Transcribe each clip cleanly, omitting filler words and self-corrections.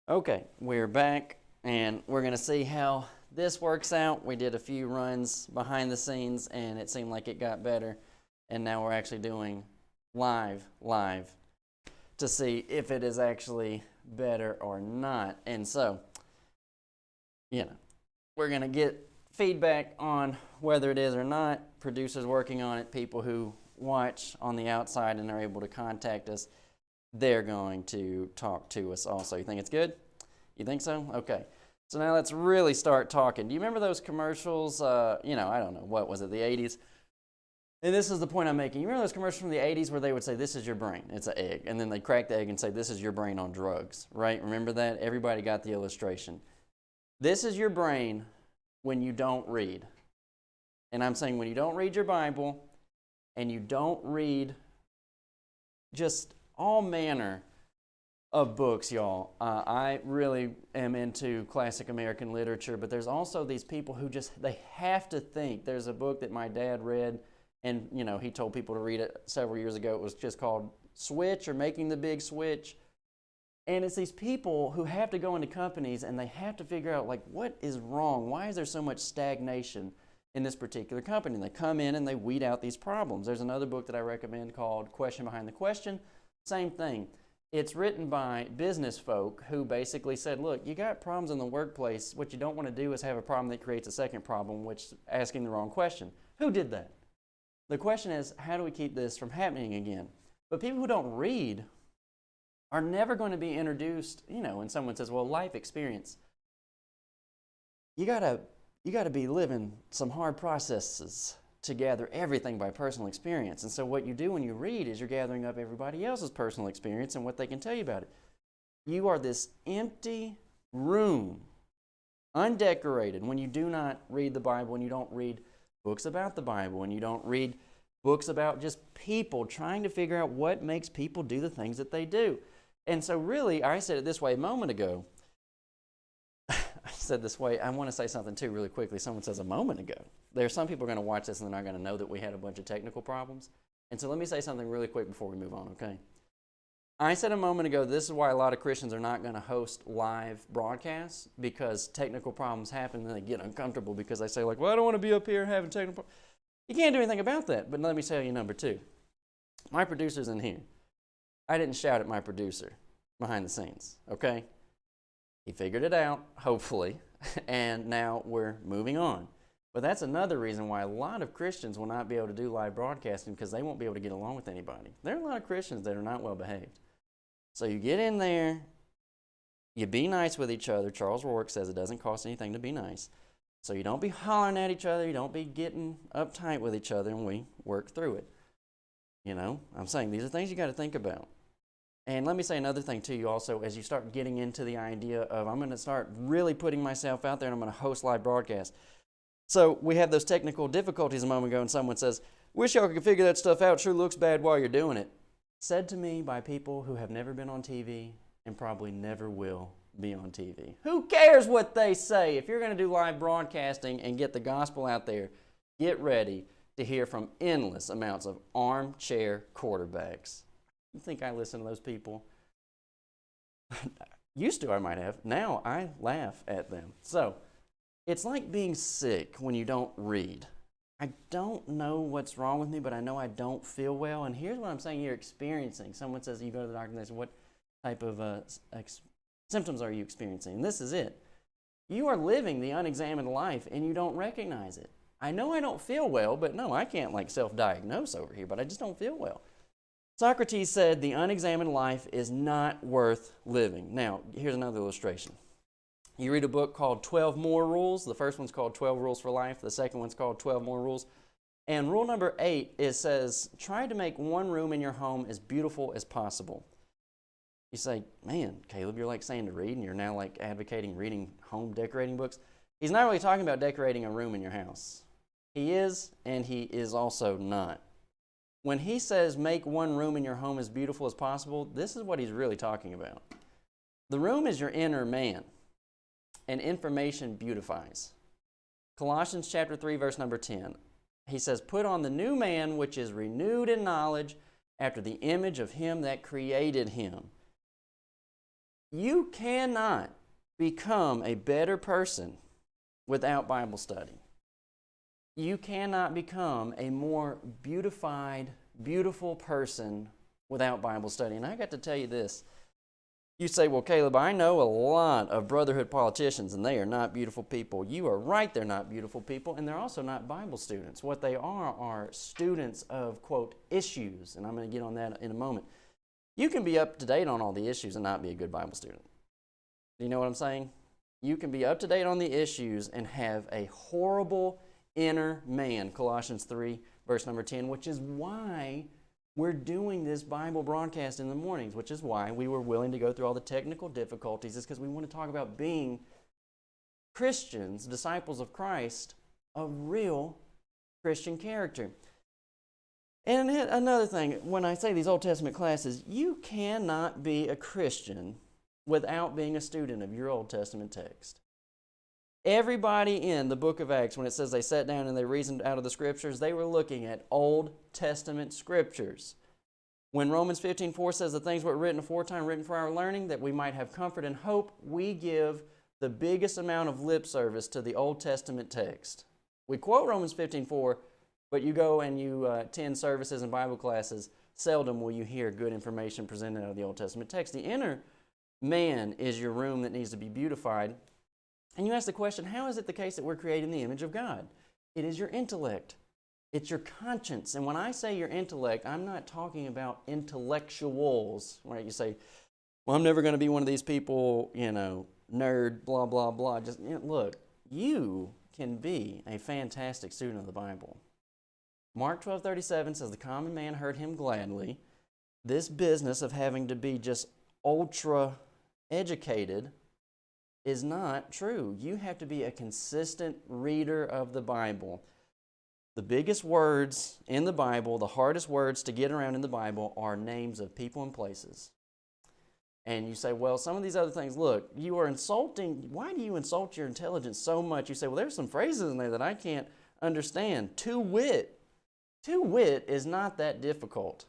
Okay, we're back and we're going to see how this works out. We did a few runs behind the scenes and it seemed like it got better. And now we're actually doing live to see if it is actually better or not. And so, we're going to get feedback on whether it is or not. Producers working on it, people who watch on the outside and are able to contact us, they're going to talk to us also. You think it's good? You think so? Okay. So now let's really start talking. Do you remember those commercials? I don't know, what was it, the 80s? And this is the point I'm making. You remember those commercials from the 80s where they would say, this is your brain, it's an egg. And then they'd crack the egg and say, this is your brain on drugs, right? Remember that? Everybody got the illustration. This is your brain when you don't read. And I'm saying when you don't read your Bible and you don't read just all manner of books, y'all. I really am into classic American literature, but there's also these people who they have to think. There's a book that my dad read, and he told people to read it several years ago. It was just called Switch or Making the Big Switch. And it's these people who have to go into companies and they have to figure out, like, what is wrong? Why is there so much stagnation in this particular company? And they come in and they weed out these problems. There's another book that I recommend called Question Behind the Question. Same thing. It's written by business folk who basically said, look, you got problems in the workplace. What you don't want to do is have a problem that creates a second problem, which is asking the wrong question. Who did that? The question is, how do we keep this from happening again? But people who don't read are never going to be introduced, when someone says, well, life experience. You gotta be living some hard processes to gather everything by personal experience. And so what you do when you read is you're gathering up everybody else's personal experience and what they can tell you about it. You are this empty room, undecorated, when you do not read the Bible, when you don't read books about the Bible, when you don't read books about just people trying to figure out what makes people do the things that they do. And so really, I said it this way a moment ago. I said this way, I want to say something too really quickly. Someone says a moment ago. There are some people who are going to watch this and they're not going to know that we had a bunch of technical problems. And so let me say something really quick before we move on, okay? I said a moment ago, this is why a lot of Christians are not going to host live broadcasts, because technical problems happen and they get uncomfortable because they say, like, well, I don't want to be up here having technical problems. You can't do anything about that. But let me tell you number two. My producer's in here. I didn't shout at my producer behind the scenes, okay? He figured it out, hopefully, and now we're moving on. But that's another reason why a lot of Christians will not be able to do live broadcasting, because they won't be able to get along with anybody. There are a lot of Christians that are not well behaved. So you get in there, you be nice with each other. Charles Rourke says it doesn't cost anything to be nice. So you don't be hollering at each other, you don't be getting uptight with each other, and we work through it. I'm saying these are things you got to think about. And let me say another thing to you also, as you start getting into the idea of, I'm going to start really putting myself out there and I'm going to host live broadcasts. So we had those technical difficulties a moment ago and someone says, wish y'all could figure that stuff out, sure looks bad while you're doing it. Said to me by people who have never been on TV and probably never will be on TV. Who cares what they say? If you're going to do live broadcasting and get the gospel out there, get ready to hear from endless amounts of armchair quarterbacks. You think I listen to those people? Used to, I might have. Now I laugh at them. So it's like being sick when you don't read. I don't know what's wrong with me, but I know I don't feel well. And here's what I'm saying you're experiencing. Someone says, you go to the doctor and they say, what type of symptoms are you experiencing? And this is it. You are living the unexamined life and you don't recognize it. I know I don't feel well, but no, I can't self-diagnose over here, but I just don't feel well. Socrates said the unexamined life is not worth living. Now, here's another illustration. You read a book called 12 More Rules. The first one's called 12 Rules for Life. The second one's called 12 More Rules. And rule number 8 says, try to make one room in your home as beautiful as possible. You say, man, Caleb, you're like saying to read, and you're now like advocating reading home decorating books. He's not really talking about decorating a room in your house. He is, and he is also not. When he says make one room in your home as beautiful as possible, this is what he's really talking about. The room is your inner man, and information beautifies. Colossians chapter 3, verse number 10. He says, put on the new man, which is renewed in knowledge after the image of him that created him. You cannot become a better person without Bible study. You cannot become a more beautified, beautiful person without Bible study. And I got to tell you this. You say, well, Caleb, I know a lot of brotherhood politicians, and they are not beautiful people. You are right, they're not beautiful people, and they're also not Bible students. What they are students of, quote, issues, and I'm going to get on that in a moment. You can be up to date on all the issues and not be a good Bible student. Do you know what I'm saying? You can be up to date on the issues and have a horrible inner man, Colossians 3, verse number 10, which is why we're doing this Bible broadcast in the mornings, which is why we were willing to go through all the technical difficulties, is because we want to talk about being Christians, disciples of Christ, of real Christian character. And another thing, when I say these Old Testament classes, you cannot be a Christian without being a student of your Old Testament text. Everybody in the book of Acts, when it says they sat down and they reasoned out of the Scriptures, they were looking at Old Testament Scriptures. When Romans 15:4 says the things were written aforetime, written for our learning, that we might have comfort and hope, we give the biggest amount of lip service to the Old Testament text. We quote Romans 15:4, but you go and you attend services and Bible classes, seldom will you hear good information presented out of the Old Testament text. The inner man is your room that needs to be beautified. And you ask the question, how is it the case that we're created in the image of God? It is your intellect. It's your conscience. And when I say your intellect, I'm not talking about intellectuals, right? You say, well, I'm never going to be one of these people, nerd, blah, blah, blah. Just look, you can be a fantastic student of the Bible. Mark 12:37 says, the common man heard him gladly. This business of having to be just ultra educated is not true. You have to be a consistent reader of the Bible. The biggest words in the Bible, the hardest words to get around in the Bible, are names of people and places. And you say, well, some of these other things, look, you are insulting. Why do you insult your intelligence so much? You say, well, there's some phrases in there that I can't understand. To wit is not that difficult.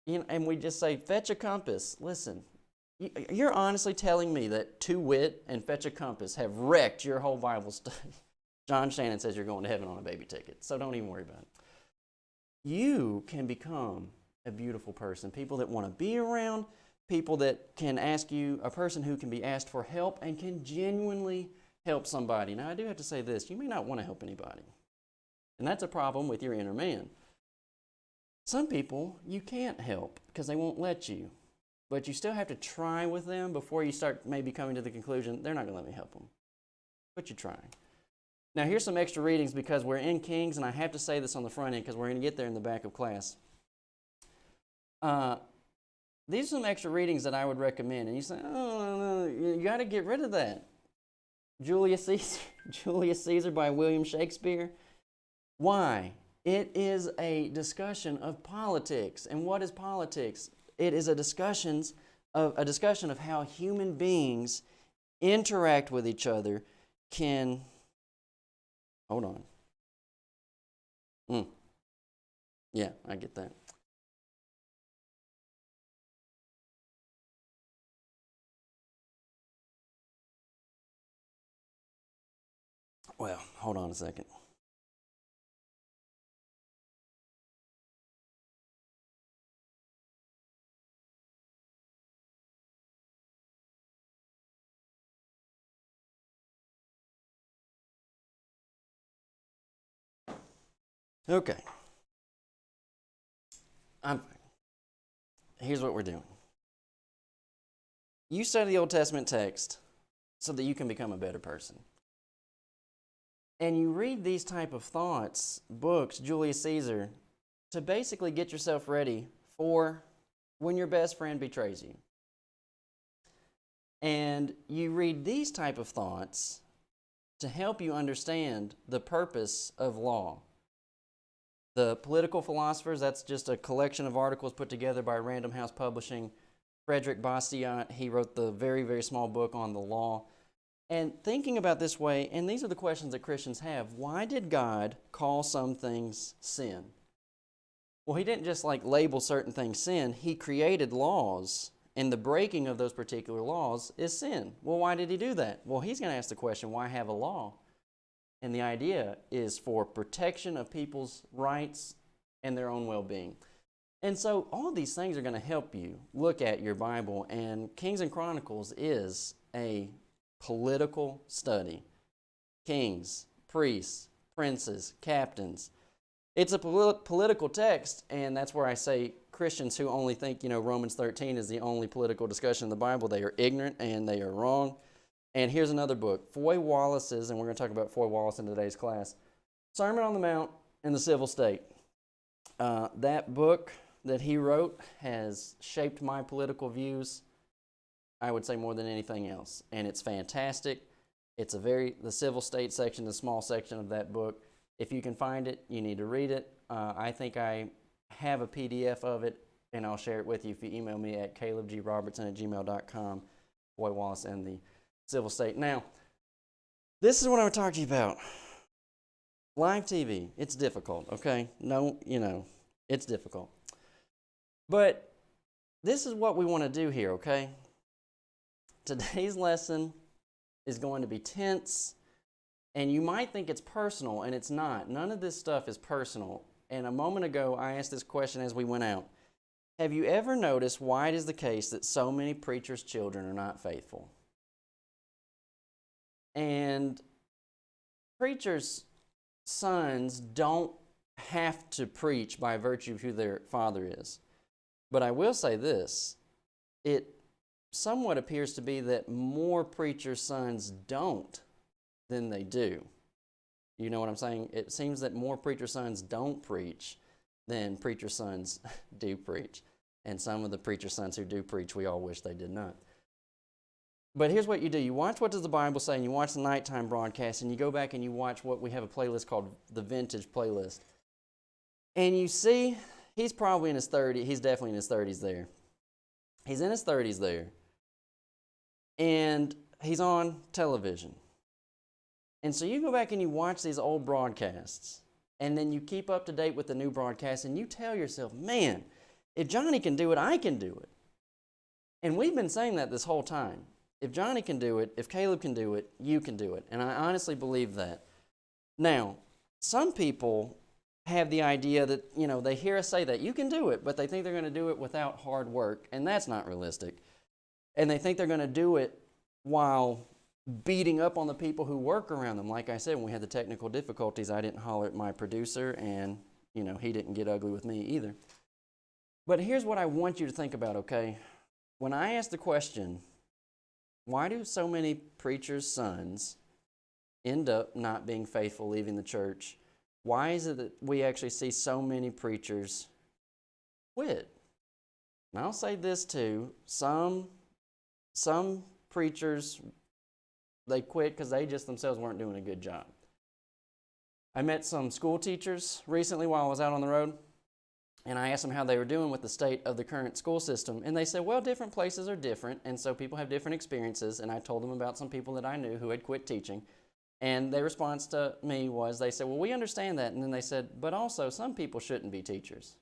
And we just say, fetch a compass. Listen. You're honestly telling me that to wit and fetch a compass have wrecked your whole Bible study. John Shannon says you're going to heaven on a baby ticket, so don't even worry about it. You can become a beautiful person. People that want to be around, people that can ask you, a person who can be asked for help and can genuinely help somebody. Now, I do have to say this. You may not want to help anybody, and that's a problem with your inner man. Some people you can't help because they won't let you. But you still have to try with them before you start maybe coming to the conclusion, they're not going to let me help them. But you're trying. Now, here's some extra readings because we're in Kings, and I have to say this on the front end because we're going to get there in the back of class. These are some extra readings that I would recommend. And you say, oh, no, you got to get rid of that. Julius Caesar by William Shakespeare. Why? It is a discussion of politics. And what is politics? It is a discussion of how human beings interact with each other can... Hold on. Yeah, I get that. Well, hold on a second. Okay. Here's what we're doing. You study the Old Testament text so that you can become a better person. And you read these type of thoughts, books, Julius Caesar, to basically get yourself ready for when your best friend betrays you. And you read these type of thoughts to help you understand the purpose of law. The Political Philosophers, that's just a collection of articles put together by Random House Publishing. Frederick Bastiat, he wrote the very, very small book on the law. And thinking about this way, and these are the questions that Christians have, why did God call some things sin? Well, he didn't just label certain things sin. He created laws And the breaking of those particular laws is sin. Well, why did he do that? Well, he's going to ask the question, why have a law? And the idea is for protection of people's rights and their own well-being. And so all these things are going to help you look at your Bible. And Kings and Chronicles is a political study. Kings, priests, princes, captains. It's a political text, and that's where I say Christians who only think, Romans 13 is the only political discussion in the Bible, they are ignorant and they are wrong. And here's another book, Foy Wallace's, and we're going to talk about Foy Wallace in today's class, Sermon on the Mount and the Civil State. That book that he wrote has shaped my political views, I would say, more than anything else. And it's fantastic. It's the civil state section, the small section of that book. If you can find it, you need to read it. I think I have a PDF of it, and I'll share it with you if you email me at calebgrobertson@gmail.com, Foy Wallace and the Civil State. Now, this is what I would talk to you about. Live TV, it's difficult, okay? No, it's difficult. But this is what we want to do here, okay? Today's lesson is going to be tense, and you might think it's personal, and it's not. None of this stuff is personal. And a moment ago, I asked this question as we went out. Have you ever noticed why it is the case that so many preachers' children are not faithful? And preachers' sons don't have to preach by virtue of who their father is. But I will say this, it somewhat appears to be that more preachers' sons don't than they do. You know what I'm saying? It seems that more preacher sons don't preach than preacher sons do preach. And some of the preacher sons who do preach, we all wish they did not. But here's what you do. You watch what does the Bible say, and you watch the nighttime broadcast, and you go back and you watch what we have a playlist called the Vintage Playlist. And you see, he's probably in his 30s. He's definitely in his 30s there. He's in his 30s there. And he's on television. And so you go back and you watch these old broadcasts, and then you keep up to date with the new broadcasts, and you tell yourself, man, if Johnny can do it, I can do it. And we've been saying that this whole time. If Johnny can do it, if Caleb can do it, you can do it. And I honestly believe that. Now, some people have the idea that, they hear us say that, you can do it, but they think they're going to do it without hard work, and that's not realistic. And they think they're going to do it while beating up on the people who work around them. Like I said, when we had the technical difficulties, I didn't holler at my producer, and, he didn't get ugly with me either. But here's what I want you to think about, okay? When I ask the question, why do so many preachers' sons end up not being faithful, leaving the church? Why is it that we actually see so many preachers quit? And I'll say this too, some preachers, they quit because they just themselves weren't doing a good job. I met some school teachers recently while I was out on the road, and I asked them how they were doing with the state of the current school system. And they said, well, different places are different, and so people have different experiences. And I told them about some people that I knew who had quit teaching. And their response to me was, they said, well, we understand that. And then they said, but also some people shouldn't be teachers.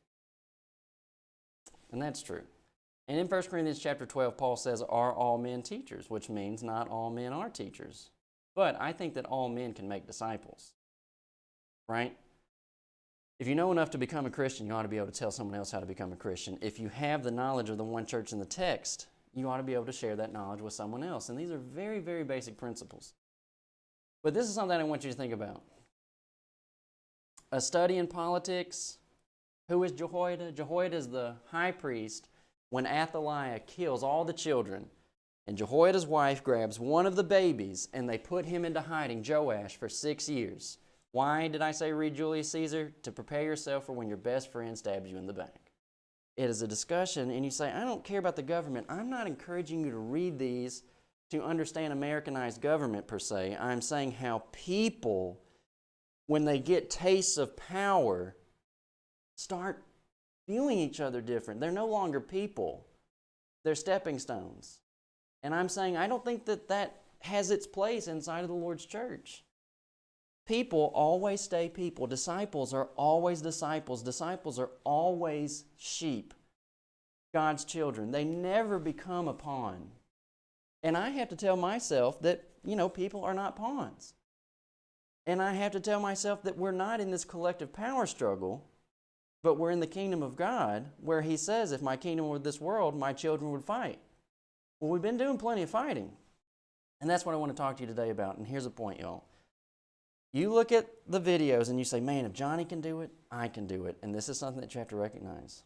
And that's true. And in 1 Corinthians chapter 12, Paul says, are all men teachers? Which means not all men are teachers. But I think that all men can make disciples, right? If you know enough to become a Christian, you ought to be able to tell someone else how to become a Christian. If you have the knowledge of the one church in the text, you ought to be able to share that knowledge with someone else. And these are very, very basic principles. But this is something I want you to think about. A study in politics. Who is Jehoiada? Jehoiada is the high priest when Athaliah kills all the children. And Jehoiada's wife grabs one of the babies and they put him into hiding, Joash, for 6 years. Why did I say read Julius Caesar? To prepare yourself for when your best friend stabs you in the back. It is a discussion, and you say, I don't care about the government. I'm not encouraging you to read these to understand Americanized government per se. I'm saying how people, when they get tastes of power, start viewing each other different. They're no longer people. They're stepping stones. And I'm saying I don't think that that has its place inside of the Lord's church. People always stay people. Disciples are always disciples. Disciples are always sheep. God's children. They never become a pawn. And I have to tell myself that, people are not pawns. And I have to tell myself that we're not in this collective power struggle, but we're in the kingdom of God, where he says, if my kingdom were this world, my children would fight. Well, we've been doing plenty of fighting. And that's what I want to talk to you today about. And here's the point, y'all. You look at the videos and you say, man, if Johnny can do it, I can do it. And this is something that you have to recognize.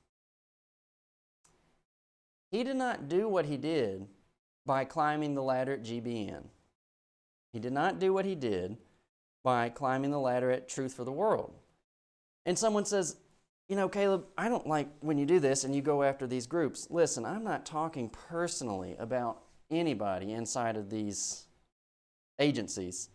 He did not do what he did by climbing the ladder at GBN. He did not do what he did by climbing the ladder at Truth for the World. And someone says, Caleb, I don't like when you do this and you go after these groups. Listen, I'm not talking personally about anybody inside of these agencies.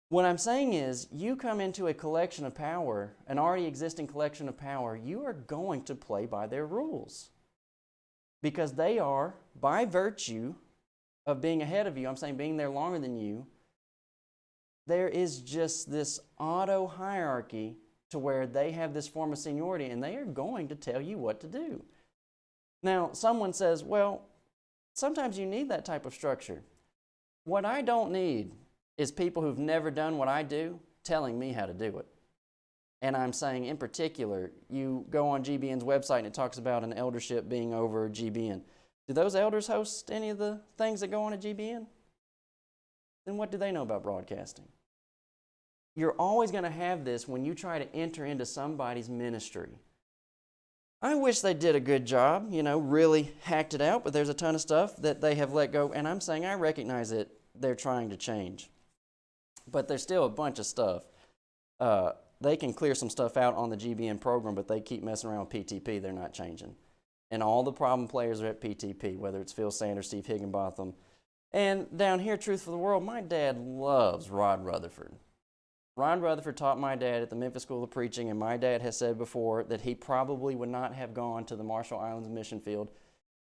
What I'm saying is, you come into a collection of power, an already existing collection of power, you are going to play by their rules. Because they are, by virtue of being ahead of you, I'm saying being there longer than you, there is just this auto hierarchy to where they have this form of seniority and they are going to tell you what to do. Now, someone says, well, sometimes you need that type of structure. What I don't need is people who've never done what I do telling me how to do it. And I'm saying, in particular, you go on GBN's website and it talks about an eldership being over GBN. Do those elders host any of the things that go on at GBN? Then what do they know about broadcasting? You're always going to have this when you try to enter into somebody's ministry. I wish they did a good job, really hacked it out, but there's a ton of stuff that they have let go. And I'm saying I recognize it. They're trying to change. But there's still a bunch of stuff. They can clear some stuff out on the GBN program, but they keep messing around with PTP. They're not changing. And all the problem players are at PTP, whether it's Phil Sanders, Steve Higginbotham. And down here, Truth for the World, my dad loves Rod Rutherford. Rod Rutherford taught my dad at the Memphis School of Preaching, and my dad has said before that he probably would not have gone to the Marshall Islands mission field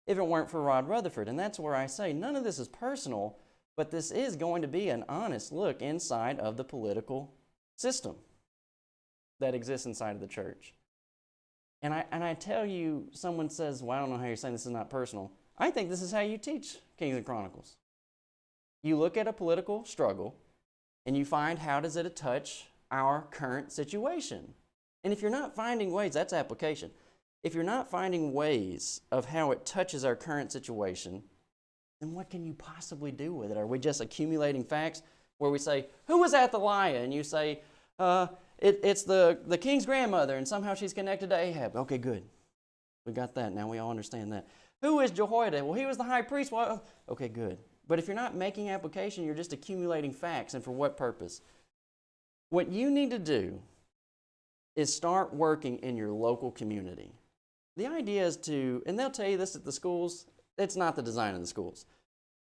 if it weren't for Rod Rutherford. And that's where I say none of this is personal, but this is going to be an honest look inside of the political system that exists inside of the church. And I tell you, someone says, well, I don't know how you're saying this is not personal. I think this is how you teach Kings and Chronicles. You look at a political struggle and you find how does it touch our current situation. And if you're not finding ways, that's application. If you're not finding ways of how it touches our current situation, then what can you possibly do with it? Are we just accumulating facts where we say, who was Athaliah? And you say, it's the king's grandmother, and somehow she's connected to Ahab. Okay, good. We got that. Now we all understand that. Who is Jehoiada? Well, he was the high priest. Well, okay, good. But if you're not making application, you're just accumulating facts. And for what purpose? What you need to do is start working in your local community. The idea is to, and they'll tell you this at the schools, it's not the design of the schools.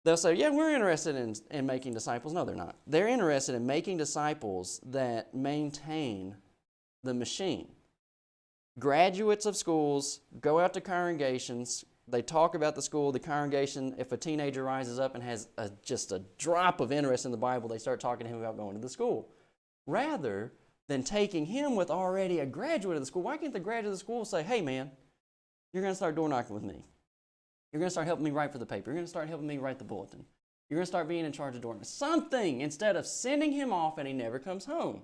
They'll say, yeah, we're interested in making disciples. No, they're not. They're interested in making disciples that maintain the machine. Graduates of schools go out to congregations. They talk about the school, the congregation. If a teenager rises up and has just a drop of interest in the Bible, they start talking to him about going to the school. Rather than taking him with already a graduate of the school, why can't the graduate of the school say, hey, man, you're going to start door knocking with me. You're going to start helping me write for the paper. You're going to start helping me write the bulletin. You're going to start being in charge of door knocking. Something, instead of sending him off and he never comes home.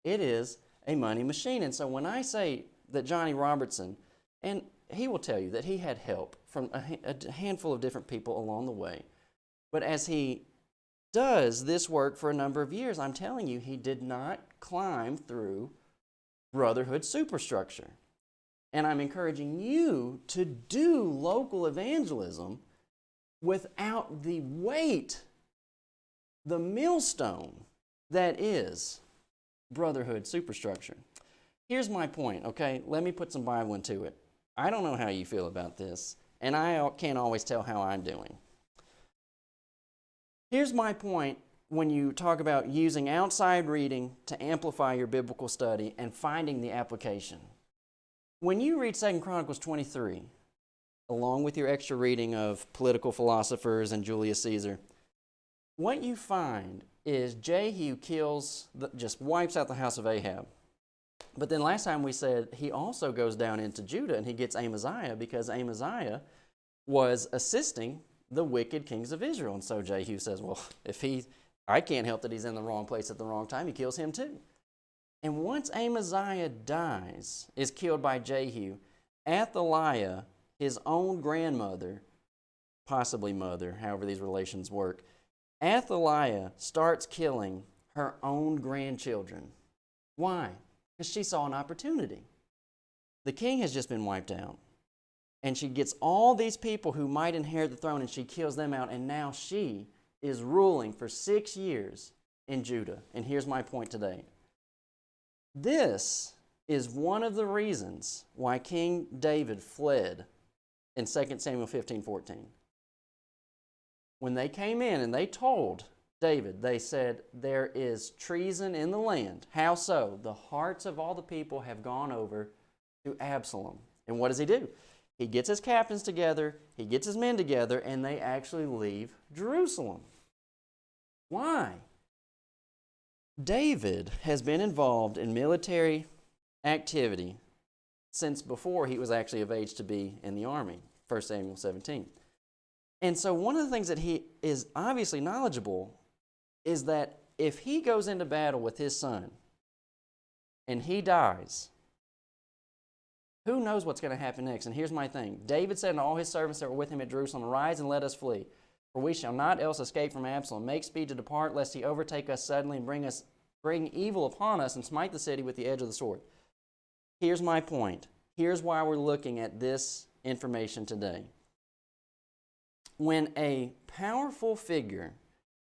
It is a money machine. And so when I say that Johnny Robertson, and he will tell you that he had help from a handful of different people along the way. But as he does this work for a number of years, I'm telling you, he did not climb through brotherhood superstructure. And I'm encouraging you to do local evangelism without the weight, the millstone that is brotherhood superstructure. Here's my point, okay? Let me put some Bible into it. I don't know how you feel about this, and I can't always tell how I'm doing. Here's my point when you talk about using outside reading to amplify your biblical study and finding the application. When you read 2 Chronicles 23, along with your extra reading of political philosophers and Julius Caesar, what you find is Jehu just wipes out the house of Ahab. But then last time we said he also goes down into Judah and he gets Amaziah because Amaziah was assisting the wicked kings of Israel. And so Jehu says, well, I can't help that he's in the wrong place at the wrong time. He kills him too. And once Amaziah dies, is killed by Jehu, Athaliah, his own grandmother, possibly mother, however these relations work, Athaliah starts killing her own grandchildren. Why? Because she saw an opportunity. The king has just been wiped out. And she gets all these people who might inherit the throne and she kills them out. And now she is ruling for 6 years in Judah. And here's my point today. This is one of the reasons why King David fled in 2 Samuel 15:14. When they came in and they told David, they said, there is treason in the land. How so? The hearts of all the people have gone over to Absalom. And what does he do? He gets his captains together, he gets his men together, and they actually leave Jerusalem. Why? David has been involved in military activity since before he was actually of age to be in the army, 1 Samuel 17. And so one of the things that he is obviously knowledgeable is that if he goes into battle with his son and he dies, who knows what's going to happen next? And here's my thing. David said to all his servants that were with him at Jerusalem, arise and let us flee, for we shall not else escape from Absalom. Make speed to depart, lest he overtake us suddenly and bring evil upon us and smite the city with the edge of the sword. Here's my point. Here's why we're looking at this information today. When a powerful figure,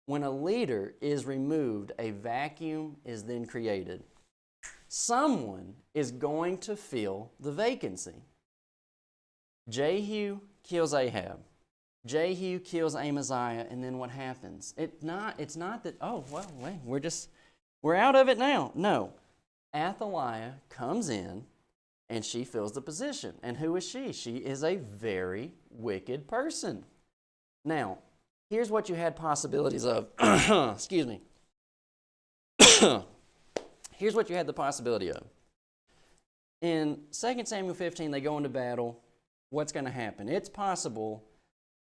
when a leader is removed, a vacuum is then created. Someone is going to fill the vacancy. Jehu kills Ahab. Jehu kills Amaziah, and then what happens? It's not that, oh, well, wait, we're out of it now. No. Athaliah comes in, and she fills the position. And who is she? She is a very wicked person. Now, here's what you had possibilities of. Excuse me. Here's what you had the possibility of. In 2 Samuel 15, they go into battle. What's going to happen? It's possible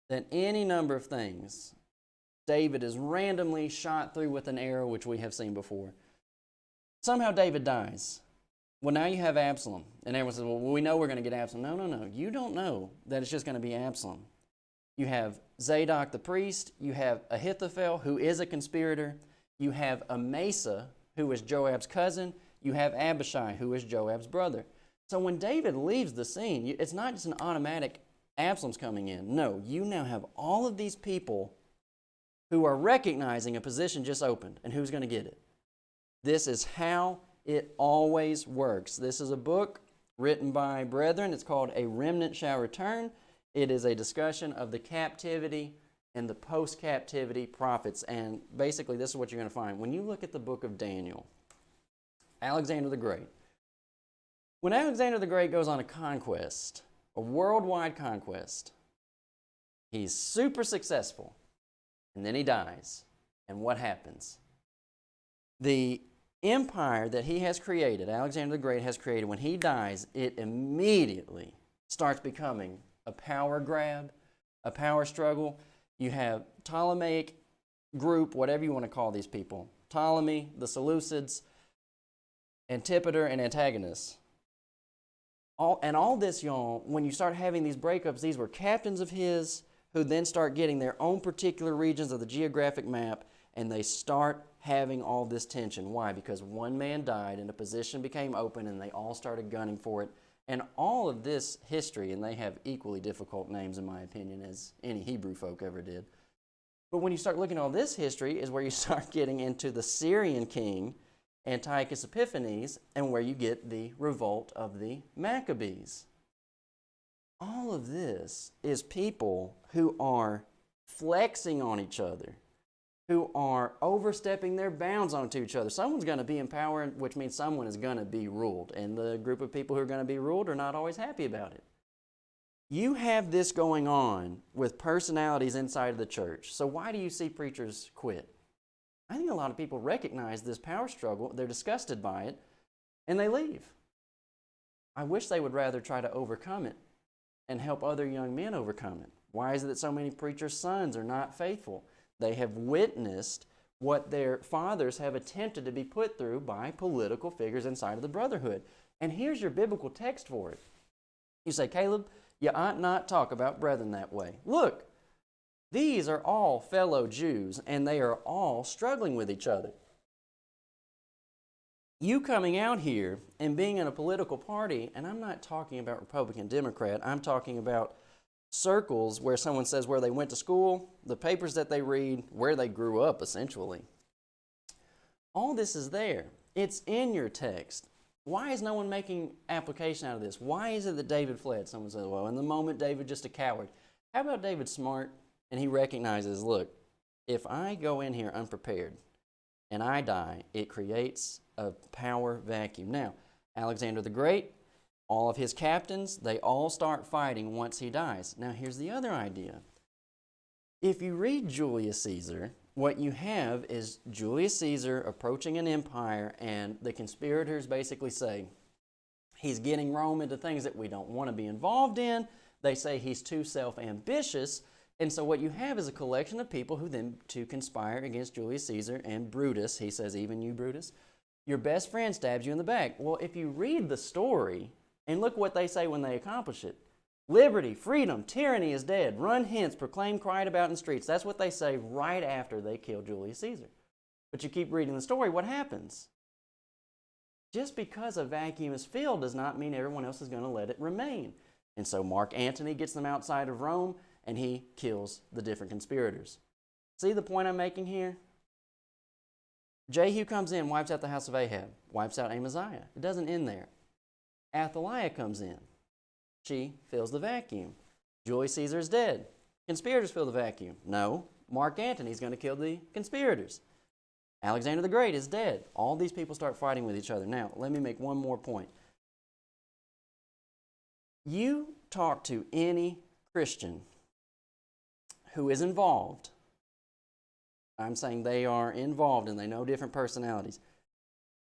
that any number of things, David is randomly shot through with an arrow, which we have seen before. Somehow David dies. Well, now you have Absalom. And everyone says, well, we know we're going to get Absalom. No. You don't know that it's just going to be Absalom. You have Zadok the priest. You have Ahithophel, who is a conspirator. You have Amasa, who is Joab's cousin. You have Abishai, who is Joab's brother. So when David leaves the scene, it's not just an automatic Absalom's coming in. No, you now have all of these people who are recognizing a position just opened, and who's going to get it. This is how it always works. This is a book written by brethren. It's called A Remnant Shall Return. It is a discussion of the captivity and the post-captivity prophets. And basically, this is what you're going to find. When you look at the book of Daniel, Alexander the Great. When Alexander the Great goes on a conquest, a worldwide conquest, he's super successful, and then he dies. And what happens? The empire that he has created, Alexander the Great has created, when he dies, it immediately starts becoming a power grab, a power struggle. You have Ptolemaic group, whatever you want to call these people. Ptolemy, the Seleucids, Antipater, and Antagonus. All this, y'all, when you start having these breakups, these were captains of his who then start getting their own particular regions of the geographic map, and they start having all this tension. Why? Because one man died and a position became open and they all started gunning for it. And all of this history, and they have equally difficult names in my opinion as any Hebrew folk ever did. But when you start looking at all this history is where you start getting into the Syrian king, Antiochus Epiphanes, and where you get the revolt of the Maccabees. All of this is people who are flexing on each other, who are overstepping their bounds onto each other. Someone's going to be in power, which means someone is going to be ruled. And the group of people who are going to be ruled are not always happy about it. You have this going on with personalities inside of the church. So why do you see preachers quit? I think a lot of people recognize this power struggle. They're disgusted by it. and they leave. I wish they would rather try to overcome it and help other young men overcome it. Why is it that so many preachers' sons are not faithful? They have witnessed what their fathers have attempted to be put through by political figures inside of the brotherhood. And here's your biblical text for it. You say, Caleb, you ought not talk about brethren that way. Look, these are all fellow Jews, and they are all struggling with each other. You coming out here and being in a political party, and I'm not talking about Republican, Democrat, I'm talking about circles where someone says where they went to school, the papers that they read, where they grew up, essentially. All this is there. It's in your text. Why is no one making application out of this? Why is it that David fled? Someone says, well, in the moment, David just a coward. How about David smart, and he recognizes, look, if I go in here unprepared and I die, it creates a power vacuum. Now, Alexander the Great, all of his captains, they all start fighting once he dies. Now, here's the other idea. If you read Julius Caesar, what you have is Julius Caesar approaching an empire, and the conspirators basically say, he's getting Rome into things that we don't want to be involved in. They say he's too self-ambitious. And so what you have is a collection of people who then to conspire against Julius Caesar and Brutus. He says, even you, Brutus, your best friend stabs you in the back. Well, if you read the story, and look what they say when they accomplish it. Liberty, freedom, tyranny is dead. Run hence, proclaim, cry it about in streets. That's what they say right after they kill Julius Caesar. But you keep reading the story, what happens? Just because a vacuum is filled does not mean everyone else is going to let it remain. And so Mark Antony gets them outside of Rome, and he kills the different conspirators. See the point I'm making here? Jehu comes in, wipes out the house of Ahab, wipes out Amaziah. It doesn't end there. Athaliah comes in. She fills the vacuum. Julius Caesar is dead. Conspirators fill the vacuum. No, Mark Antony is going to kill the conspirators. Alexander the Great is dead. All these people start fighting with each other. Now, let me make one more point. You talk to any Christian who is involved. I'm saying they are involved and they know different personalities.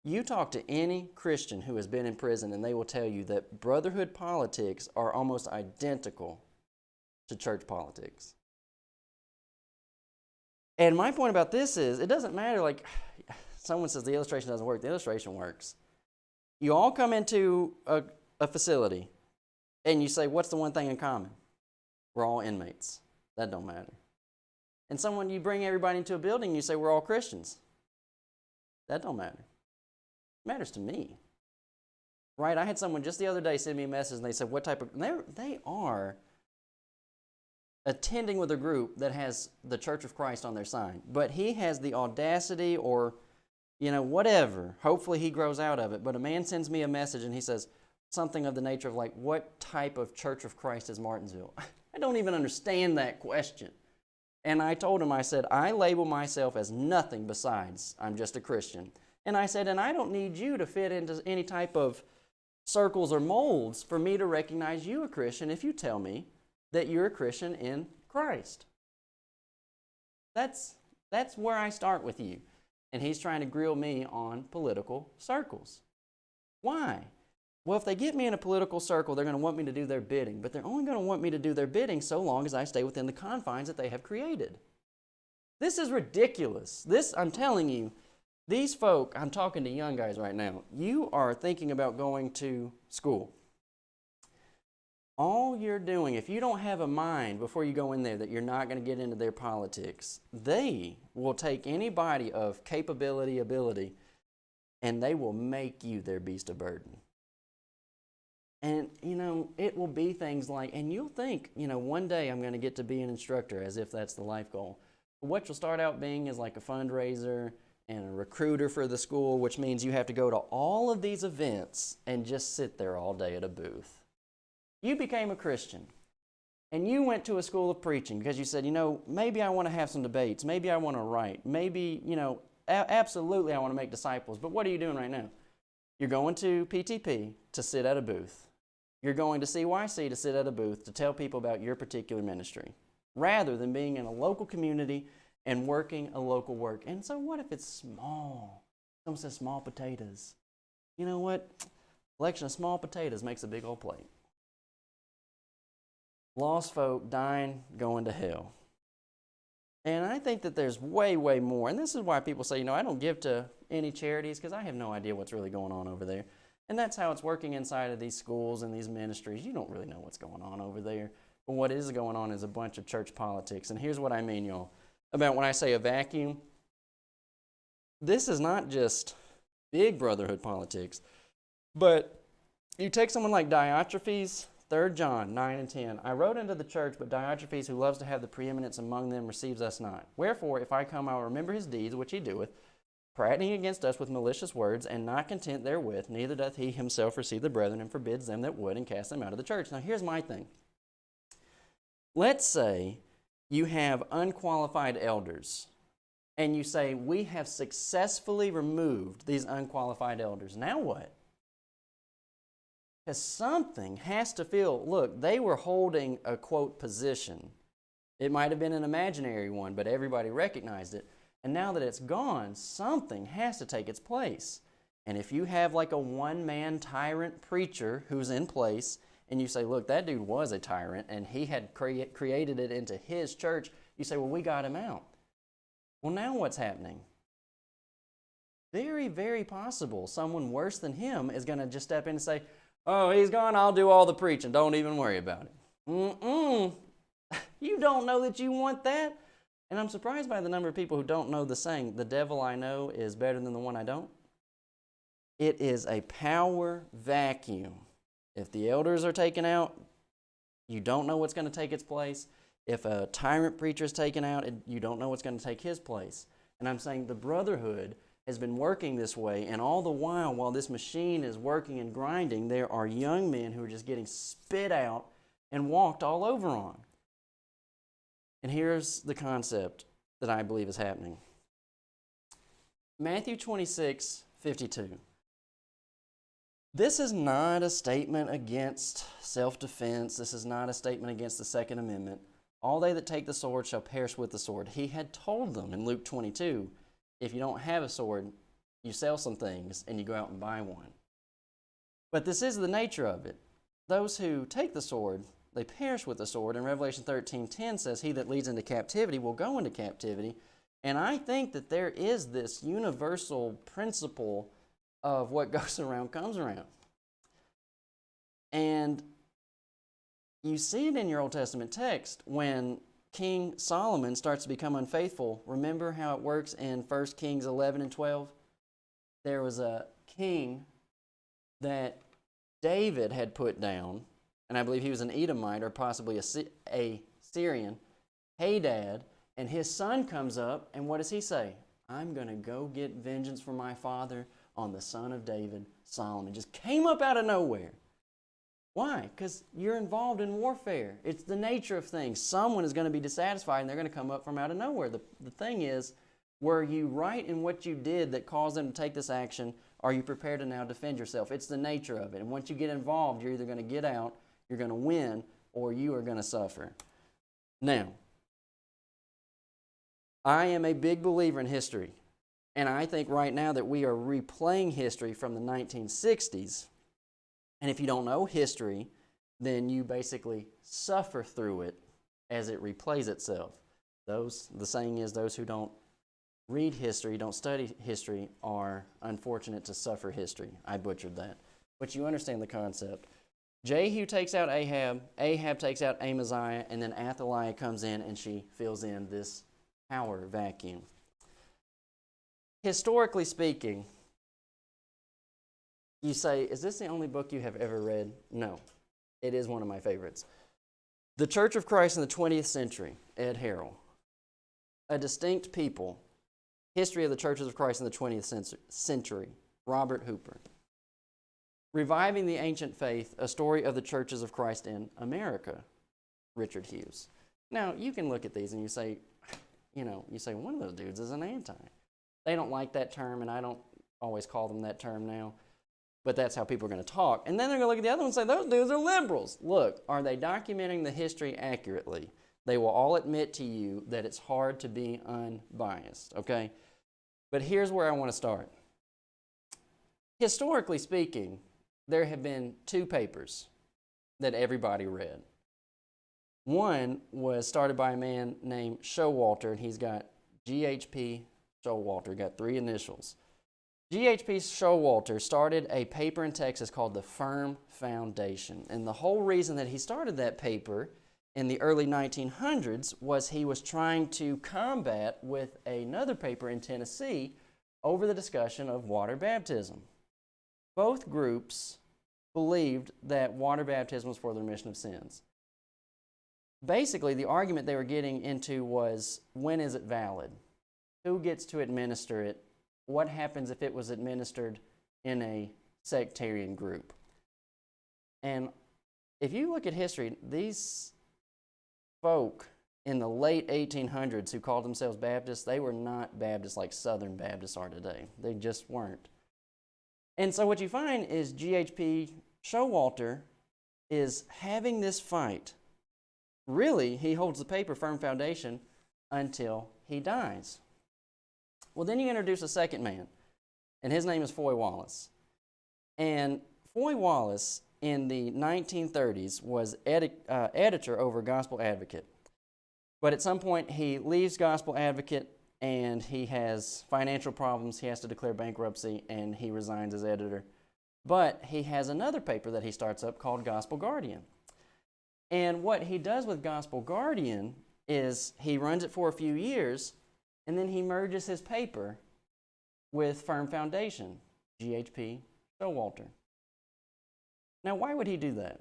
You talk to any Christian who has been in prison and they will tell you that brotherhood politics are almost identical to church politics. And my point about this is, it doesn't matter, like someone says the illustration doesn't work. The illustration works. You all come into a facility and you say, what's the one thing in common? We're all inmates. That don't matter. And you bring everybody into a building and you say, we're all Christians. That don't matter. It matters to me. Right? I had someone just the other day send me a message and they said, what type of... They are attending with a group that has the Church of Christ on their sign. But he has the audacity or, whatever. Hopefully he grows out of it. But a man sends me a message and he says something of the nature of like, what type of Church of Christ is Martinsville? I don't even understand that question. And I told him, I said, I label myself as nothing besides I'm just a Christian. And I said, and I don't need you to fit into any type of circles or molds for me to recognize you a Christian if you tell me that you're a Christian in Christ. That's where I start with you. And he's trying to grill me on political circles. Why? Well, if they get me in a political circle, they're going to want me to do their bidding. But they're only going to want me to do their bidding so long as I stay within the confines that they have created. This is ridiculous. I'm telling you, these folk, I'm talking to young guys right now, you are thinking about going to school. All you're doing, if you don't have a mind before you go in there that you're not going to get into their politics, they will take anybody of capability, ability, and they will make you their beast of burden. And, it will be things like, and you'll think, one day I'm going to get to be an instructor as if that's the life goal. But what you'll start out being is like a fundraiser and a recruiter for the school, which means you have to go to all of these events and just sit there all day at a booth. You became a Christian and you went to a school of preaching because you said, maybe I want to have some debates. Maybe I want to write. Maybe, absolutely I want to make disciples. But what are you doing right now? You're going to PTP to sit at a booth. You're going to CYC to sit at a booth to tell people about your particular ministry, rather than being in a local community and working a local work. And so what if it's small? Someone says small potatoes. You know what? Collection of small potatoes makes a big old plate. Lost folk dying, going to hell. And I think that there's way, way more. And this is why people say, I don't give to any charities because I have no idea what's really going on over there. And that's how it's working inside of these schools and these ministries. You don't really know what's going on over there. But what is going on is a bunch of church politics. And here's what I mean, y'all, about when I say a vacuum. This is not just big brotherhood politics. But you take someone like Diotrephes, 3 John 9 and 10. I wrote unto the church, but Diotrephes, who loves to have the preeminence among them, receives us not. Wherefore, if I come, I will remember his deeds, which he doeth, prating against us with malicious words, and not content therewith, neither doth he himself receive the brethren, and forbids them that would, and cast them out of the church. Now, here's my thing. Let's say you have unqualified elders, and you say, we have successfully removed these unqualified elders. Now what? Because something has to feel, look, they were holding a, quote, position. It might have been an imaginary one, but everybody recognized it. And now that it's gone, something has to take its place. And if you have like a one-man tyrant preacher who's in place, and you say, look, that dude was a tyrant, and he had created it into his church, you say, well, we got him out. Well, now what's happening? Very, very possible someone worse than him is going to just step in and say, oh, he's gone, I'll do all the preaching. Don't even worry about it. You don't know that you want that? And I'm surprised by the number of people who don't know the saying, the devil I know is better than the one I don't. It is a power vacuum. If the elders are taken out, you don't know what's going to take its place. If a tyrant preacher is taken out, you don't know what's going to take his place. And I'm saying the brotherhood has been working this way, and all the while this machine is working and grinding, there are young men who are just getting spit out and walked all over on. And here's the concept that I believe is happening. Matthew 26:52. This is not a statement against self-defense. This is not a statement against the Second Amendment. All they that take the sword shall perish with the sword. He had told them in Luke 22, if you don't have a sword, you sell some things and you go out and buy one. But this is the nature of it. Those who take the sword, they perish with the sword. And Revelation 13:10 says, he that leads into captivity will go into captivity. And I think that there is this universal principle of what goes around comes around. And you see it in your Old Testament text when King Solomon starts to become unfaithful. Remember how it works in 1 Kings 11 and 12? There was a king that David had put down, and I believe he was an Edomite or possibly a Syrian, Hadad, and his son comes up, and what does he say? I'm going to go get vengeance for my father on the son of David, Solomon. Just came up out of nowhere. Why? Because you're involved in warfare. It's the nature of things. Someone is going to be dissatisfied and they're going to come up from out of nowhere. The thing is, were you right in what you did that caused them to take this action? Are you prepared to now defend yourself? It's the nature of it. And once you get involved, you're either going to get out, you're going to win, or you are going to suffer. Now, I am a big believer in history. And I think right now that we are replaying history from the 1960s. And if you don't know history, then you basically suffer through it as it replays itself. The saying is, those who don't read history, don't study history, are unfortunate to suffer history. I butchered that. But you understand the concept. Jehu takes out Ahab, Ahab takes out Amaziah, and then Athaliah comes in and she fills in this power vacuum. Historically speaking, you say, is this the only book you have ever read? No. It is one of my favorites. The Church of Christ in the 20th Century, Ed Harrell. A Distinct People, History of the Churches of Christ in the 20th Century, Robert Hooper. Reviving the Ancient Faith, A Story of the Churches of Christ in America, Richard Hughes. Now, you can look at these and you say, one of those dudes is an anti. They don't like that term, and I don't always call them that term now. But that's how people are going to talk. And then they're going to look at the other one and say, those dudes are liberals. Look, are they documenting the history accurately? They will all admit to you that it's hard to be unbiased, okay? But here's where I want to start. historically speaking, there have been two papers that everybody read. One was started by a man named Showalter, and he's got GHP Showalter, got three initials. GHP Showalter started a paper in Texas called the Firm Foundation. And the whole reason that he started that paper in the early 1900s was he was trying to combat with another paper in Tennessee over the discussion of water baptism. Both groups believed that water baptism was for the remission of sins. Basically, the argument they were getting into was, when is it valid? Who gets to administer it? What happens if it was administered in a sectarian group? And if you look at history, these folk in the late 1800s who called themselves Baptists, they were not Baptists like Southern Baptists are today. They just weren't. And so what you find is GHP Showalter is having this fight. Really, he holds the paper Firm Foundation until he dies. Well, then you introduce a second man, and his name is Foy Wallace. And Foy Wallace, in the 1930s, was editor over Gospel Advocate. But at some point, he leaves Gospel Advocate, and he has financial problems. He has to declare bankruptcy, and he resigns as editor. But he has another paper that he starts up called Gospel Guardian. And what he does with Gospel Guardian is he runs it for a few years, and then he merges his paper with Firm Foundation, GHP Showalter. Now, why would he do that?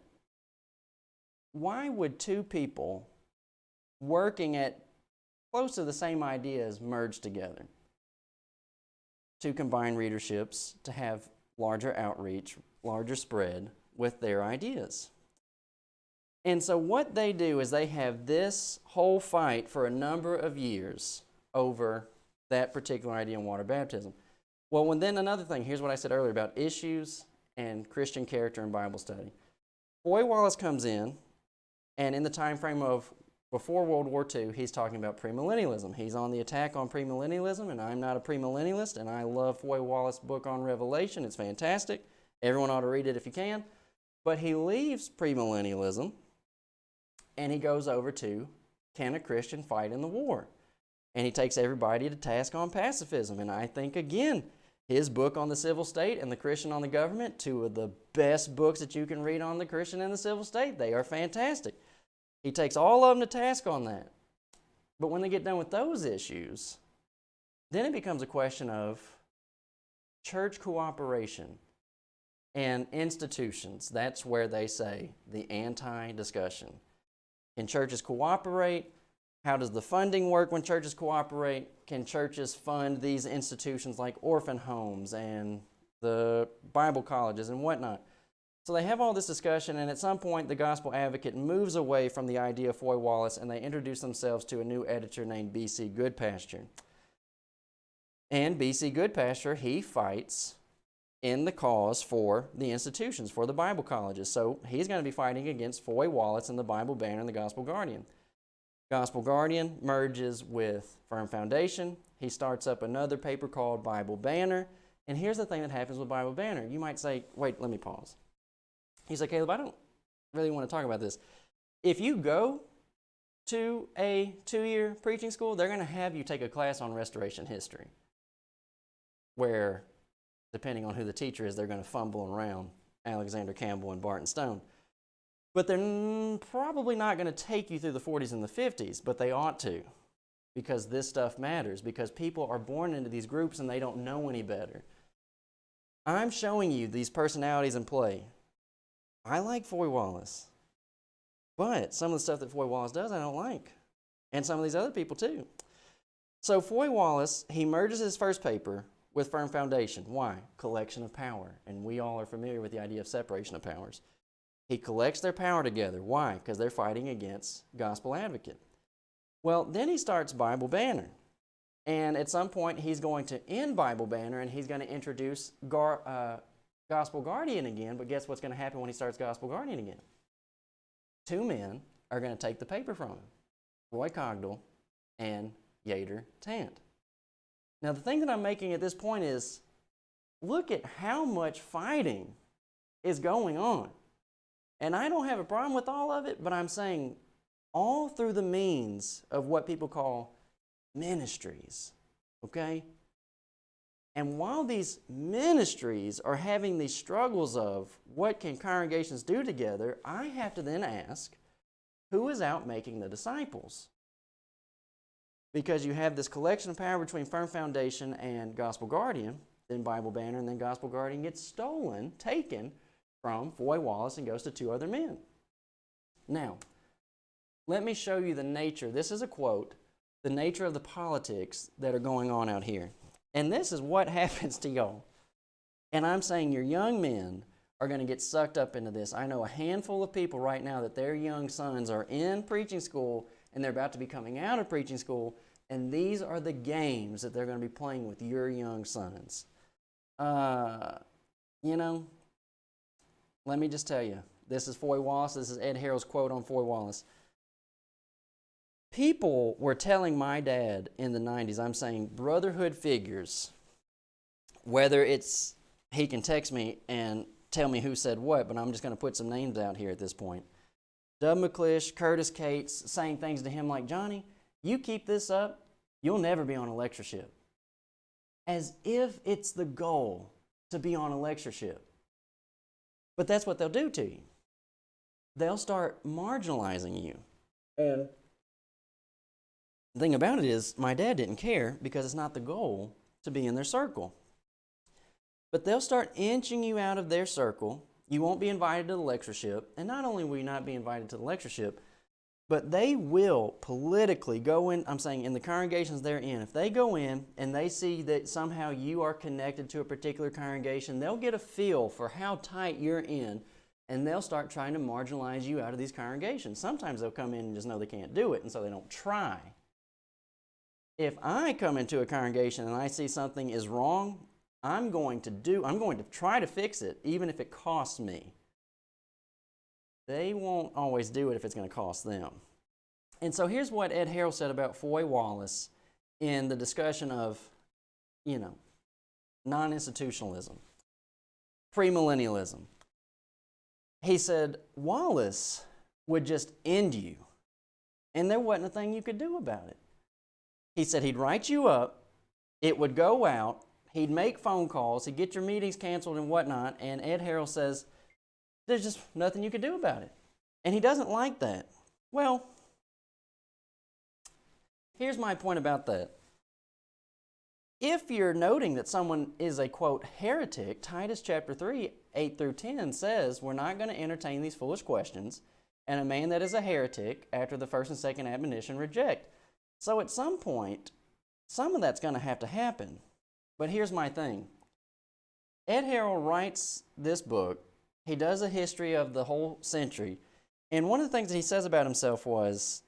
Why would two people working at close to the same ideas merge together? To combine readerships, to have larger outreach, larger spread with their ideas. And so what they do is they have this whole fight for a number of years over that particular idea in water baptism. Well, then another thing, here's what I said earlier about issues and Christian character and Bible study. Foy Wallace comes in, and in the time frame of before World War II, he's talking about premillennialism. He's on the attack on premillennialism, and I'm not a premillennialist, and I love Foy Wallace's book on Revelation. It's fantastic. Everyone ought to read it if you can. But he leaves premillennialism, and he goes over to, can a Christian fight in the war? And he takes everybody to task on pacifism. And I think, again, his book on the civil state and the Christian on the government, two of the best books that you can read on the Christian and the civil state. They are fantastic. He takes all of them to task on that. But when they get done with those issues, then it becomes a question of church cooperation and institutions. That's where they say the anti-discussion. Can churches cooperate? How does the funding work when churches cooperate? Can churches fund these institutions like orphan homes and the Bible colleges and whatnot? So they have all this discussion, and at some point the Gospel Advocate moves away from the idea of Foy Wallace, and they introduce themselves to a new editor named B.C. Goodpasture. And B.C. Goodpasture, he fights in the cause for the institutions, for the Bible colleges. So he's going to be fighting against Foy Wallace and the Bible Banner and the Gospel Guardian. Gospel Guardian merges with Firm Foundation. He starts up another paper called Bible Banner. And here's the thing that happens with Bible Banner. You might say, wait, let me pause. He's like, Caleb, I don't really want to talk about this. If you go to a 2-year preaching school, they're going to have you take a class on restoration history, where, depending on who the teacher is, they're going to fumble around Alexander Campbell and Barton Stone. But they're probably not going to take you through the 40s and the 50s, but they ought to, because this stuff matters, because people are born into these groups and they don't know any better. I'm showing you these personalities in play. I like Foy Wallace, but some of the stuff that Foy Wallace does I don't like, and some of these other people too. So Foy Wallace, he merges his first paper with Firm Foundation. Why? Collection of power, and we all are familiar with the idea of separation of powers. He collects their power together. Why? Because they're fighting against Gospel Advocate. Well, then he starts Bible Banner. And at some point, he's going to end Bible Banner, and he's going to introduce Gospel Guardian again. But guess what's going to happen when he starts Gospel Guardian again? Two men are going to take the paper from him, Roy Cogdell and Yater Tant. Now, the thing that I'm making at this point is, look at how much fighting is going on. And I don't have a problem with all of it, but I'm saying all through the means of what people call ministries, okay? And while these ministries are having these struggles of what can congregations do together, I have to then ask, who is out making the disciples? Because you have this collection of power between Firm Foundation and Gospel Guardian, then Bible Banner, and then Gospel Guardian gets stolen, taken from Foy Wallace and goes to two other men. Now, let me show you the nature. This is a quote, the nature of the politics that are going on out here. And this is what happens to y'all. And I'm saying your young men are going to get sucked up into this. I know a handful of people right now that their young sons are in preaching school and they're about to be coming out of preaching school, and these are the games that they're going to be playing with your young sons. You know, let me just tell you, this is Foy Wallace. This is Ed Harrell's quote on Foy Wallace. People were telling my dad in the 90s, I'm saying brotherhood figures, whether it's, he can text me and tell me who said what, but I'm just going to put some names out here at this point. Dub McClish, Curtis Cates, saying things to him like, Johnny, you keep this up, you'll never be on a lectureship. As if it's the goal to be on a lectureship. But that's what they'll do to you. They'll start marginalizing you. And the thing about it is, my dad didn't care because it's not the goal to be in their circle. But they'll start inching you out of their circle. You won't be invited to the lectureship. And not only will you not be invited to the lectureship, but they will politically go in, I'm saying in the congregations they're in, if they go in and they see that somehow you are connected to a particular congregation, they'll get a feel for how tight you're in, and they'll start trying to marginalize you out of these congregations. Sometimes they'll come in and just know they can't do it, and so they don't try. If I come into a congregation and I see something is wrong, I'm going to try to fix it, even if it costs me. They won't always do it if it's going to cost them. And so here's what Ed Harrell said about Foy Wallace in the discussion of, non-institutionalism, premillennialism. He said, Wallace would just end you, and there wasn't a thing you could do about it. He said he'd write you up, it would go out, he'd make phone calls, he'd get your meetings canceled and whatnot, and Ed Harrell says, there's just nothing you can do about it. And he doesn't like that. Well, here's my point about that. If you're noting that someone is a, quote, heretic, Titus chapter 3, 8 through 10 says we're not going to entertain these foolish questions, and a man that is a heretic, after the first and second admonition, reject. So at some point, some of that's going to have to happen. But here's my thing. Ed Harrell writes this book. He does a history of the whole century. And one of the things that he says about himself was,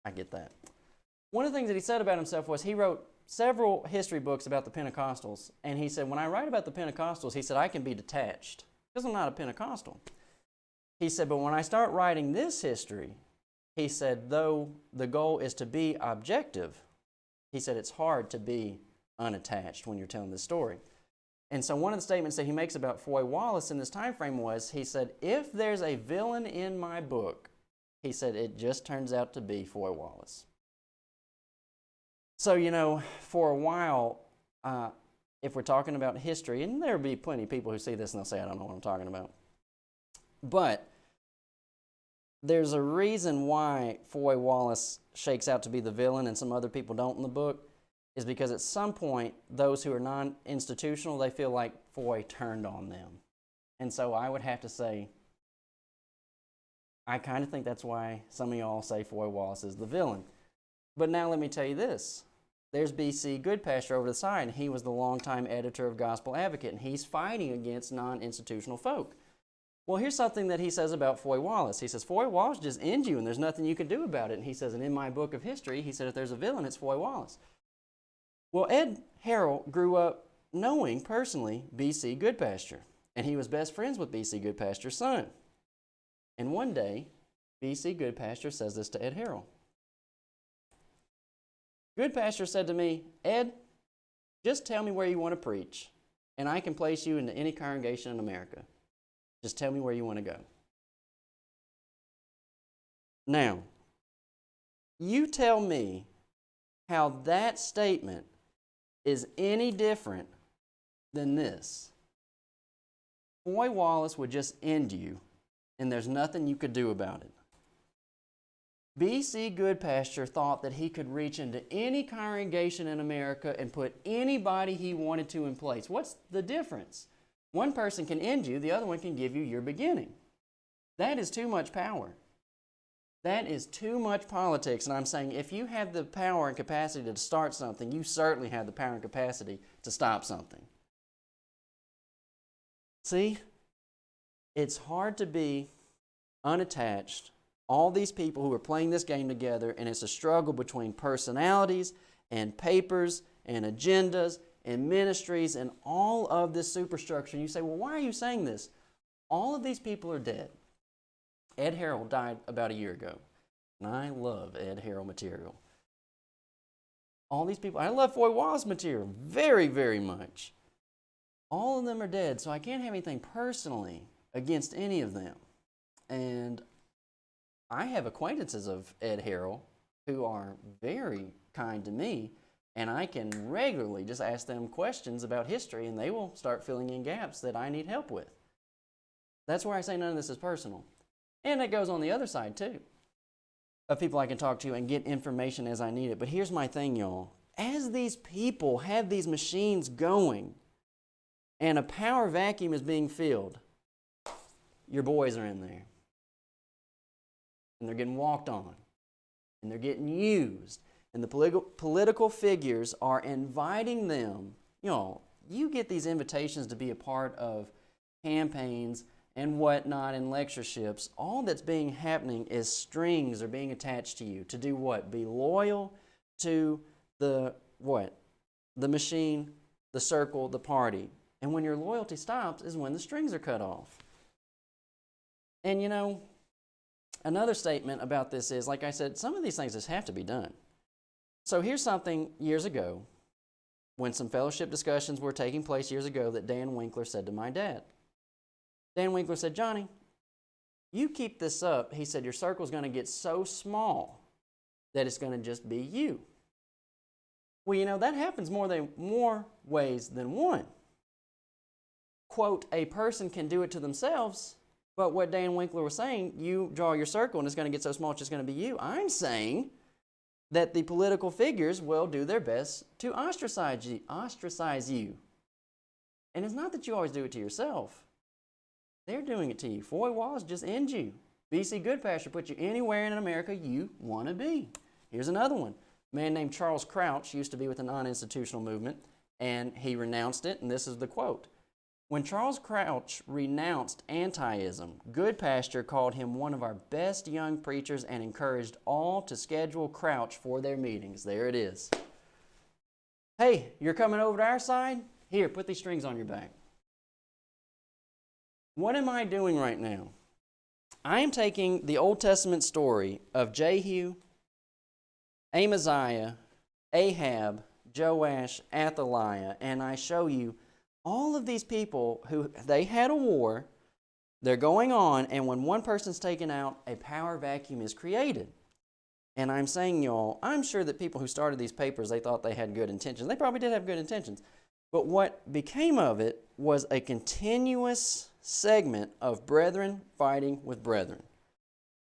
One of the things that he said about himself was he wrote several history books about the Pentecostals. And he said, when I write about the Pentecostals, he said, I can be detached because I'm not a Pentecostal. He said, but when I start writing this history, he said, though the goal is to be objective, he said it's hard to be unattached when you're telling this story. And so one of the statements that he makes about Foy Wallace in this time frame was, he said, if there's a villain in my book, he said, it just turns out to be Foy Wallace. So, for a while, if we're talking about history, and there'll be plenty of people who see this and they'll say, I don't know what I'm talking about. But there's a reason why Foy Wallace shakes out to be the villain and some other people don't in the book, is because at some point, those who are non-institutional, they feel like Foy turned on them. And so I would have to say, I kind of think that's why some of y'all say Foy Wallace is the villain. But now let me tell you this. There's B.C. Goodpasture over the side, and he was the longtime editor of Gospel Advocate, and he's fighting against non-institutional folk. Well, here's something that he says about Foy Wallace. He says, Foy Wallace just ends you, and there's nothing you can do about it. And he says, and in my book of history, he said, if there's a villain, it's Foy Wallace. Well, Ed Harrell grew up knowing personally B.C. Goodpasture, and he was best friends with B.C. Goodpasture's son. And one day, B.C. Goodpasture says this to Ed Harrell. Goodpasture said to me, Ed, just tell me where you want to preach, and I can place you into any congregation in America. Just tell me where you want to go. Now, you tell me how that statement is any different than this. Foy Wallace would just end you, and there's nothing you could do about it. B.C. Goodpasture thought that he could reach into any congregation in America and put anybody he wanted to in place. What's the difference? One person can end you, the other one can give you your beginning. That is too much power. That is too much politics, and I'm saying if you have the power and capacity to start something, you certainly have the power and capacity to stop something. See, it's hard to be unattached. All these people who are playing this game together, and it's a struggle between personalities and papers and agendas and ministries and all of this superstructure. And you say, well, why are you saying this? All of these people are dead. Ed Harrell died about a year ago, and I love Ed Harrell material. All these people, I love Foy Wallace material very, very much. All of them are dead, so I can't have anything personally against any of them. And I have acquaintances of Ed Harrell who are very kind to me, and I can regularly just ask them questions about history, and they will start filling in gaps that I need help with. That's where I say none of this is personal. And it goes on the other side, too, of people I can talk to and get information as I need it. But here's my thing, y'all. As these people have these machines going and a power vacuum is being filled, your boys are in there. And they're getting walked on. And they're getting used. And the political figures are inviting them. Y'all, you get these invitations to be a part of campaigns and whatnot and lectureships. All that's being happening is strings are being attached to you. To do what? Be loyal to the what? The machine, the circle, the party. And when your loyalty stops is when the strings are cut off. And you know, another statement about this is, like I said, some of these things just have to be done. So here's something years ago, when some fellowship discussions were taking place years ago, that Dan Winkler said to my dad. Dan Winkler said, Johnny, you keep this up. He said, your circle's going to get so small that it's going to just be you. Well, you know, that happens more ways than one. Quote, a person can do it to themselves, but what Dan Winkler was saying, you draw your circle and it's going to get so small it's just going to be you. I'm saying that the political figures will do their best to ostracize you. And it's not that you always do it to yourself. They're doing it to you. Foy Wallace just ends you. B.C. Goodpasture puts you anywhere in America you want to be. Here's another one. A man named Charles Crouch used to be with the non-institutional movement, and he renounced it, and this is the quote. When Charles Crouch renounced anti-ism, Goodpasture called him one of our best young preachers and encouraged all to schedule Crouch for their meetings. There it is. Hey, you're coming over to our side? Here, put these strings on your back. What am I doing right now? I am taking the Old Testament story of Jehu, Amaziah, Ahab, Joash, Athaliah, and I show you all of these people who, they had a war, they're going on, and when one person's taken out, a power vacuum is created. And I'm saying, y'all, I'm sure that people who started these papers, they thought they had good intentions. They probably did have good intentions. But what became of it was a continuous segment of brethren fighting with brethren.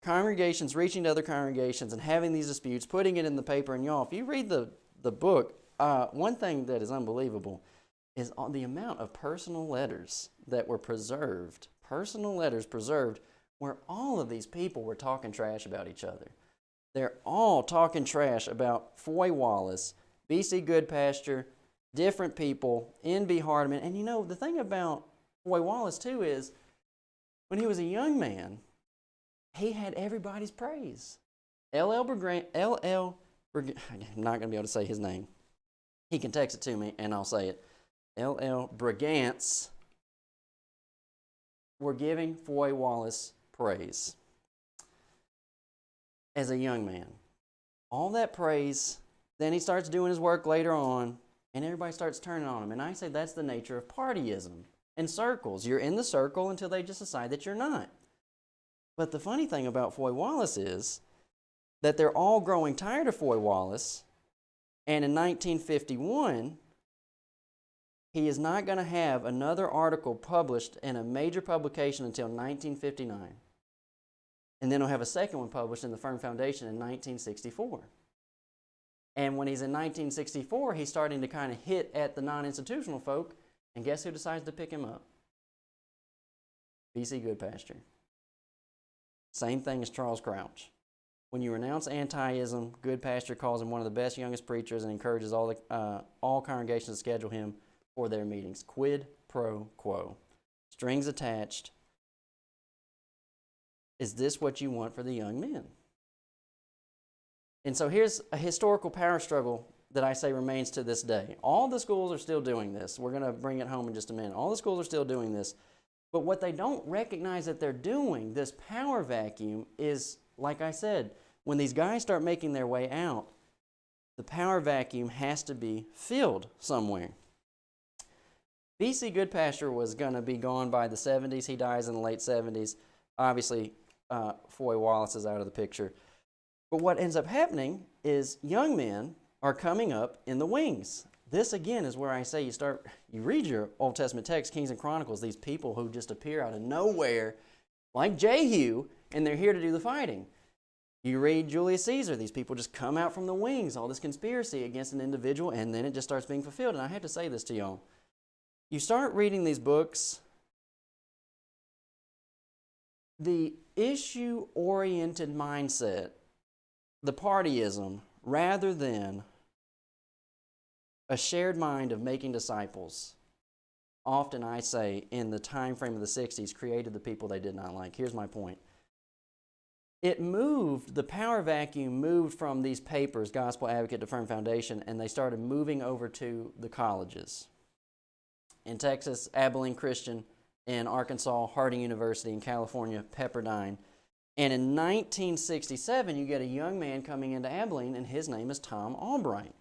Congregations reaching to other congregations and having these disputes, putting it in the paper. And y'all, if you read the book, one thing that is unbelievable is the amount of personal letters that were preserved, where all of these people were talking trash about each other. They're all talking trash about Foy Wallace, B.C. Goodpasture, different people, N.B. Hardeman. And you know, the thing about Foy Wallace, too, is when he was a young man, he had everybody's praise. I'm not going to be able to say his name. He can text it to me, and I'll say it. L.L. Brigance were giving Foy Wallace praise as a young man. All that praise, then he starts doing his work later on, And everybody starts turning on him. And I say that's the nature of partyism and circles. You're in the circle until they just decide that you're not. But the funny thing about Foy Wallace is that they're all growing tired of Foy Wallace. And in 1951, he is not going to have another article published in a major publication until 1959. And then he'll have a second one published in the Firm Foundation in 1964. And when he's in 1964, he's starting to kind of hit at the non-institutional folk. And guess who decides to pick him up? B.C. Goodpasture. Same thing as Charles Crouch. When you renounce anti-ism, Goodpasture calls him one of the best, youngest preachers and encourages all congregations to schedule him for their meetings. Quid pro quo. Strings attached. Is this what you want for the young men? And so here's a historical power struggle that I say remains to this day. All the schools are still doing this. We're going to bring it home in just a minute. All the schools are still doing this. But what they don't recognize that they're doing, this power vacuum, is, like I said, when these guys start making their way out, the power vacuum has to be filled somewhere. B.C. Goodpasture was going to be gone by the 70s. He dies in the late 70s. Obviously, Foy Wallace is out of the picture. But what ends up happening is young men are coming up in the wings. This, again, is where I say you read your Old Testament text, Kings and Chronicles, these people who just appear out of nowhere, like Jehu, and they're here to do the fighting. You read Julius Caesar, these people just come out from the wings, all this conspiracy against an individual, and then it just starts being fulfilled. And I have to say this to y'all. You start reading these books, the issue-oriented mindset, the partyism, rather than a shared mind of making disciples, often I say in the time frame of the 60s, created the people they did not like. Here's my point. The power vacuum moved from these papers, Gospel Advocate to Firm Foundation, and they started moving over to the colleges. In Texas, Abilene Christian. In Arkansas, Harding University. In California, Pepperdine. And in 1967, you get a young man coming into Abilene, and his name is Tom Olbricht.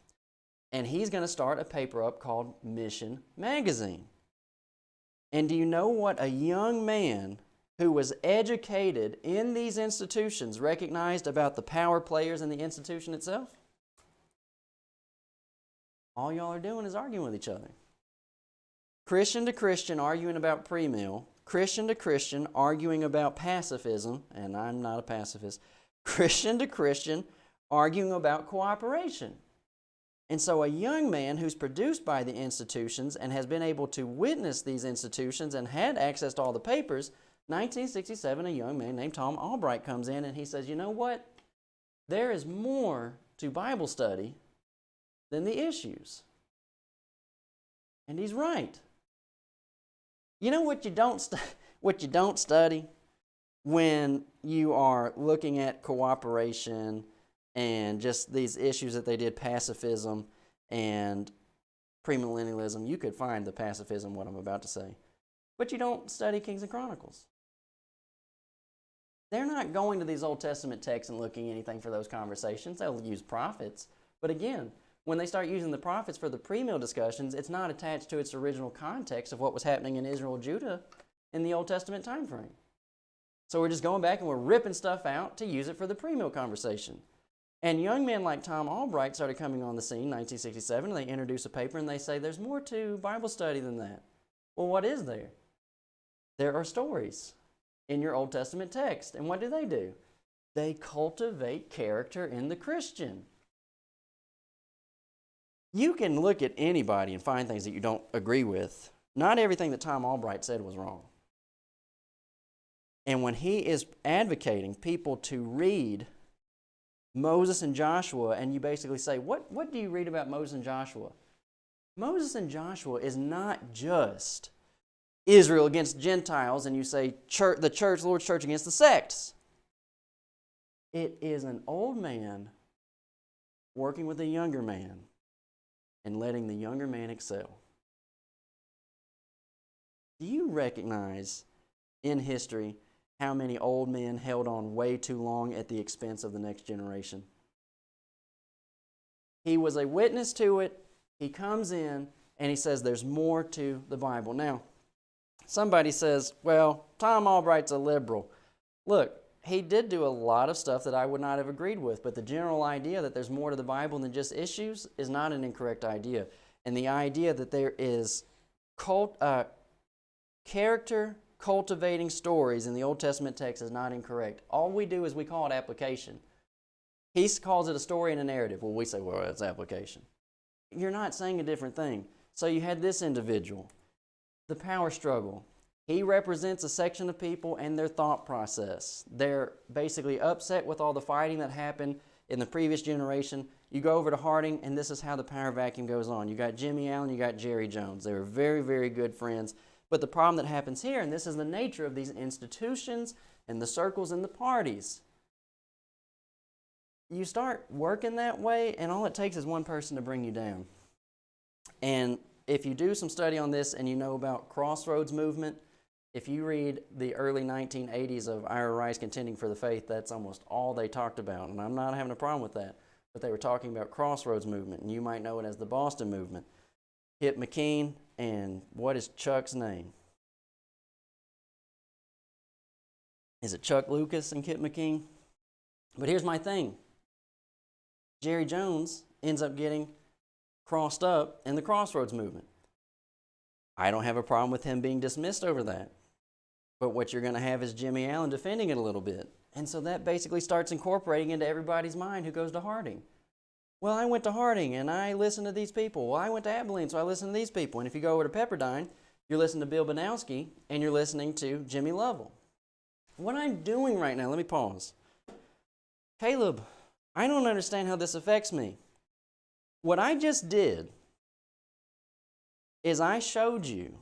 And he's going to start a paper up called Mission Magazine. And do you know what a young man who was educated in these institutions recognized about the power players in the institution itself? All y'all are doing is arguing with each other. Christian to Christian arguing about pre-mill. Christian to Christian arguing about pacifism, and I'm not a pacifist. Christian to Christian arguing about cooperation. And so a young man who's produced by the institutions and has been able to witness these institutions and had access to all the papers, 1967, a young man named Tom Olbricht comes in and he says, you know what? There is more to Bible study than the issues. And he's right. You know what you don't study when you are looking at cooperation and just these issues that they did, pacifism and premillennialism? You could find the pacifism, what I'm about to say. But you don't study Kings and Chronicles. They're not going to these Old Testament texts and looking anything for those conversations. They'll use prophets. But again, when they start using the prophets for the pre-mill discussions, it's not attached to its original context of what was happening in Israel and Judah in the Old Testament time frame. So we're just going back and we're ripping stuff out to use it for the pre-mill conversation. And young men like Tom Olbricht started coming on the scene in 1967, and they introduce a paper and they say, there's more to Bible study than that. Well, what is there? There are stories in your Old Testament text. And what do? They cultivate character in the Christian. You can look at anybody and find things that you don't agree with. Not everything that Tom Olbricht said was wrong. And when he is advocating people to read Moses and Joshua, and you basically say, what do you read about Moses and Joshua? Moses and Joshua is not just Israel against Gentiles, and you say the church, Lord's church against the sects. It is an old man working with a younger man and letting the younger man excel. Do you recognize in history how many old men held on way too long at the expense of the next generation? He was a witness to it, He comes in and he says there's more to the Bible. Now, somebody says, well, Tom Olbright's a liberal. Look, he did do a lot of stuff that I would not have agreed with, but the general idea that there's more to the Bible than just issues is not an incorrect idea. And the idea that there is character cultivating stories in the Old Testament text is not incorrect. All we do is we call it application. He calls it a story and a narrative. Well, we say, well, that's application. You're not saying a different thing. So you had this individual, the power struggle. He represents a section of people and their thought process. They're basically upset with all the fighting that happened in the previous generation. You go over to Harding, and this is how the power vacuum goes on. You got Jimmy Allen, you got Jerry Jones. They were very, very good friends. But the problem that happens here, and this is the nature of these institutions and the circles and the parties, you start working that way, and all it takes is one person to bring you down. And if you do some study on this and you know about Crossroads movement, if you read the early 1980s of Ira Rice Contending for the Faith, that's almost all they talked about. And I'm not having a problem with that. But they were talking about Crossroads movement, and you might know it as the Boston movement. Kip McKean, and what is Chuck's name? Is it Chuck Lucas and Kip McKean? But here's my thing. Jerry Jones ends up getting crossed up in the Crossroads movement. I don't have a problem with him being dismissed over that. But what you're going to have is Jimmy Allen defending it a little bit. And so that basically starts incorporating into everybody's mind who goes to Harding. Well, I went to Harding and I listened to these people. Well, I went to Abilene, so I listened to these people. And if you go over to Pepperdine, you're listening to Bill Banowski and you're listening to Jimmy Lovell. What I'm doing right now, let me pause. Caleb, I don't understand how this affects me. What I just did is I showed you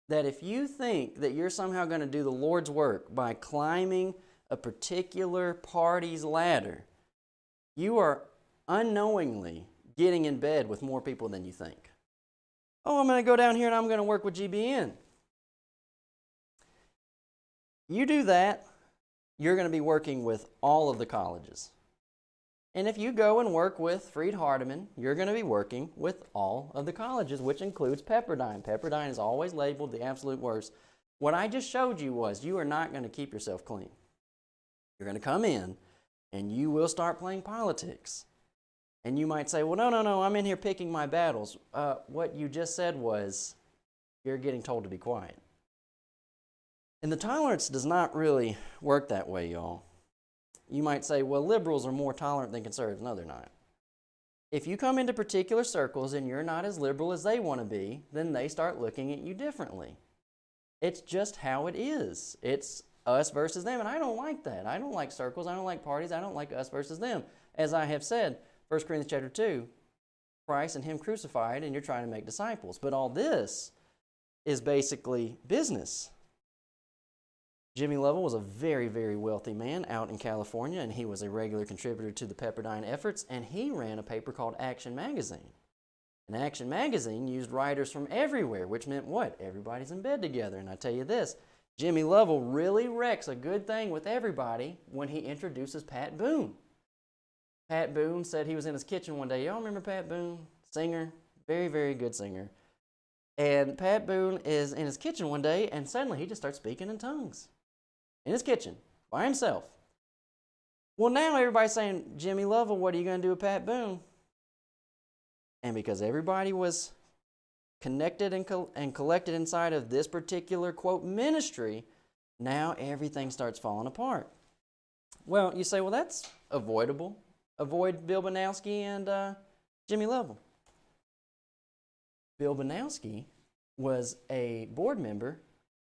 that if you think that you're somehow going to do the Lord's work by climbing a particular party's ladder, you are unknowingly getting in bed with more people than you think. Oh, I'm going to go down here and I'm going to work with GBN. You do that, you're going to be working with all of the colleges. And if you go and work with Freed Hardeman, you're going to be working with all of the colleges, which includes Pepperdine. Pepperdine is always labeled the absolute worst. What I just showed you was you are not going to keep yourself clean. You're going to come in and you will start playing politics. And you might say, well, no, I'm in here picking my battles. What you just said was you're getting told to be quiet. And the tolerance does not really work that way, y'all. You might say, well, liberals are more tolerant than conservatives. No, they're not. If you come into particular circles and you're not as liberal as they want to be, then they start looking at you differently. It's just how it is. It's us versus them, and I don't like that. I don't like circles. I don't like parties. I don't like us versus them. As I have said, 1 Corinthians chapter 2, Christ and Him crucified, and you're trying to make disciples. But all this is basically business. Jimmy Lovell was a very, very wealthy man out in California, and he was a regular contributor to the Pepperdine efforts, and he ran a paper called Action Magazine. And Action Magazine used writers from everywhere, which meant what? Everybody's in bed together. And I tell you this, Jimmy Lovell really wrecks a good thing with everybody when he introduces Pat Boone. Pat Boone said he was in his kitchen one day. Y'all remember Pat Boone? Singer, very, very good singer. And Pat Boone is in his kitchen one day, and suddenly he just starts speaking in tongues. In his kitchen, by himself. Well, now everybody's saying, Jimmy Lovell, what are you going to do with Pat Boone? And because everybody was connected and collected inside of this particular, quote, ministry, now everything starts falling apart. Well, you say, well, that's avoidable. Avoid Bill Banowski and Jimmy Lovell. Bill Banowski was a board member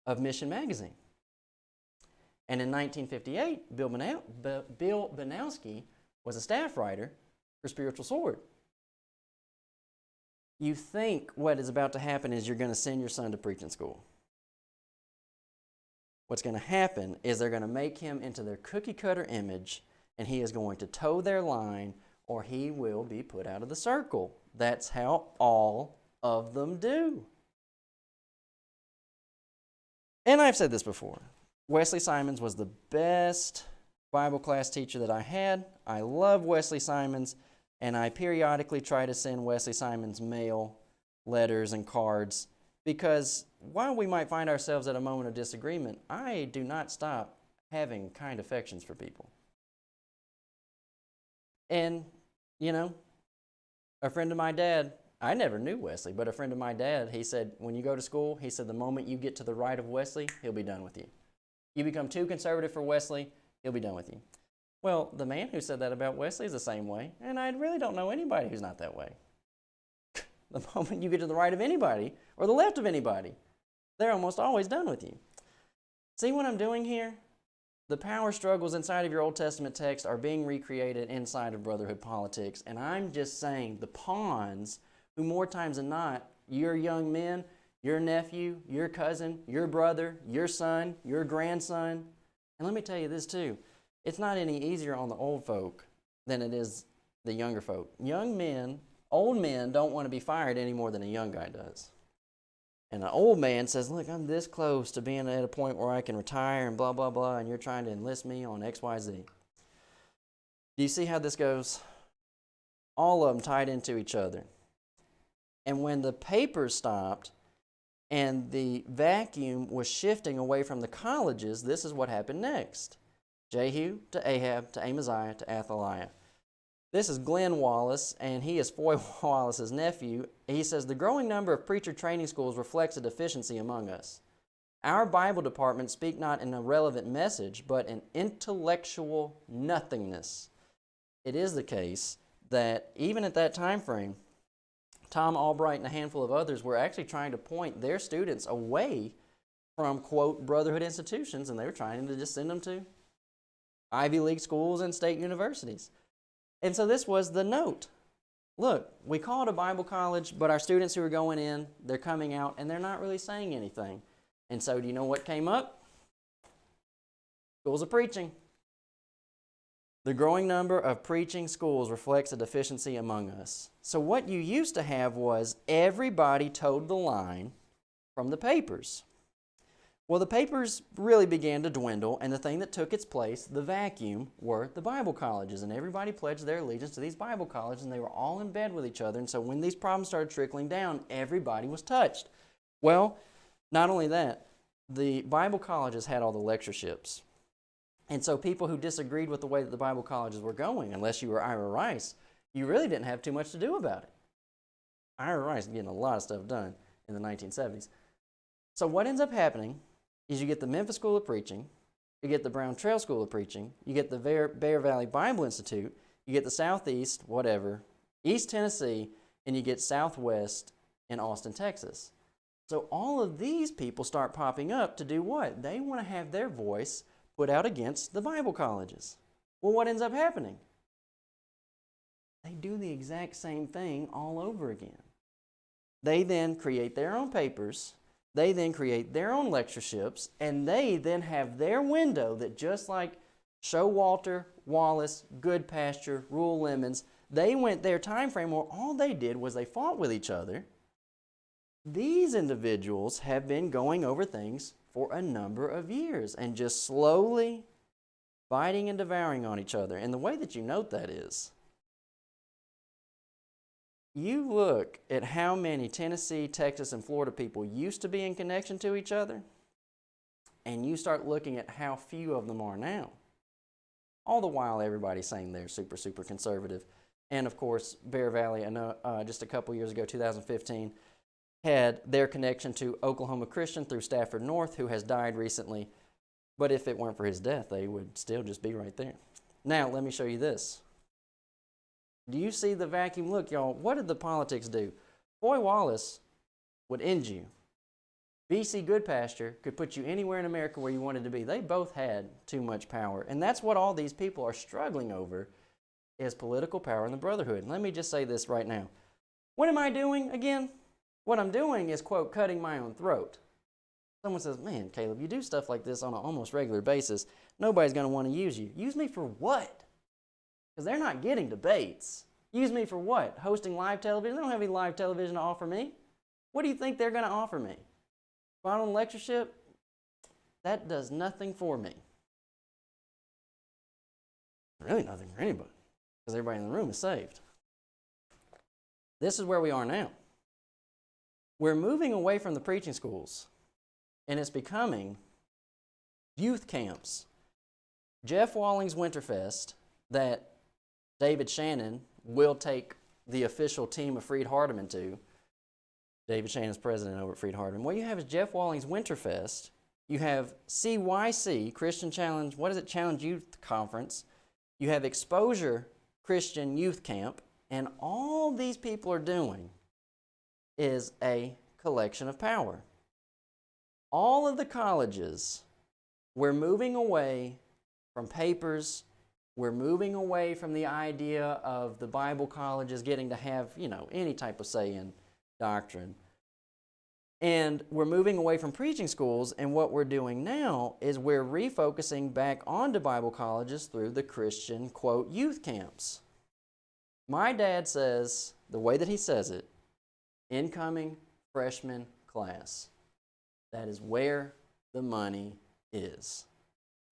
of Mission Magazine. And in 1958, Bill Banowski was a staff writer for Spiritual Sword. You think what is about to happen is you're going to send your son to preaching school. What's going to happen is they're going to make him into their cookie-cutter image, and he is going to toe their line, or he will be put out of the circle. That's how all of them do. And I've said this before. Wesley Simons was the best Bible class teacher that I had. I love Wesley Simons, And I periodically try to send Wesley Simon's mail, letters, and cards, because while we might find ourselves at a moment of disagreement, I do not stop having kind affections for people. And, you know, a friend of my dad, I never knew Wesley, but a friend of my dad, he said, when you go to school, he said, the moment you get to the right of Wesley, he'll be done with you. You become too conservative for Wesley, he'll be done with you. Well, the man who said that about Wesley is the same way, and I really don't know anybody who's not that way. The moment you get to the right of anybody, or the left of anybody, they're almost always done with you. See what I'm doing here? The power struggles inside of your Old Testament text are being recreated inside of brotherhood politics, and I'm just saying the pawns who more times than not, your young men, your nephew, your cousin, your brother, your son, your grandson, and let me tell you this too, it's not any easier on the old folk than it is the younger folk. Young men, old men don't want to be fired any more than a young guy does. And an old man says, look, I'm this close to being at a point where I can retire and blah, blah, blah, and you're trying to enlist me on X, Y, Z. Do you see how this goes? All of them tied into each other. And when the papers stopped and the vacuum was shifting away from the colleges, this is what happened next. Jehu to Ahab to Amaziah to Athaliah. This is Glenn Wallace, and he is Foy Wallace's nephew. He says, the growing number of preacher training schools reflects a deficiency among us. Our Bible department speak not an irrelevant message, but an intellectual nothingness. It is the case that even at that time frame, Tom Olbricht and a handful of others were actually trying to point their students away from, quote, brotherhood institutions, and they were trying to just send them to Ivy League schools and state universities. And so this was the note. Look, we call it a Bible college, but our students who are going in, they're coming out, and they're not really saying anything. And so do you know what came up? Schools of preaching. The growing number of preaching schools reflects a deficiency among us. So what you used to have was everybody towed the line from the papers. Well, the papers really began to dwindle, and the thing that took its place, the vacuum, were the Bible colleges. And everybody pledged their allegiance to these Bible colleges, and they were all in bed with each other. And so when these problems started trickling down, everybody was touched. Well, not only that, the Bible colleges had all the lectureships. And so people who disagreed with the way that the Bible colleges were going, unless you were Ira Rice, you really didn't have too much to do about it. Ira Rice is getting a lot of stuff done in the 1970s. So what ends up happening is you get the Memphis School of Preaching, you get the Brown Trail School of Preaching, you get the Bear Valley Bible Institute, you get the Southeast, whatever, East Tennessee, and you get Southwest in Austin, Texas. So all of these people start popping up to do what? They want to have their voice put out against the Bible colleges. Well, what ends up happening? They do the exact same thing all over again. They then create their own papers, they then create their own lectureships, and they then have their window that, just like Showalter, Wallace, Goodpasture, Rural Lemons, they went their time frame where all they did was they fought with each other. These individuals have been going over things for a number of years and just slowly biting and devouring on each other. And the way that you note that is, you look at how many Tennessee, Texas, and Florida people used to be in connection to each other, and you start looking at how few of them are now. All the while, everybody's saying they're super, super conservative. And of course, Bear Valley, I know, just a couple years ago, 2015, had their connection to Oklahoma Christian through Stafford North, who has died recently. But if it weren't for his death, they would still just be right there. Now, let me show you this. Do you see the vacuum? Look, y'all, what did the politics do? Foy Wallace would end you. B.C. Goodpasture could put you anywhere in America where you wanted to be. They both had too much power. And that's what all these people are struggling over, is political power in the brotherhood. And let me just say this right now. What am I doing again? What I'm doing is, quote, cutting my own throat. Someone says, man, Caleb, you do stuff like this on an almost regular basis. Nobody's going to want to use you. Use me for what? Because they're not getting debates. Use me for what? Hosting live television? They don't have any live television to offer me. What do you think they're going to offer me? Final lectureship? That does nothing for me. Really nothing for anybody, because everybody in the room is saved. This is where we are now. We're moving away from the preaching schools, and it's becoming youth camps. Jeff Walling's Winterfest, that David Shannon will take the official team of Freed Hardeman to. David Shannon's president over at Freed Hardeman. What you have is Jeff Walling's Winterfest. You have CYC, Christian Challenge, Challenge Youth Conference. You have Exposure Christian Youth Camp. And all these people are doing is a collection of power. All of the colleges, we're moving away from papers. We're moving away from the idea of the Bible colleges getting to have, any type of say in doctrine. And we're moving away from preaching schools, and what we're doing now is we're refocusing back onto Bible colleges through the Christian, quote, youth camps. My dad says, the way that he says it, incoming freshman class. That is where the money is.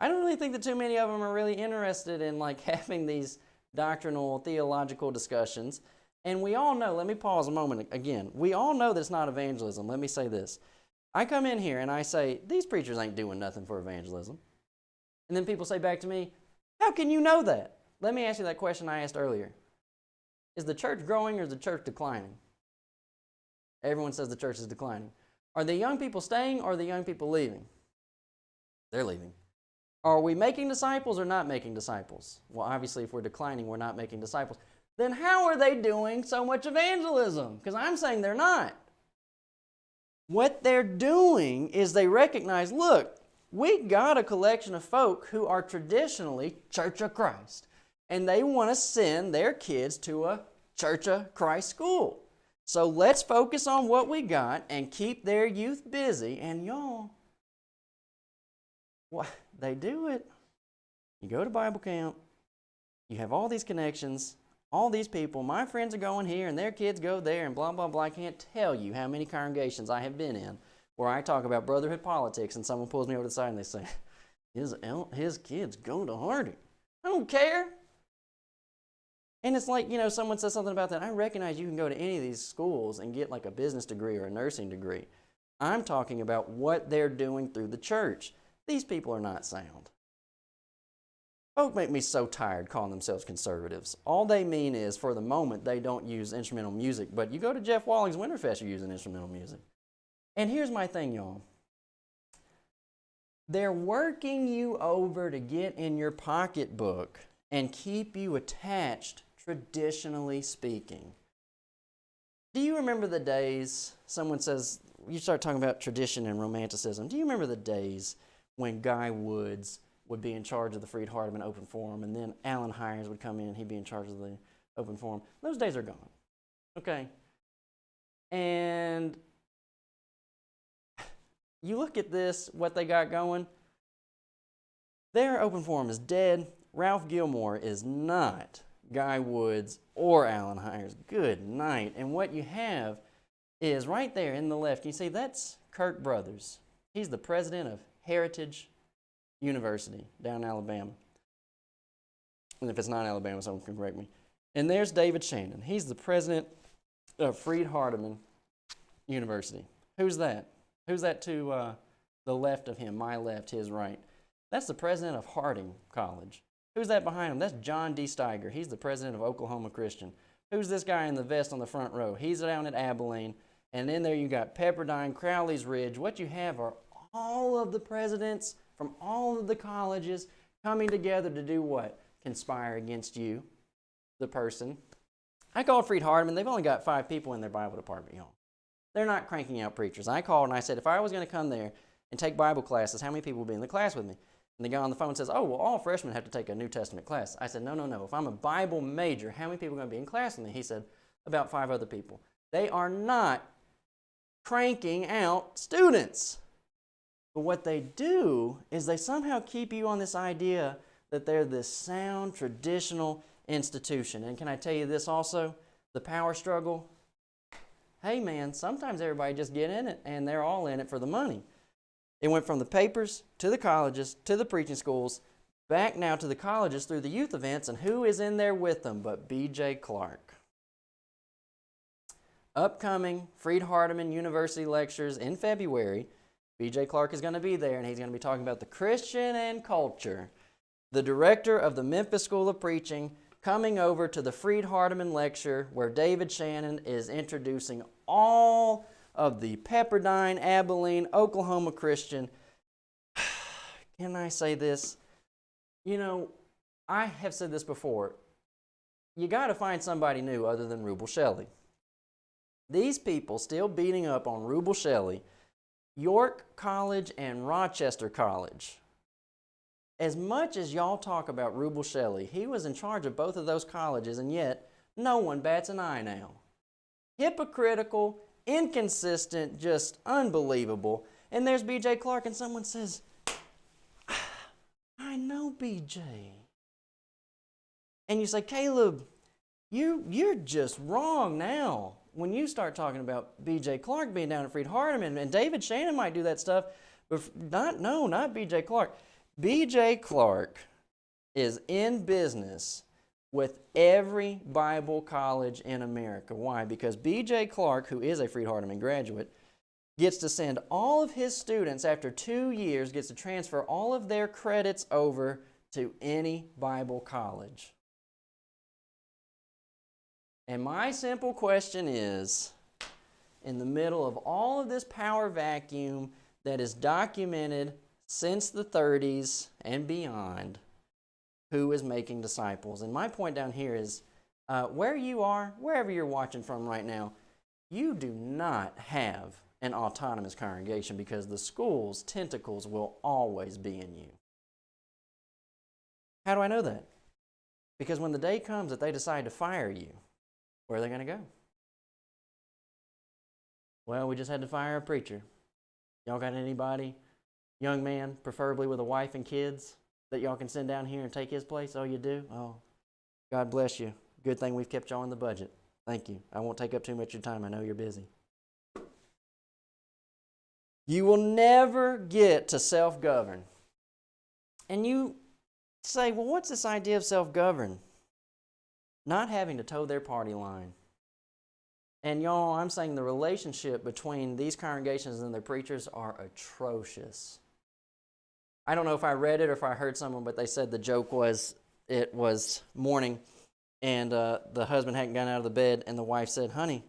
I don't really think that too many of them are really interested in having these doctrinal, theological discussions. And we all know, let me pause a moment again. We all know that it's not evangelism. Let me say this. I come in here and I say, these preachers ain't doing nothing for evangelism. And then people say back to me, how can you know that? Let me ask you that question I asked earlier. Is the church growing or is the church declining? Everyone says the church is declining. Are the young people staying or are the young people leaving? They're leaving. Are we making disciples or not making disciples? Well, obviously, if we're declining, we're not making disciples. Then how are they doing so much evangelism? Because I'm saying they're not. What they're doing is they recognize, look, we got a collection of folk who are traditionally Church of Christ. And they want to send their kids to a Church of Christ school. So let's focus on what we got and keep their youth busy. And y'all, they do it. You go to Bible camp. You have all these connections, all these people. My friends are going here and their kids go there and blah, blah, blah. I can't tell you how many congregations I have been in where I talk about brotherhood politics and someone pulls me over to the side and they say, his kids go to Harding. I don't care. And it's like, someone says something about that. I recognize you can go to any of these schools and get a business degree or a nursing degree. I'm talking about what they're doing through the church. These people are not sound. Folk make me so tired calling themselves conservatives. All they mean is, for the moment, they don't use instrumental music. But you go to Jeff Walling's Winterfest, you're using instrumental music. And here's my thing, y'all. They're working you over to get in your pocketbook and keep you attached, traditionally speaking. Do you remember the days, someone says, you start talking about tradition and romanticism, do you remember the days when Guy Woods would be in charge of the Freed Hardeman Open Forum, and then Alan Hires would come in and he'd be in charge of the Open Forum? Those days are gone, okay? And you look at this, what they got going, their Open Forum is dead. Ralph Gilmore is not Guy Woods or Alan Hires. Good night. And what you have is right there in the left, you see that's Kirk Brothers. He's the president of Heritage University down in Alabama. And if it's not Alabama, someone can correct me. And there's David Shannon. He's the president of Freed Hardeman University. Who's that? Who's that to the left of him, my left, his right? That's the president of Harding College. Who's that behind him? That's John D. Steiger. He's the president of Oklahoma Christian. Who's this guy in the vest on the front row? He's down at Abilene. And then there you got Pepperdine, Crowley's Ridge. What you have are all of the presidents from all of the colleges coming together to do what? Conspire against you, the person. I called Freed Hardeman. They've only got 5 people in their Bible department, y'all. They're not cranking out preachers. I called and I said, if I was going to come there and take Bible classes, how many people would be in the class with me? And the guy on the phone says, oh, well, all freshmen have to take a New Testament class. I said, no. If I'm a Bible major, how many people are going to be in class with me? He said, about 5 other people. They are not cranking out students. But what they do is they somehow keep you on this idea that they're this sound, traditional institution. And can I tell you this also? The power struggle. Hey, man, sometimes everybody just get in it, and they're all in it for the money. It went from the papers to the colleges to the preaching schools, back now to the colleges through the youth events, and who is in there with them but B.J. Clarke? upcoming Freed-Hardeman University lectures in February. B.J. Clarke is going to be there, and he's going to be talking about the Christian and culture. The director of the Memphis School of Preaching coming over to the Freed-Hardeman lecture where David Shannon is introducing all of the Pepperdine, Abilene, Oklahoma Christian. Can I say this? You know, I have said this before. You got to find somebody new other than Rubel Shelley. These people still beating up on Rubel Shelley, York College and Rochester College. As much as y'all talk about Rubel Shelley, he was in charge of both of those colleges, and yet no one bats an eye now. Hypocritical, inconsistent, just unbelievable. And there's B.J. Clarke, and someone says, I know B.J. And you say, Caleb, you're just wrong now. When you start talking about B.J. Clarke being down at Freed-Hardeman, and David Shannon might do that stuff, but not B.J. Clarke. B.J. Clarke is in business with every Bible college in America. Why? Because B.J. Clarke, who is a Freed-Hardeman graduate, gets to send all of his students after 2 years, gets to transfer all of their credits over to any Bible college. And my simple question is, in the middle of all of this power vacuum that is documented since the 30s and beyond, who is making disciples? And my point down here is, where you are, wherever you're watching from right now, you do not have an autonomous congregation because the school's tentacles will always be in you. How do I know that? Because when the day comes that they decide to fire you, where are they going to go? Well, we just had to fire a preacher. Y'all got anybody, young man, preferably with a wife and kids, that y'all can send down here and take his place? Oh, you do? Oh, God bless you. Good thing we've kept y'all in the budget. Thank you. I won't take up too much of your time. I know you're busy. You will never get to self-govern. And you say, well, what's this idea of self-govern? Not having to toe their party line. And y'all, I'm saying the relationship between these congregations and their preachers are atrocious. I don't know if I read it or if I heard someone, but they said the joke was, it was morning, and the husband hadn't gotten out of the bed, and the wife said, honey,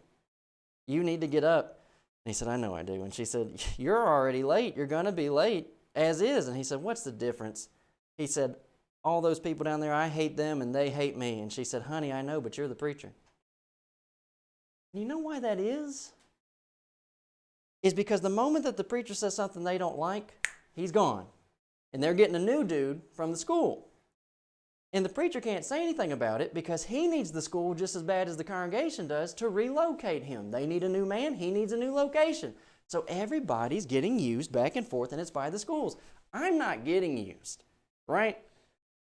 you need to get up. And he said, I know I do. And she said, you're already late. You're going to be late, as is. And he said, what's the difference? He said, all those people down there, I hate them and they hate me. And she said, honey, I know, but you're the preacher. You know why that is? Is because the moment that the preacher says something they don't like, he's gone. And they're getting a new dude from the school. And the preacher can't say anything about it because he needs the school just as bad as the congregation does to relocate him. They need a new man, he needs a new location. So everybody's getting used back and forth, and it's by the schools. I'm not getting used, right?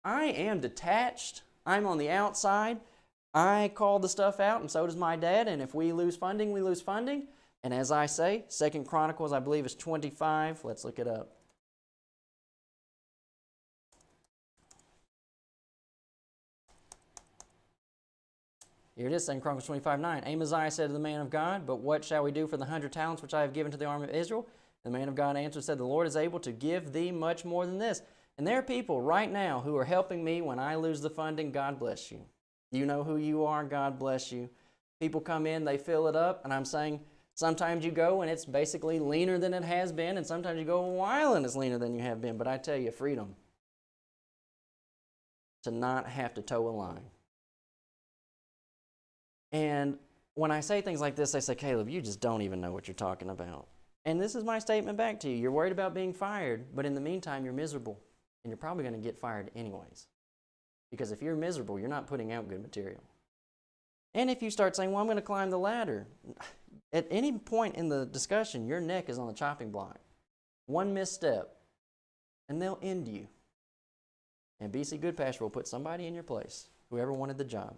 I am detached. I'm on the outside. I call the stuff out, and so does my dad. And if we lose funding, we lose funding. And as I say, 2 Chronicles, I believe, is 25. Let's look it up. Here it is, 2 Chronicles 25:9. Amaziah said to the man of God, but what shall we do for the 100 talents which I have given to the army of Israel? The man of God answered, said, the Lord is able to give thee much more than this. And there are people right now who are helping me when I lose the funding. God bless you. You know who you are. God bless you. People come in, they fill it up, and I'm saying sometimes you go and it's basically leaner than it has been, and sometimes you go a while and it's leaner than you have been. But I tell you, freedom to not have to toe a line. And when I say things like this, they say, Caleb, you just don't even know what you're talking about. And this is my statement back to you. You're worried about being fired, but in the meantime, you're miserable. And you're probably going to get fired anyways. Because if you're miserable, you're not putting out good material. And if you start saying, well, I'm going to climb the ladder, at any point in the discussion, your neck is on the chopping block. One misstep, and they'll end you. And BC Goodpasture will put somebody in your place, whoever wanted the job.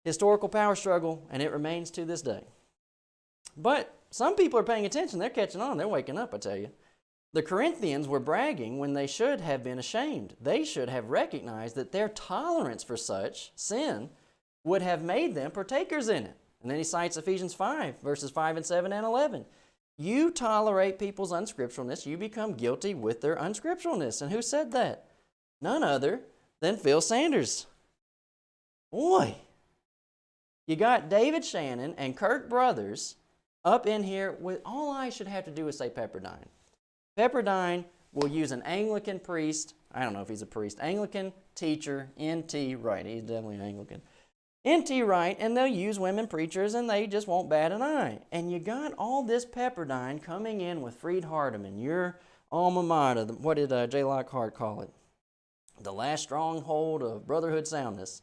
Historical power struggle, and it remains to this day. But some people are paying attention. They're catching on. They're waking up, I tell you. The Corinthians were bragging when they should have been ashamed. They should have recognized that their tolerance for such sin would have made them partakers in it. And then he cites Ephesians 5, verses 5 and 7 and 11. You tolerate people's unscripturalness, you become guilty with their unscripturalness. And who said that? None other than Phil Sanders. Boy, you got David Shannon and Kirk Brothers up in here with all I should have to do is say Pepperdine. Pepperdine will use an Anglican priest, I don't know if he's a priest, Anglican teacher, N.T. Wright, he's definitely an Anglican, N.T. Wright, and they'll use women preachers and they just won't bat an eye. And you got all this Pepperdine coming in with Freed Hardeman, your alma mater, what did J. Lockhart call it? The last stronghold of brotherhood soundness.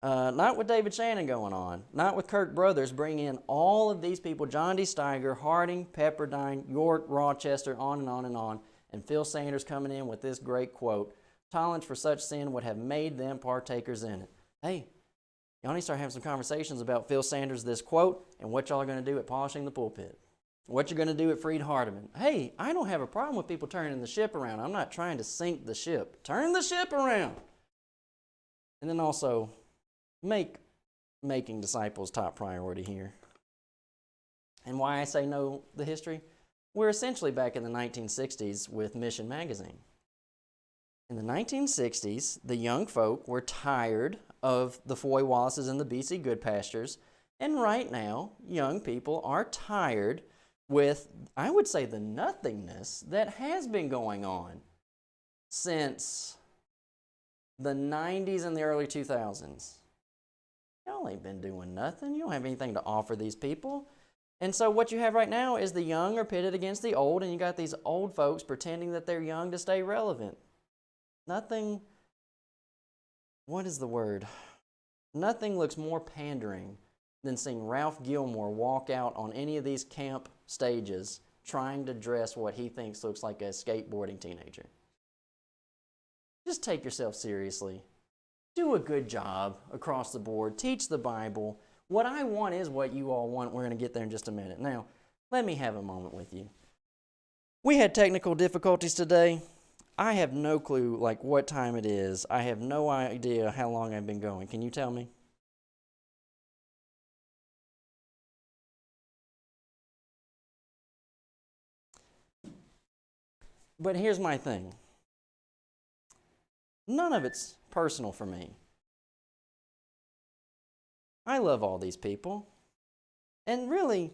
Not with David Shannon going on, not with Kirk Brothers bringing in all of these people, John D. Steiger, Harding, Pepperdine, York, Rochester, on and on and on, and Phil Sanders coming in with this great quote, tolerance for such sin would have made them partakers in it. Hey, y'all need to start having some conversations about Phil Sanders, this quote, and what y'all are going to do at polishing the pulpit. What you're going to do at Freed Hardeman. Hey, I don't have a problem with people turning the ship around. I'm not trying to sink the ship. Turn the ship around. And then also, making disciples top priority here. And why I say know the history? We're essentially back in the 1960s with Mission Magazine. In the 1960s, the young folk were tired of the Foy Wallaces and the BC Goodpastures, and right now, young people are tired with, I would say, the nothingness that has been going on since the 90s and the early 2000s. Y'all ain't been doing nothing. You don't have anything to offer these people. And so what you have right now is the young are pitted against the old, and you got these old folks pretending that they're young to stay relevant. Nothing, what is the word? Nothing looks more pandering than seeing Ralph Gilmore walk out on any of these camp stages trying to dress what he thinks looks like a skateboarding teenager. Just take yourself seriously. Do a good job across the board. Teach the Bible. What I want is what you all want. We're going to get there in just a minute. Now, let me have a moment with you. We had technical difficulties today. I have no clue what time it is. I have no idea how long I've been going. Can you tell me? But here's my thing. None of it's personal for me. I love all these people. And really,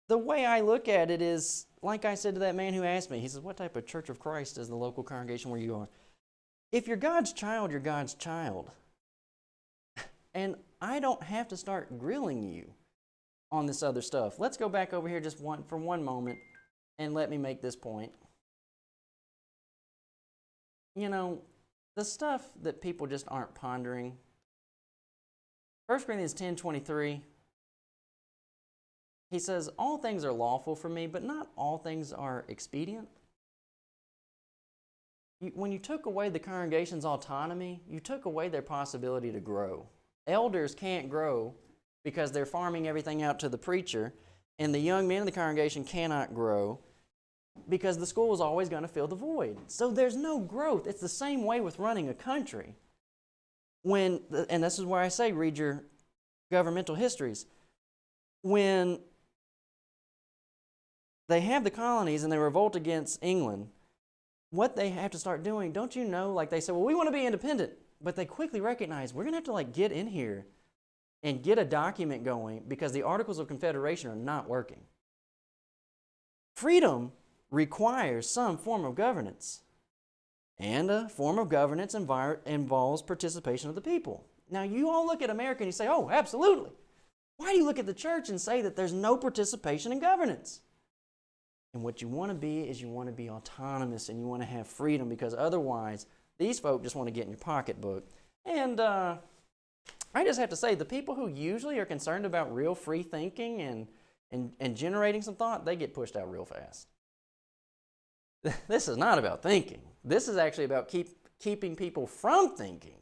the way I look at it is, like I said to that man who asked me, he says, what type of Church of Christ is the local congregation where you are? If you're God's child, you're God's child. And I don't have to start grilling you on this other stuff. Let's go back over here just for one moment and let me make this point. You know, the stuff that people just aren't pondering. 1 Corinthians 10:23, he says, all things are lawful for me, but not all things are expedient. When you took away the congregation's autonomy, you took away their possibility to grow. Elders can't grow because they're farming everything out to the preacher, and the young men in the congregation cannot grow because the school is always going to fill the void. So there's no growth. It's the same way with running a country. And this is where I say read your governmental histories. When they have the colonies and they revolt against England, what they have to start doing, don't you know, they say, well, we want to be independent. But they quickly recognize we're going to have to get in here and get a document going because the Articles of Confederation are not working. Freedom requires some form of governance. And a form of governance involves participation of the people. Now, you all look at America and you say, oh, absolutely. Why do you look at the church and say that there's no participation in governance? And what you want to be is you want to be autonomous and you want to have freedom because otherwise these folk just want to get in your pocketbook. And I just have to say, the people who usually are concerned about real free thinking and generating some thought, they get pushed out real fast. This is not about thinking. This is actually about keeping people from thinking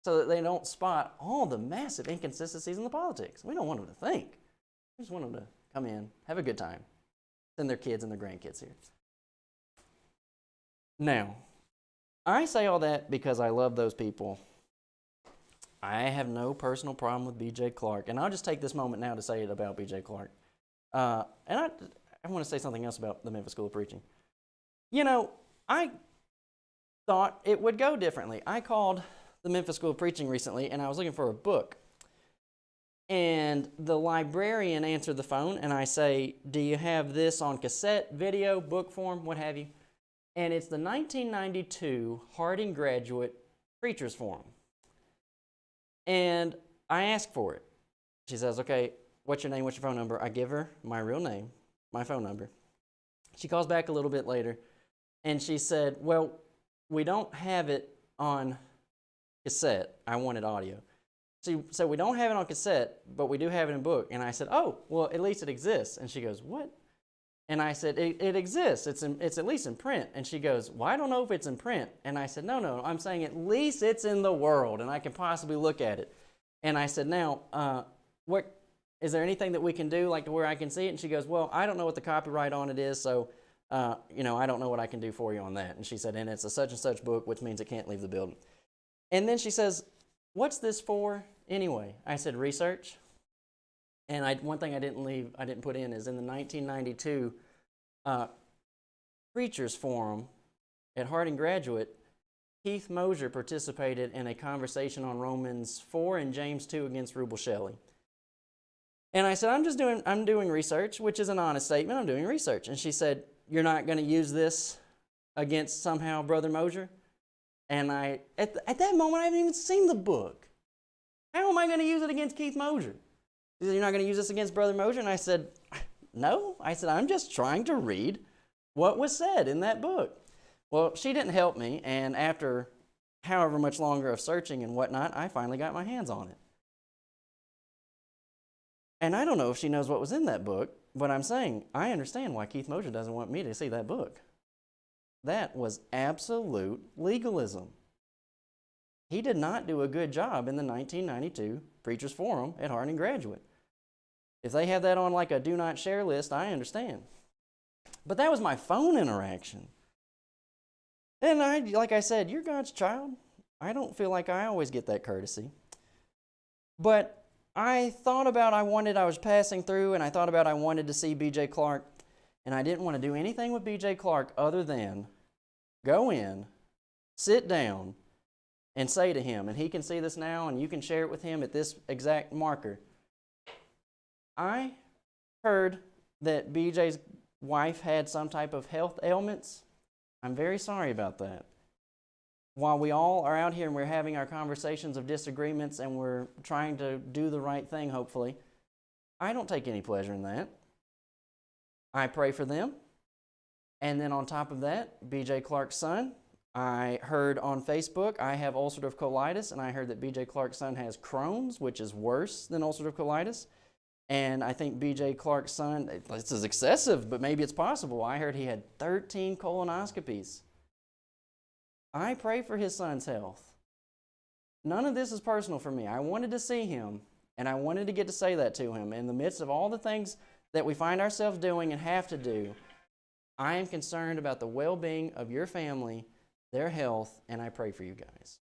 so that they don't spot all the massive inconsistencies in the politics. We don't want them to think. We just want them to come in, have a good time, send their kids and their grandkids here. Now, I say all that because I love those people. I have no personal problem with B.J. Clarke. And I'll just take this moment now to say it about B.J. Clarke. And I want to say something else about the Memphis School of Preaching. You know, I thought it would go differently. I called the Memphis School of Preaching recently, and I was looking for a book. And the librarian answered the phone, and I say, do you have this on cassette, video, book form, what have you? And it's the 1992 Harding Graduate Preacher's Forum. And I asked for it. She says, okay, what's your name, what's your phone number? I give her my real name, my phone number. She calls back a little bit later, and she said, well, we don't have it on cassette. I wanted audio. She said, we don't have it on cassette, but we do have it in book. And I said, oh, well, at least it exists. And she goes, what? And I said, it exists. It's at least in print. And she goes, well, I don't know if it's in print. And I said, no, I'm saying at least it's in the world, and I can possibly look at it. And I said, now, what is there anything that we can do, like to where I can see it? And she goes, well, I don't know what the copyright on it is, so, I don't know what I can do for you on that. And she said, and it's a such and such book, which means it can't leave the building. And then she says, what's this for anyway? I said, research. And one thing I didn't put in is in the 1992 Preachers Forum at Harding Graduate, Keith Mosier participated in a conversation on Romans 4 and James 2 against Rubel Shelley. And I said, I'm doing research, which is an honest statement. I'm doing research. And she said, you're not going to use this against somehow Brother Mosier? And at that moment, I haven't even seen the book. How am I going to use it against Keith Mosier? She said, you're not going to use this against Brother Mosier? And I said, no. I said, I'm just trying to read what was said in that book. Well, she didn't help me, and after however much longer of searching and whatnot, I finally got my hands on it. And I don't know if she knows what was in that book, but I'm saying I understand why Keith Mosier doesn't want me to see that book. That was absolute legalism. He did not do a good job in the 1992 Preachers Forum at Harding Graduate. If they have that on like a do not share list, I understand. But that was my phone interaction. And like I said, you're God's child. I don't feel like I always get that courtesy. But I thought about I was passing through, and I thought about I wanted to see B.J. Clarke, and I didn't want to do anything with B.J. Clarke other than go in, sit down, and say to him, and he can see this now, and you can share it with him at this exact marker. I heard that B.J.'s wife had some type of health ailments. I'm very sorry about that. While we all are out here and we're having our conversations of disagreements and we're trying to do the right thing, hopefully, I don't take any pleasure in that. I pray for them. And then on top of that, B.J. Clarke's son, I heard on Facebook, I have ulcerative colitis, and I heard that B.J. Clarke's son has Crohn's, which is worse than ulcerative colitis. And I think B.J. Clarke's son, this is excessive, but maybe it's possible. I heard he had 13 colonoscopies. I pray for his son's health. None of this is personal for me. I wanted to see him, and I wanted to get to say that to him. In the midst of all the things that we find ourselves doing and have to do, I am concerned about the well-being of your family, their health, and I pray for you guys.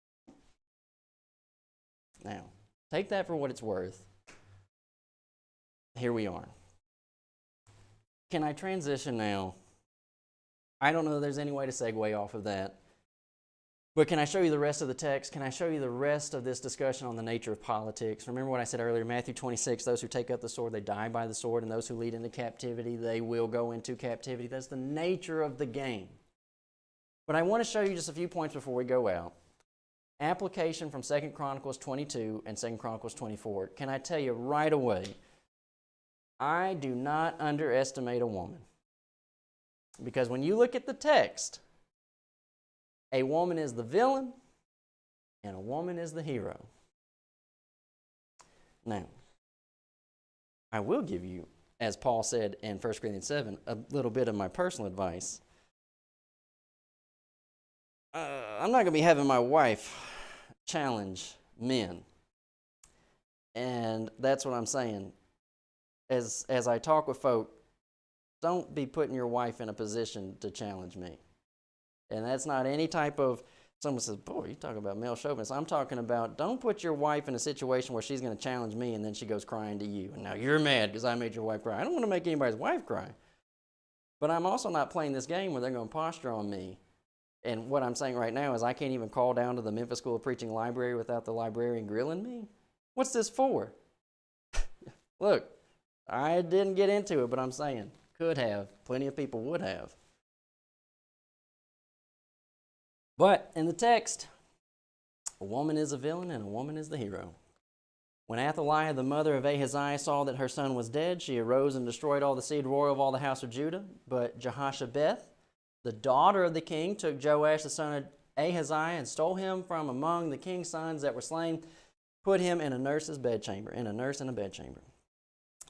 Now, take that for what it's worth. Here we are. Can I transition now? I don't know if there's any way to segue off of that. But can I show you the rest of the text? Can I show you the rest of this discussion on the nature of politics? Remember what I said earlier, Matthew 26, those who take up the sword, they die by the sword, and those who lead into captivity, they will go into captivity. That's the nature of the game. But I want to show you just a few points before we go out. Application from 2 Chronicles 22 and 2 Chronicles 24. Can I tell you right away, I do not underestimate a woman. Because when you look at the text, a woman is the villain and a woman is the hero. Now, I will give you, as Paul said in 1 Corinthians 7, a little bit of my personal advice. I'm not going to be having my wife challenge men. And that's what I'm saying. As I talk with folk, don't be putting your wife in a position to challenge me. And that's not any type of Someone says, boy, you talk about male chauvinist. I'm talking about don't put your wife in a situation where she's going to challenge me and then she goes crying to you. And now you're mad because I made your wife cry. I don't want to make anybody's wife cry. But I'm also not playing this game where they're going to posture on me. And what I'm saying right now is I can't even call down to the Memphis School of Preaching library without the librarian grilling me. What's this for? Look, I didn't get into it, but I'm saying could have. Plenty of people would have. But in the text, a woman is a villain and a woman is the hero. When Athaliah, the mother of Ahaziah, saw that her son was dead, she arose and destroyed all the seed royal of all the house of Judah. But Jehoshabeth, the daughter of the king, took Joash, the son of Ahaziah, and stole him from among the king's sons that were slain, put him in a nurse's bedchamber, in a nurse in a bedchamber.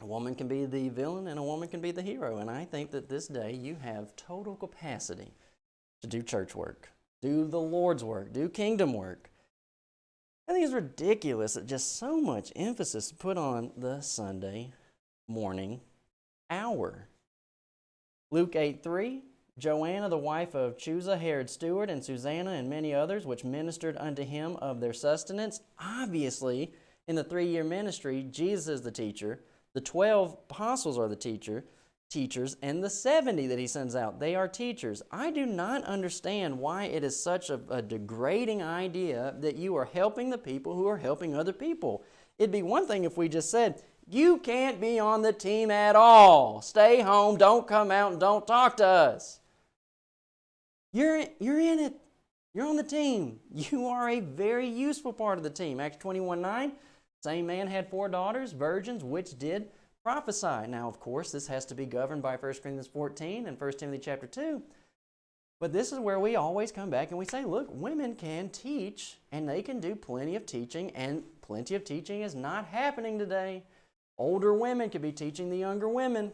A woman can be the villain and a woman can be the hero. And I think that this day you have total capacity to do church work. Do the Lord's work. Do kingdom work. I think it's ridiculous that just so much emphasis is put on the Sunday morning hour. Luke 8:3, Joanna, the wife of Chusa, Herod's steward, and Susanna, and many others, which ministered unto him of their sustenance. Obviously, in the 3-year ministry, Jesus is the teacher. The 12 apostles are the teachers, and the 70 that he sends out, they are teachers. I do not understand why it is such a degrading idea that you are helping the people who are helping other people. It'd be one thing if we just said, you can't be on the team at all. Stay home, don't come out, and don't talk to us. You're in it. You're on the team. You are a very useful part of the team. Acts 21:9, same man had 4 daughters, virgins, which did prophesy. Now, of course, this has to be governed by 1 Corinthians 14 and 1 Timothy chapter 2. But this is where we always come back and we say, look, women can teach and they can do plenty of teaching, and plenty of teaching is not happening today. Older women could be teaching the younger women.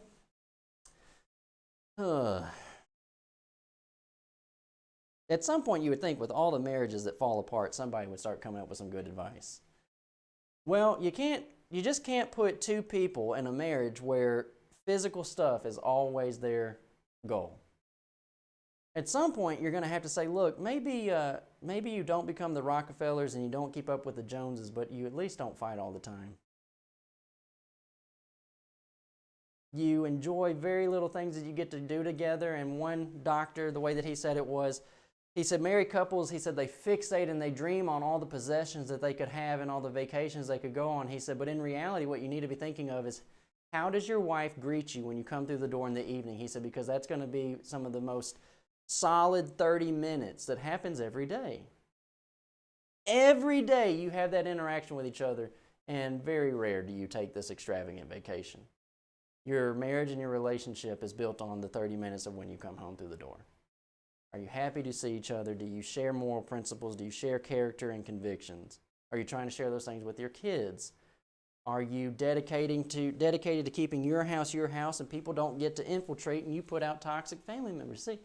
At some point, you would think with all the marriages that fall apart, somebody would start coming up with some good advice. Well, you just can't put 2 people in a marriage where physical stuff is always their goal. At some point, you're going to have to say, look, maybe you don't become the Rockefellers and you don't keep up with the Joneses, but you at least don't fight all the time. You enjoy very little things that you get to do together. And one doctor, the way that he said it was, he said married couples, he said they fixate and they dream on all the possessions that they could have and all the vacations they could go on. He said, but in reality, what you need to be thinking of is, how does your wife greet you when you come through the door in the evening? He said, because that's going to be some of the most solid 30 minutes that happens every day. Every day you have that interaction with each other, and very rare do you take this extravagant vacation. Your marriage and your relationship is built on the 30 minutes of when you come home through the door. Are you happy to see each other? Do you share moral principles? Do you share character and convictions? Are you trying to share those things with your kids? Are you dedicated to keeping your house, and people don't get to infiltrate and you put out toxic family members? See,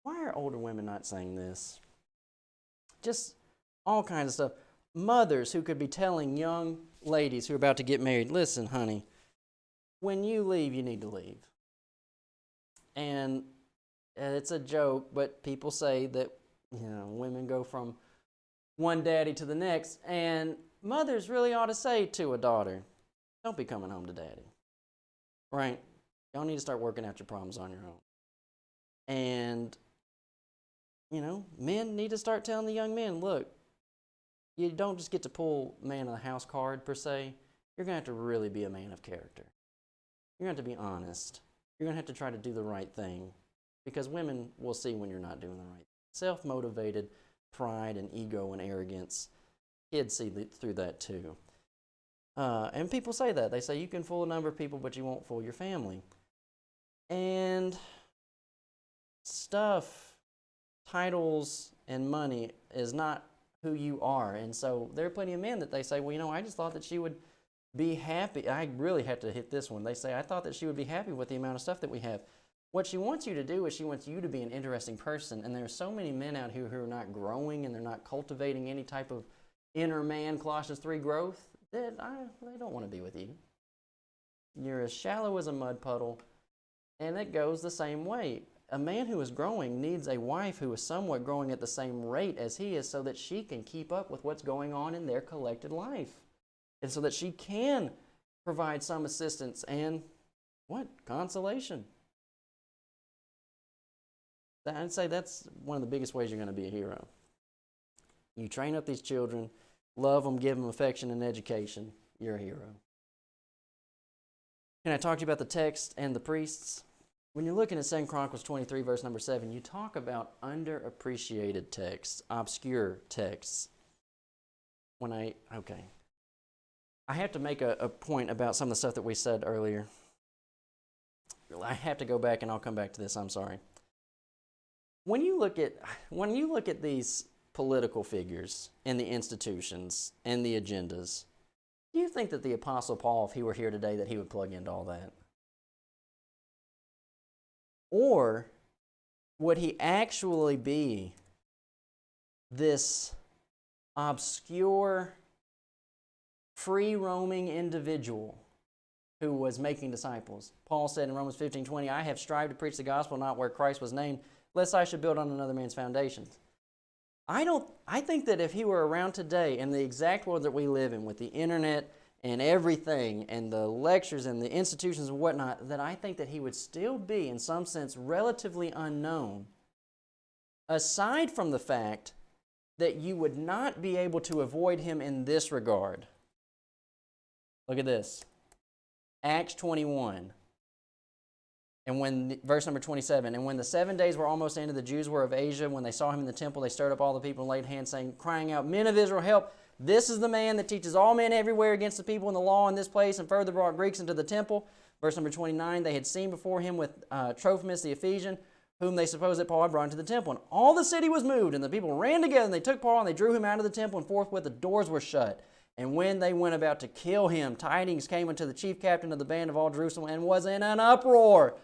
why are older women not saying this? Just all kinds of stuff. Mothers who could be telling young ladies who are about to get married, listen, honey, when you leave, you need to leave. And it's a joke, but people say that, women go from one daddy to the next, and mothers really ought to say to a daughter, don't be coming home to daddy. Right? Y'all need to start working out your problems on your own. And, men need to start telling the young men, look, you don't just get to pull man of the house card per se. You're going to have to really be a man of character. You're going to have to be honest. You're going to have to try to do the right thing, because women will see when you're not doing the right thing. Self-motivated pride and ego and arrogance, kids see through that too. And people say that. They say you can fool a number of people, but you won't fool your family. And stuff, titles, and money is not who you are. And so there are plenty of men that they say, well, I just thought that she would be happy. I really have to hit this one. They say, I thought that she would be happy with the amount of stuff that we have. What she wants you to do is she wants you to be an interesting person. And there are so many men out here who are not growing and they're not cultivating any type of inner man, Colossians 3 growth, that they don't want to be with you. You're as shallow as a mud puddle, and it goes the same way. a man who is growing needs a wife who is somewhat growing at the same rate as he is so that she can keep up with what's going on in their collected life. And so that she can provide some assistance and consolation. I'd say that's one of the biggest ways you're going to be a hero. You train up these children, love them, give them affection and education, you're a hero. Can I talk to you about the text and the priests? When you're looking at 2 Chronicles 23, verse number 7, you talk about underappreciated texts, obscure texts. I have to make a point about some of the stuff that we said earlier. I have to go back, and I'll come back to this, I'm sorry. When you look at these political figures and the institutions and the agendas, do you think that the Apostle Paul, if he were here today, that he would plug into all that? Or would he actually be this obscure, free-roaming individual who was making disciples? Paul said in Romans 15:20, I have strived to preach the gospel not where Christ was named, lest I should build on another man's foundations. I think that if he were around today in the exact world that we live in with the internet and everything and the lectures and the institutions and whatnot, that I think that he would still be, in some sense, relatively unknown, aside from the fact that you would not be able to avoid him in this regard. Look at this. Acts 21. And verse number 27, and when the 7 days were almost ended, the Jews were of Asia. When they saw him in the temple, they stirred up all the people and laid hands, saying, crying out, Men of Israel, help! This is the man that teaches all men everywhere against the people in the law in this place, and further brought Greeks into the temple. Verse number 29, they had seen before him with Trophimus the Ephesian, whom they supposed that Paul had brought into the temple. And all the city was moved, and the people ran together, and they took Paul, and they drew him out of the temple, and forthwith the doors were shut. And when they went about to kill him, tidings came unto the chief captain of the band of all Jerusalem, and was in an uproar.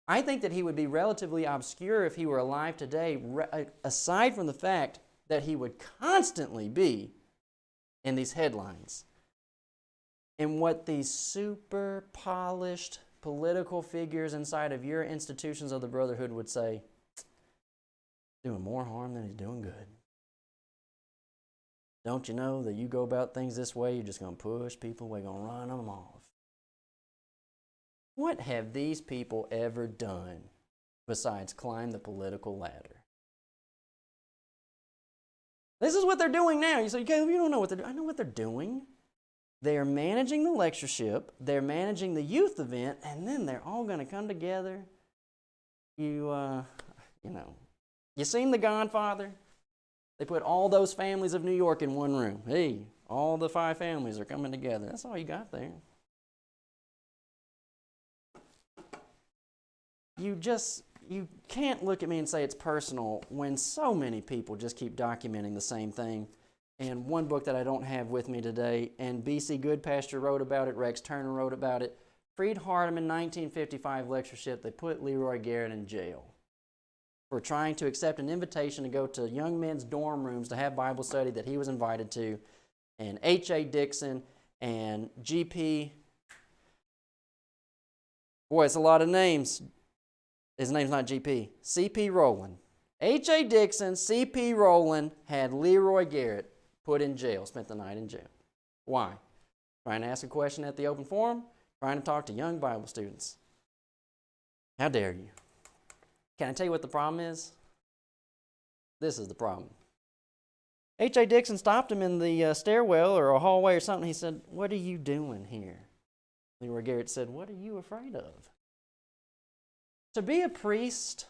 I think that he would be relatively obscure if he were alive today, aside from the fact that he would constantly be in these headlines. And what these super polished political figures inside of your institutions of the brotherhood would say, doing more harm than he's doing good. Don't you know that you go about things this way, you're just going to push people away, going to run them off. What have these people ever done besides climb the political ladder? This is what they're doing now. You say, Caleb, you don't know what they're doing. I know what they're doing. They are managing the lectureship, they're managing the youth event, and then they're all going to come together. You seen The Godfather? They put all those families of New York in one room. Hey, all the 5 families are coming together. That's all you got there. You can't look at me and say it's personal when so many people just keep documenting the same thing. And one book that I don't have with me today, and B.C. Goodpasture wrote about it, Rex Turner wrote about it, freed Hardeman 1955 lectureship. They put Leroy Garrett in jail for trying to accept an invitation to go to young men's dorm rooms to have Bible study that he was invited to. And H.A. Dixon and G.P. Boy, it's a lot of names. His name's not G.P. C.P. Rowland. H.A. Dixon, C.P. Rowland had Leroy Garrett put in jail, spent the night in jail. Why? Trying to ask a question at the open forum, trying to talk to young Bible students. How dare you? Can I tell you what the problem is? This is the problem. H.A. Dixon stopped him in the stairwell or a hallway or something. He said, "What are you doing here?" Leroy Garrett said, "What are you afraid of?" To be a priest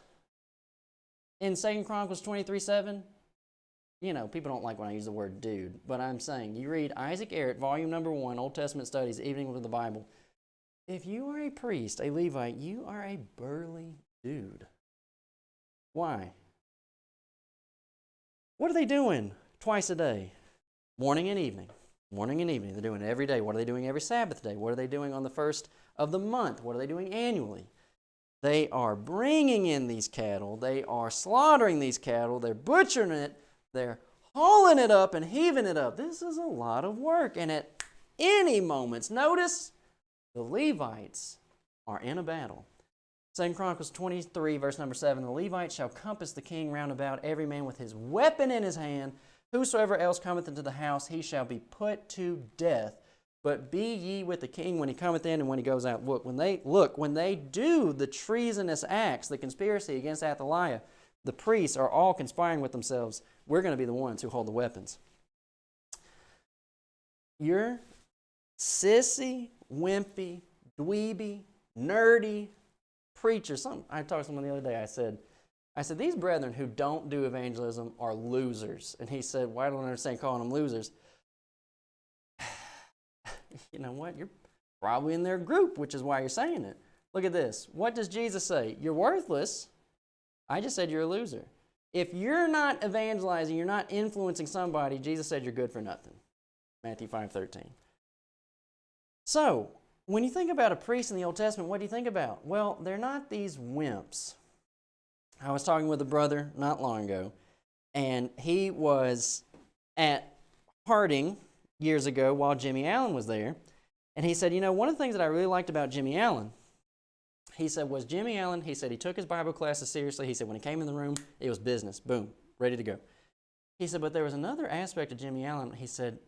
in 2 Chronicles 23:7, people don't like when I use the word dude, but I'm saying, you read Isaac Errett, volume number 1, Old Testament Studies, Evening with the Bible. If you are a priest, a Levite, you are a burly dude. Why? What are they doing twice a day? Morning and evening. Morning and evening. They're doing it every day. What are they doing every Sabbath day? What are they doing on the first of the month? What are they doing annually? They are bringing in these cattle. They are slaughtering these cattle. They're butchering it. They're hauling it up and heaving it up. This is a lot of work. And at any moment's notice, the Levites are in a battle. 2 Chronicles 23, verse number 7, the Levites shall compass the king round about, every man with his weapon in his hand. Whosoever else cometh into the house, he shall be put to death. But be ye with the king when he cometh in and when he goes out. Look, when they do the treasonous acts, the conspiracy against Athaliah, the priests are all conspiring with themselves. We're going to be the ones who hold the weapons. You're sissy, wimpy, dweeby, nerdy preacher. I talked to someone the other day. I said, these brethren who don't do evangelism are losers. And he said, well, I don't understand calling them losers. You know what? You're probably in their group, which is why you're saying it. Look at this. What does Jesus say? You're worthless. I just said you're a loser. If you're not evangelizing, you're not influencing somebody, Jesus said you're good for nothing. Matthew 5:13. So, when you think about a priest in the Old Testament, what do you think about? Well, they're not these wimps. I was talking with a brother not long ago, and he was at Harding years ago while Jimmy Allen was there, and he said, one of the things that I really liked about Jimmy Allen, he said, was Jimmy Allen, he said he took his Bible classes seriously. He said when he came in the room, it was business. Boom, ready to go. He said, but there was another aspect of Jimmy Allen. He said,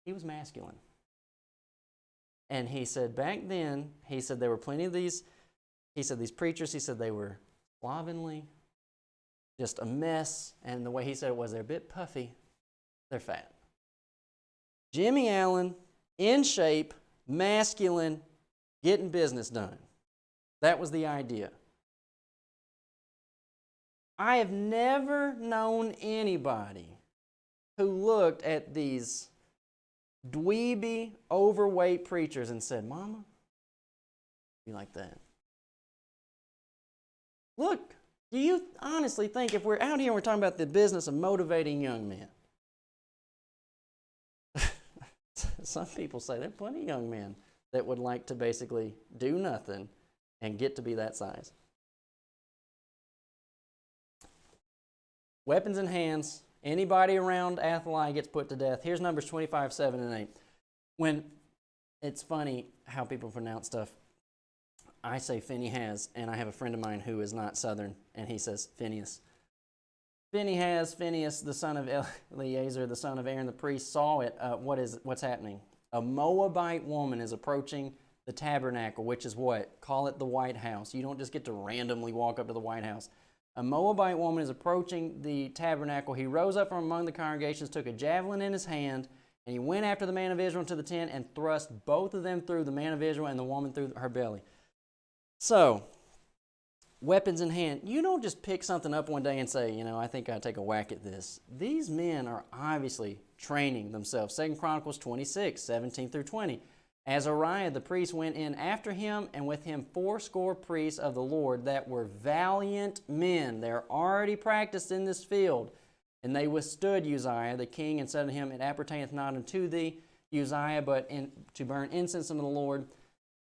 he was masculine. And he said back then, he said there were plenty of these preachers, he said they were slovenly, just a mess, and the way he said it was they're a bit puffy, they're fat. Jimmy Allen, in shape, masculine, getting business done. That was the idea. I have never known anybody who looked at these dweeby, overweight preachers and said, Mama, you like that? Look, do you honestly think if we're out here and we're talking about the business of motivating young men? Some people say there are plenty of young men that would like to basically do nothing and get to be that size. Weapons in hands. Anybody around Athaliah gets put to death. Here's Numbers 25, 7 and 8. When it's funny how people pronounce stuff. I say Phinehas, and I have a friend of mine who is not Southern, and he says Phineas. Phineas, the son of Eleazar, the son of Aaron the priest, saw it. What's happening? A Moabite woman is approaching the tabernacle, which is what? Call it the White House. You don't just get to randomly walk up to the White House. A Moabite woman is approaching the tabernacle. He rose up from among the congregations, took a javelin in his hand, and he went after the man of Israel into the tent and thrust both of them through, the man of Israel and the woman through her belly. So, weapons in hand. You don't just pick something up one day and say, I think I'll take a whack at this. These men are obviously training themselves. 2 Chronicles 26, 17 through 20. Azariah the priest went in after him, and with him 80 priests of the Lord that were valiant men. They're already practiced in this field. And they withstood Uzziah the king and said unto him, it appertaineth not unto thee, Uzziah, but to burn incense unto the Lord.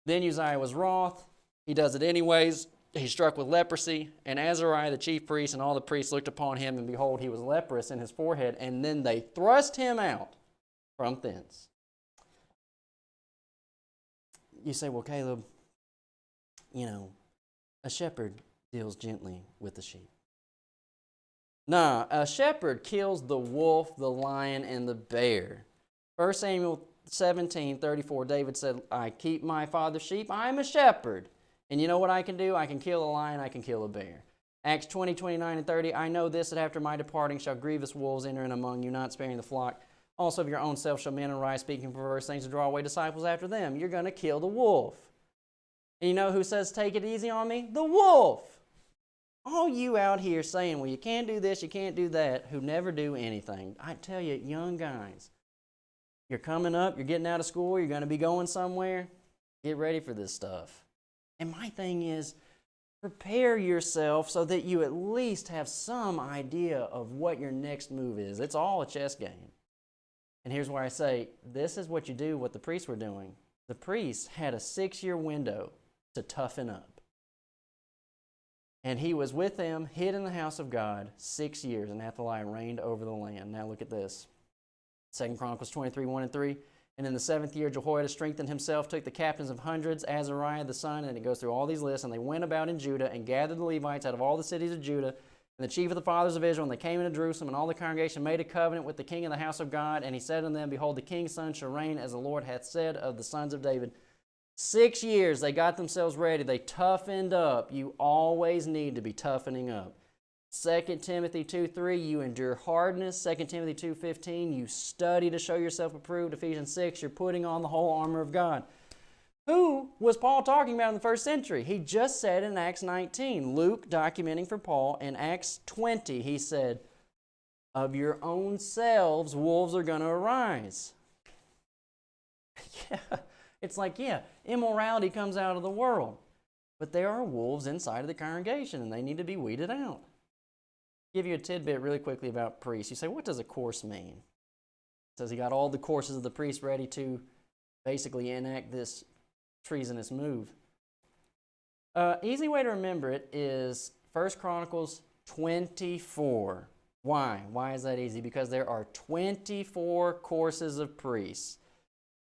Then Uzziah was wroth. He does it anyways. He's struck with leprosy. And Azariah the chief priest and all the priests looked upon him, and behold, he was leprous in his forehead. And then they thrust him out from thence. You say, well, Caleb, a shepherd deals gently with the sheep. Nah, a shepherd kills the wolf, the lion, and the bear. 1 Samuel 17:34, David said, I keep my father's sheep. I'm a shepherd. And you know what I can do? I can kill a lion, I can kill a bear. Acts 20, 29, and 30, I know this, that after my departing shall grievous wolves enter in among you, not sparing the flock. Also of your own self shall men arise, speaking perverse things to draw away disciples after them. You're going to kill the wolf. And you know who says, take it easy on me? The wolf. All you out here saying, well, you can't do this, you can't do that, who never do anything. I tell you, young guys, you're coming up, you're getting out of school, you're going to be going somewhere. Get ready for this stuff. And my thing is, prepare yourself so that you at least have some idea of what your next move is. It's all a chess game. And here's where I say, this is what you do, what the priests were doing. The priests had a 6-year window to toughen up. And he was with them, hid in the house of God, 6 years, and Athaliah reigned over the land. Now look at this. 2 Chronicles 23, 1 and 3. And in the 7th year, Jehoiada strengthened himself, took the captains of hundreds, Azariah the son, and it goes through all these lists, and they went about in Judah and gathered the Levites out of all the cities of Judah, and the chief of the fathers of Israel, and they came into Jerusalem, and all the congregation made a covenant with the king in the house of God, and he said unto them, Behold, the king's son shall reign as the Lord hath said of the sons of David. 6 years, they got themselves ready. They toughened up. You always need to be toughening up. 2 Timothy 2:3, you endure hardness. 2 Timothy 2:15, you study to show yourself approved. Ephesians 6, you're putting on the whole armor of God. Who was Paul talking about in the first century? He just said in Acts 19, Luke documenting for Paul, in Acts 20, he said, of your own selves, wolves are going to arise. Yeah, it's like, yeah, immorality comes out of the world. But there are wolves inside of the congregation, and they need to be weeded out. Give you a tidbit really quickly about priests. You say, what does a course mean? It says he got all the courses of the priests ready to basically enact this treasonous move. Easy way to remember it is 1 Chronicles 24. Why? Why is that easy? Because there are 24 courses of priests.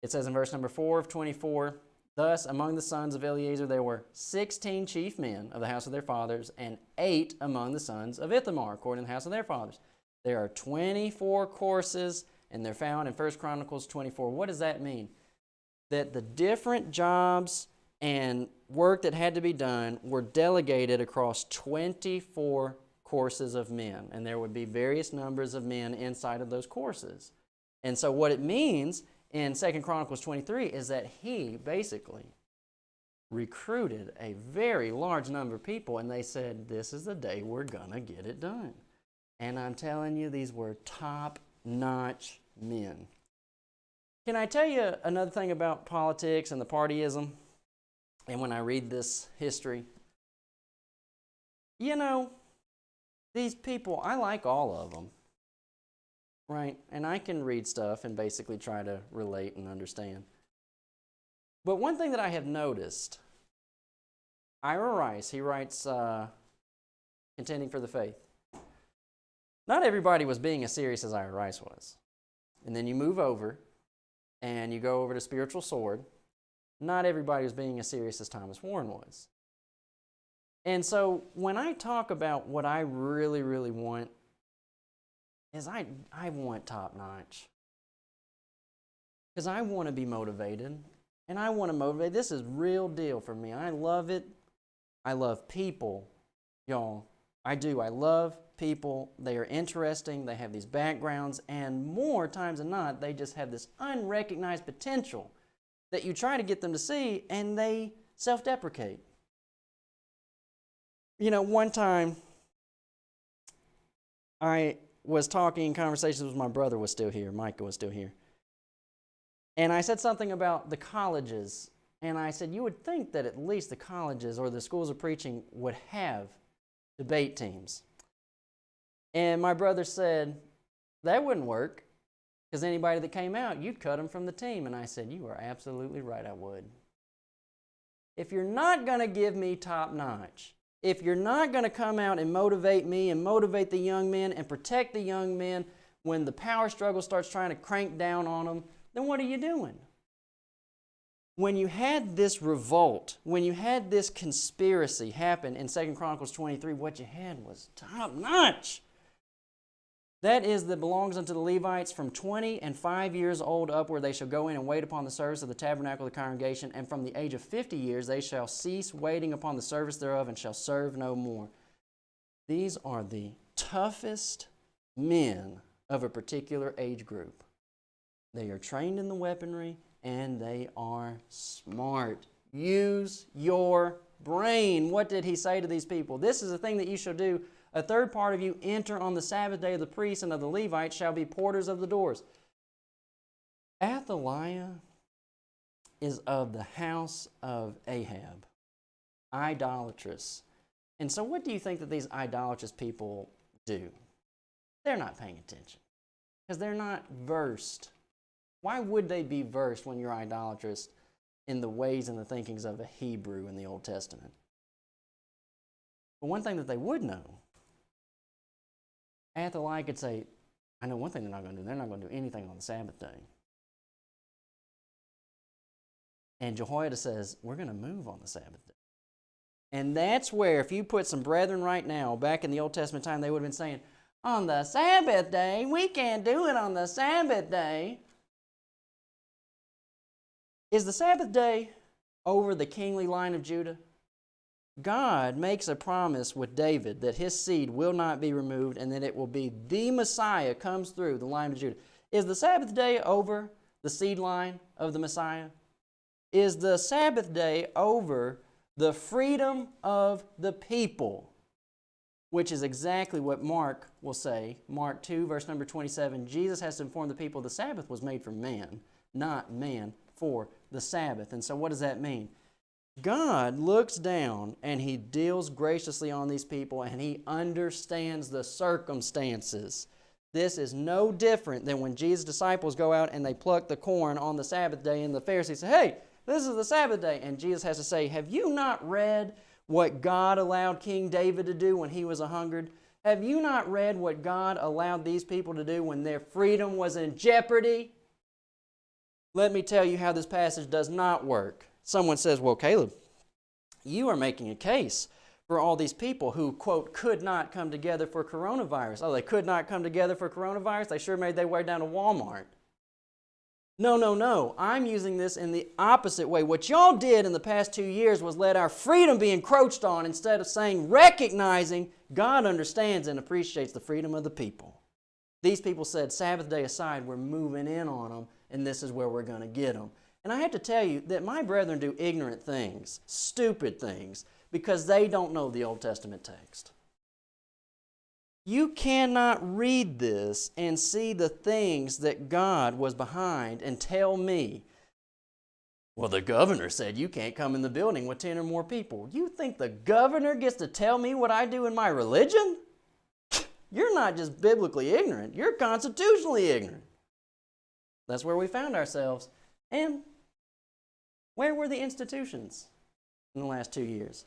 It says in verse number 4 of 24, Thus, among the sons of Eleazar, there were 16 chief men of the house of their fathers, and 8 among the sons of Ithamar, according to the house of their fathers. There are 24 courses, and they're found in 1 Chronicles 24. What does that mean? That the different jobs and work that had to be done were delegated across 24 courses of men, and there would be various numbers of men inside of those courses. And so what it means in 2 Chronicles 23 is that he basically recruited a very large number of people, and they said, this is the day we're going to get it done. And I'm telling you, these were top-notch men. Can I tell you another thing about politics and the partyism? And when I read this history, you know, these people, I like all of them. Right? And I can read stuff and basically try to relate and understand. But one thing that I have noticed, Ira Rice, he writes Contending for the Faith. Not everybody was being as serious as Ira Rice was. And then you move over and you go over to Spiritual Sword. Not everybody was being as serious as Thomas Warren was. And so when I talk about what I really, really want, is I want top notch. Because I want to be motivated. And I want to motivate. This is real deal for me. I love it. I love people. Y'all, I do. I love people. They are interesting. They have these backgrounds. And more times than not, they just have this unrecognized potential that you try to get them to see, and they self-deprecate. You know, one time I was talking in conversations with my brother was still here, Micah was still here. And I said something about the colleges. And I said, you would think that at least the colleges or the schools of preaching would have debate teams. And my brother said, that wouldn't work. Because anybody that came out, you'd cut them from the team. And I said, you are absolutely right, I would. If you're not going to give me top notch, if you're not going to come out and motivate me and motivate the young men and protect the young men when the power struggle starts trying to crank down on them, then what are you doing? When you had this revolt, when you had this conspiracy happen in 2 Chronicles 23, what you had was top notch. That is that belongs unto the Levites from 20 and 5 years old upward. They shall go in and wait upon the service of the tabernacle of the congregation, and from the age of 50 years they shall cease waiting upon the service thereof and shall serve no more. These are the toughest men of a particular age group. They are trained in the weaponry and they are smart. Use your brain. What did he say to these people? This is the thing that you shall do. A third part of you enter on the Sabbath day of the priests and of the Levites shall be porters of the doors. Athaliah is of the house of Ahab, idolatrous. And so what do you think that these idolatrous people do? They're not paying attention because they're not versed. Why would they be versed when you're idolatrous in the ways and the thinkings of a Hebrew in the Old Testament? But one thing that they would know, Athaliah could say, I know one thing they're not going to do. They're not going to do anything on the Sabbath day. And Jehoiada says, we're going to move on the Sabbath day. And that's where, if you put some brethren right now, back in the Old Testament time, they would have been saying, on the Sabbath day, we can't do it on the Sabbath day. Is the Sabbath day over the kingly line of Judah? God makes a promise with David that his seed will not be removed and that it will be the Messiah comes through the line of Judah. Is the Sabbath day over the seed line of the Messiah? Is the Sabbath day over the freedom of the people? Which is exactly what Mark will say. Mark 2, verse number 27. Jesus has to inform the people the Sabbath was made for man, not man for the Sabbath. And so what does that mean? God looks down and He deals graciously on these people and He understands the circumstances. This is no different than when Jesus' disciples go out and they pluck the corn on the Sabbath day and the Pharisees say, hey, this is the Sabbath day. And Jesus has to say, have you not read what God allowed King David to do when he was a-hungered? Have you not read what God allowed these people to do when their freedom was in jeopardy? Let me tell you how this passage does not work. Someone says, well, Caleb, you are making a case for all these people who, quote, could not come together for coronavirus. Oh, they could not come together for coronavirus? They sure made their way down to Walmart. No. I'm using this in the opposite way. What y'all did in the past 2 years was let our freedom be encroached on instead of saying, recognizing God understands and appreciates the freedom of the people. These people said, Sabbath day aside, we're moving in on them, and this is where we're going to get them. And I have to tell you that my brethren do ignorant things, stupid things, because they don't know the Old Testament text. You cannot read this and see the things that God was behind and tell me, well, the governor said you can't come in the building with 10 or more people. You think the governor gets to tell me what I do in my religion? You're not just biblically ignorant, you're constitutionally ignorant. That's where we found ourselves. And where were the institutions in the last 2 years?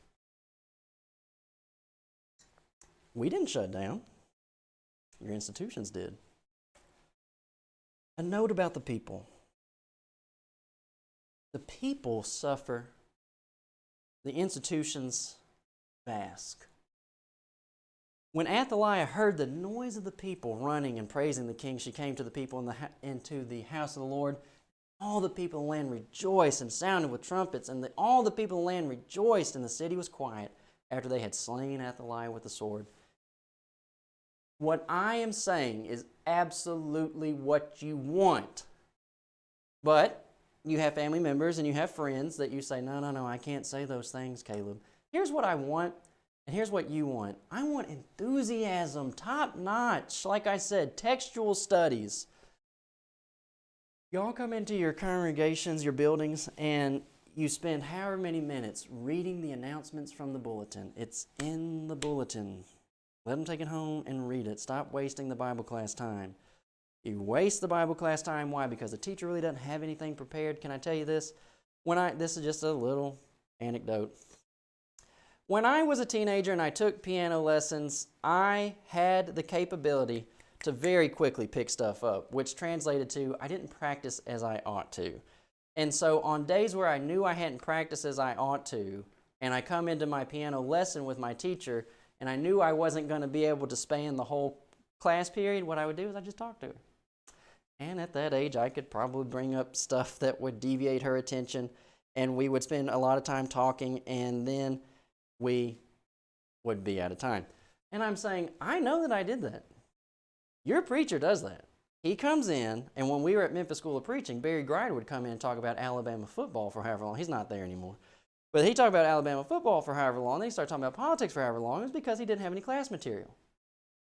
We didn't shut down. Your institutions did. A note about the people. The people suffer. The institutions bask. When Athaliah heard the noise of the people running and praising the king, she came to the people into the house of the Lord. All the people of the land rejoiced and sounded with trumpets, and all the people of the land rejoiced, and the city was quiet after they had slain Athaliah with the sword. What I am saying is absolutely what you want. But you have family members and you have friends that you say, no, I can't say those things, Caleb. Here's what I want, and here's what you want. I want enthusiasm, top notch. Like I said, textual studies. Y'all come into your congregations, your buildings, and you spend however many minutes reading the announcements from the bulletin. It's in the bulletin. Let them take it home and read it. Stop wasting the Bible class time. You waste the Bible class time. Why? Because the teacher really doesn't have anything prepared. Can I tell you this? This is just a little anecdote. When I was a teenager and I took piano lessons, I had the capability to very quickly pick stuff up, which translated to I didn't practice as I ought to. And so on days where I knew I hadn't practiced as I ought to, and I come into my piano lesson with my teacher, and I knew I wasn't going to be able to span the whole class period, what I would do is I'd just talk to her. And at that age, I could probably bring up stuff that would deviate her attention, and we would spend a lot of time talking, and then we would be out of time. And I'm saying, I know that I did that. Your preacher does that. He comes in, and when we were at Memphis School of Preaching, Barry Grider would come in and talk about Alabama football for however long. He's not there anymore. But he talked about Alabama football for however long, then he started talking about politics for however long. It was because he didn't have any class material.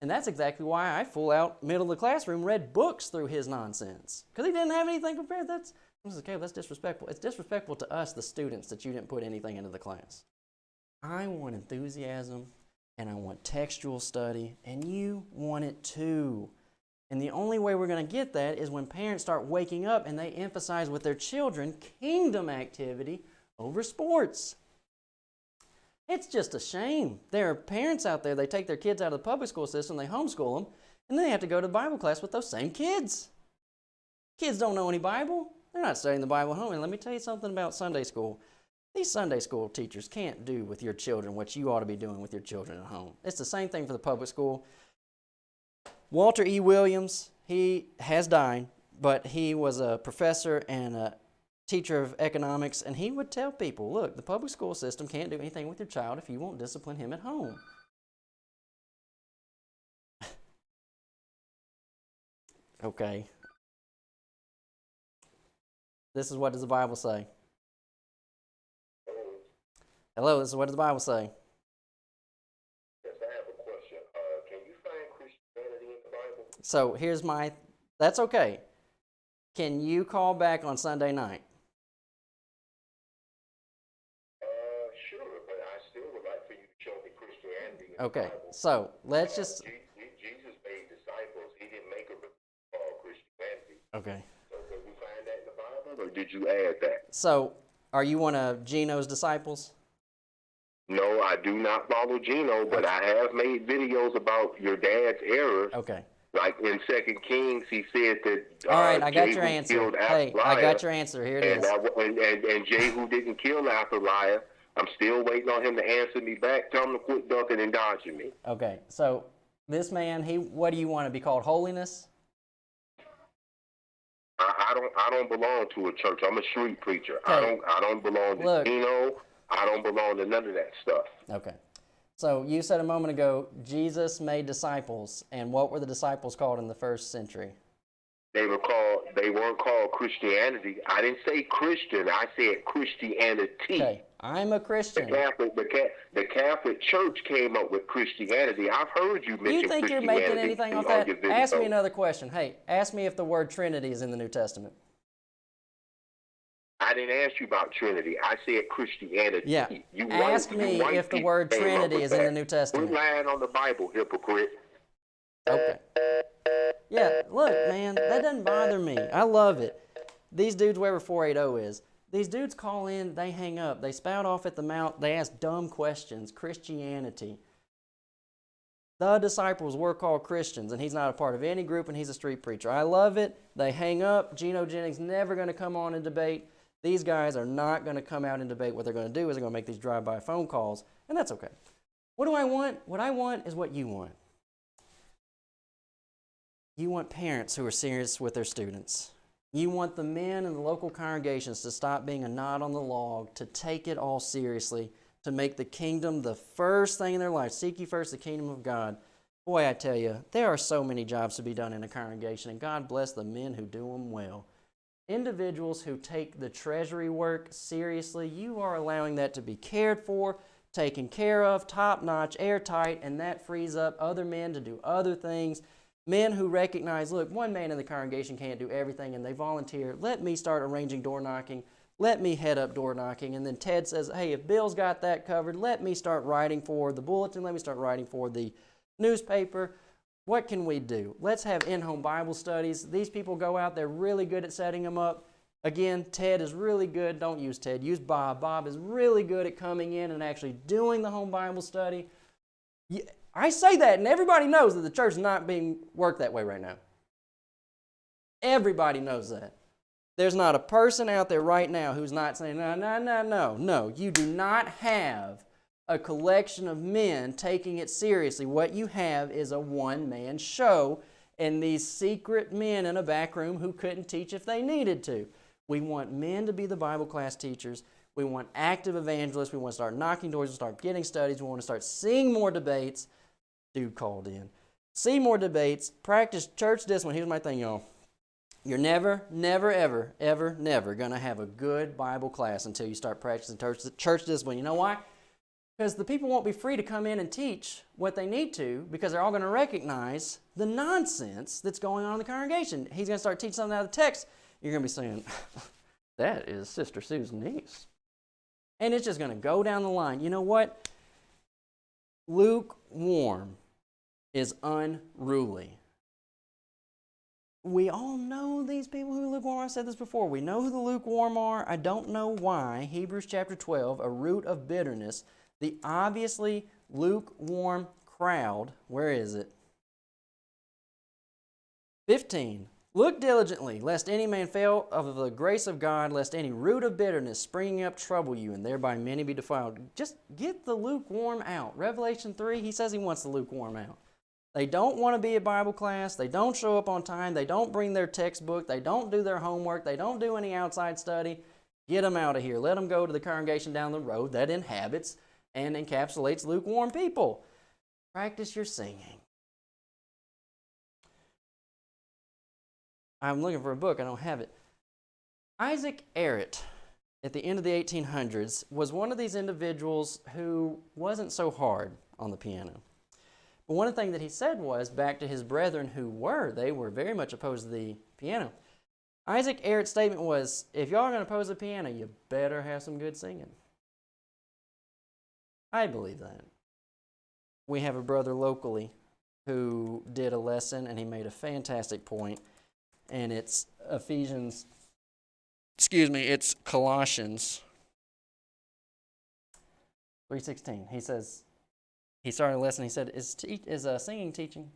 And that's exactly why I full out, middle of the classroom, read books through his nonsense. Because he didn't have anything prepared. That's disrespectful. It's disrespectful to us, the students, that you didn't put anything into the class. I want enthusiasm, and I want textual study, and you want it too. And the only way we're going to get that is when parents start waking up and they emphasize with their children kingdom activity over sports. It's just a shame. There are parents out there, they take their kids out of the public school system, they homeschool them, and then they have to go to Bible class with those same kids. Kids don't know any Bible. They're not studying the Bible at home. And let me tell you something about Sunday school. These Sunday school teachers can't do with your children what you ought to be doing with your children at home. It's the same thing for the public school. Walter E. Williams, he has died, but he was a professor and a teacher of economics, and he would tell people, look, the public school system can't do anything with your child if you won't discipline him at home. Okay. This is what does the Bible say? Hello, this is what does the Bible say? Yes, I have a question. Can you find Christianity in the Bible? So here's that's okay. Can you call back on Sunday night? Sure, but I still would like for you to show me Christianity in Okay, the Bible. so let's just... Jesus made disciples. He didn't make them called Christianity. Okay. So can we find that in the Bible, or did you add that? So, are you one of Geno's disciples? No, I do not follow Geno, but I have made videos about your dad's errors. Okay. Like in 2 Kings, he said that all right, I got Jehu your answer. killed Hey, Athaliah, I got your answer. Here it is. And Jehu didn't kill Athaliah. I'm still waiting on him to answer me back. Tell him to quit ducking and dodging me. Okay, so this man, what do you want to be called? Holiness? I don't belong to a church. I'm a street preacher. Okay. I don't belong to Geno. I don't belong to none of that stuff. Okay. So you said a moment ago, Jesus made disciples, and what were the disciples called in the first century? They weren't called Christianity. I didn't say Christian. I said Christianity. Okay, I'm a Christian. The Catholic Church came up with Christianity. I've heard you mention You think you're making anything off that? Ask me another question. Hey, ask me if the word Trinity is in the New Testament. I didn't ask you about Trinity. I said Christianity. Yeah. Ask me if the word Trinity is in the New Testament. We're lying on the Bible, hypocrite. Okay. Yeah, look, man, that doesn't bother me. I love it. These dudes, wherever 480 is, these dudes call in, they hang up, they spout off at the mouth, they ask dumb questions. Christianity. The disciples were called Christians, and he's not a part of any group, and he's a street preacher. I love it. They hang up. Geno Jennings never going to come on and debate. These guys are not going to come out and debate. What they're going to do is they're going to make these drive-by phone calls, and that's okay. What do I want? What I want is what you want. You want parents who are serious with their students. You want the men in the local congregations to stop being a knot on the log, to take it all seriously, to make the kingdom the first thing in their life. Seek ye first the kingdom of God. Boy, I tell you, there are so many jobs to be done in a congregation, and God bless the men who do them well. Individuals who take the treasury work seriously, you are allowing that to be cared for, taken care of, top-notch, airtight, and that frees up other men to do other things. Men who recognize, look, one man in the congregation can't do everything, and they volunteer. Let me start arranging door knocking. Let me head up door knocking. And then Ted says, hey, if Bill's got that covered, let me start writing for the bulletin. Let me start writing for the newspaper. What can we do? Let's have in-home Bible studies. These people go out, they're really good at setting them up. Again, Ted is really good. Don't use Ted, use Bob. Bob is really good at coming in and actually doing the home Bible study. I say that, and everybody knows that the church is not being worked that way right now. Everybody knows that. There's not a person out there right now who's not saying, no. You do not have a collection of men taking it seriously. What you have is a one-man show and these secret men in a back room who couldn't teach if they needed to. We want men to be the Bible class teachers. We want active evangelists. We want to start knocking doors and start getting studies. We want to start seeing more debates. Dude called in. See more debates. Practice church discipline. Here's my thing, y'all. You're never going to have a good Bible class until you start practicing church discipline. You know why? Because the people won't be free to come in and teach what they need to, because they're all going to recognize the nonsense that's going on in the congregation. He's going to start teaching something out of the text. You're going to be saying, that is Sister Sue's niece. And it's just going to go down the line. You know what? Lukewarm is unruly. We all know these people who are lukewarm. I've said this before. We know who the lukewarm are. I don't know why. Hebrews chapter 12, a root of bitterness. The obviously lukewarm crowd, where is it? 15. Look diligently, lest any man fail of the grace of God, lest any root of bitterness springing up trouble you, and thereby many be defiled. Just get the lukewarm out. Revelation 3, he says he wants the lukewarm out. They don't want to be at Bible class. They don't show up on time. They don't bring their textbook. They don't do their homework. They don't do any outside study. Get them out of here. Let them go to the congregation down the road that inhabits and encapsulates lukewarm people. Practice your singing. I'm looking for a book. I don't have it. Isaac Errett, at the end of the 1800s, was one of these individuals who wasn't so hard on the piano. But one of the things that he said was, back to his brethren they were very much opposed to the piano. Isaac Errett's statement was, if y'all are going to oppose the piano, you better have some good singing. I believe that. We have a brother locally who did a lesson, and he made a fantastic point. And it's it's Colossians 3:16. He says, he started a lesson, he said, is singing teaching?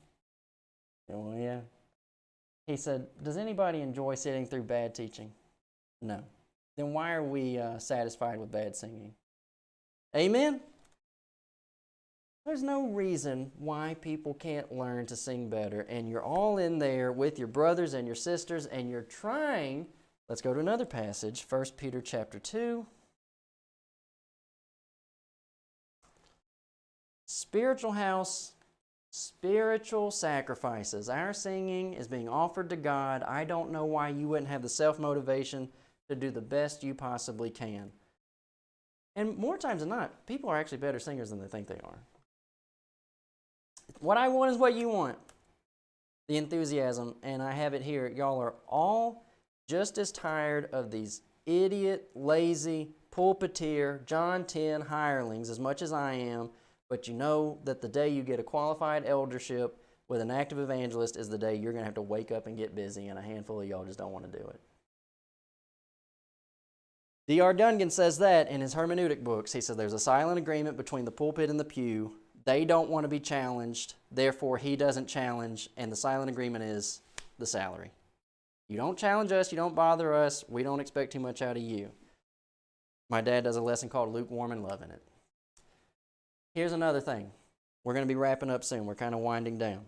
Well, yeah. He said, does anybody enjoy sitting through bad teaching? No. Then why are we satisfied with bad singing? Amen? There's no reason why people can't learn to sing better, and you're all in there with your brothers and your sisters, and you're trying. Let's go to another passage, 1 Peter chapter 2. Spiritual house, spiritual sacrifices. Our singing is being offered to God. I don't know why you wouldn't have the self-motivation to do the best you possibly can. And more times than not, people are actually better singers than they think they are. What I want is what you want. The enthusiasm, and I have it here. Y'all are all just as tired of these idiot, lazy, pulpiteer, John 10 hirelings as much as I am, but you know that the day you get a qualified eldership with an active evangelist is the day you're going to have to wake up and get busy, and a handful of y'all just don't want to do it. D.R. Dungan says that in his hermeneutic books. He says there's a silent agreement between the pulpit and the pew. They don't want to be challenged, therefore he doesn't challenge, and the silent agreement is the salary. You don't challenge us, you don't bother us, we don't expect too much out of you. My dad does a lesson called Lukewarm and Loving It. Here's another thing. We're going to be wrapping up soon. We're kind of winding down.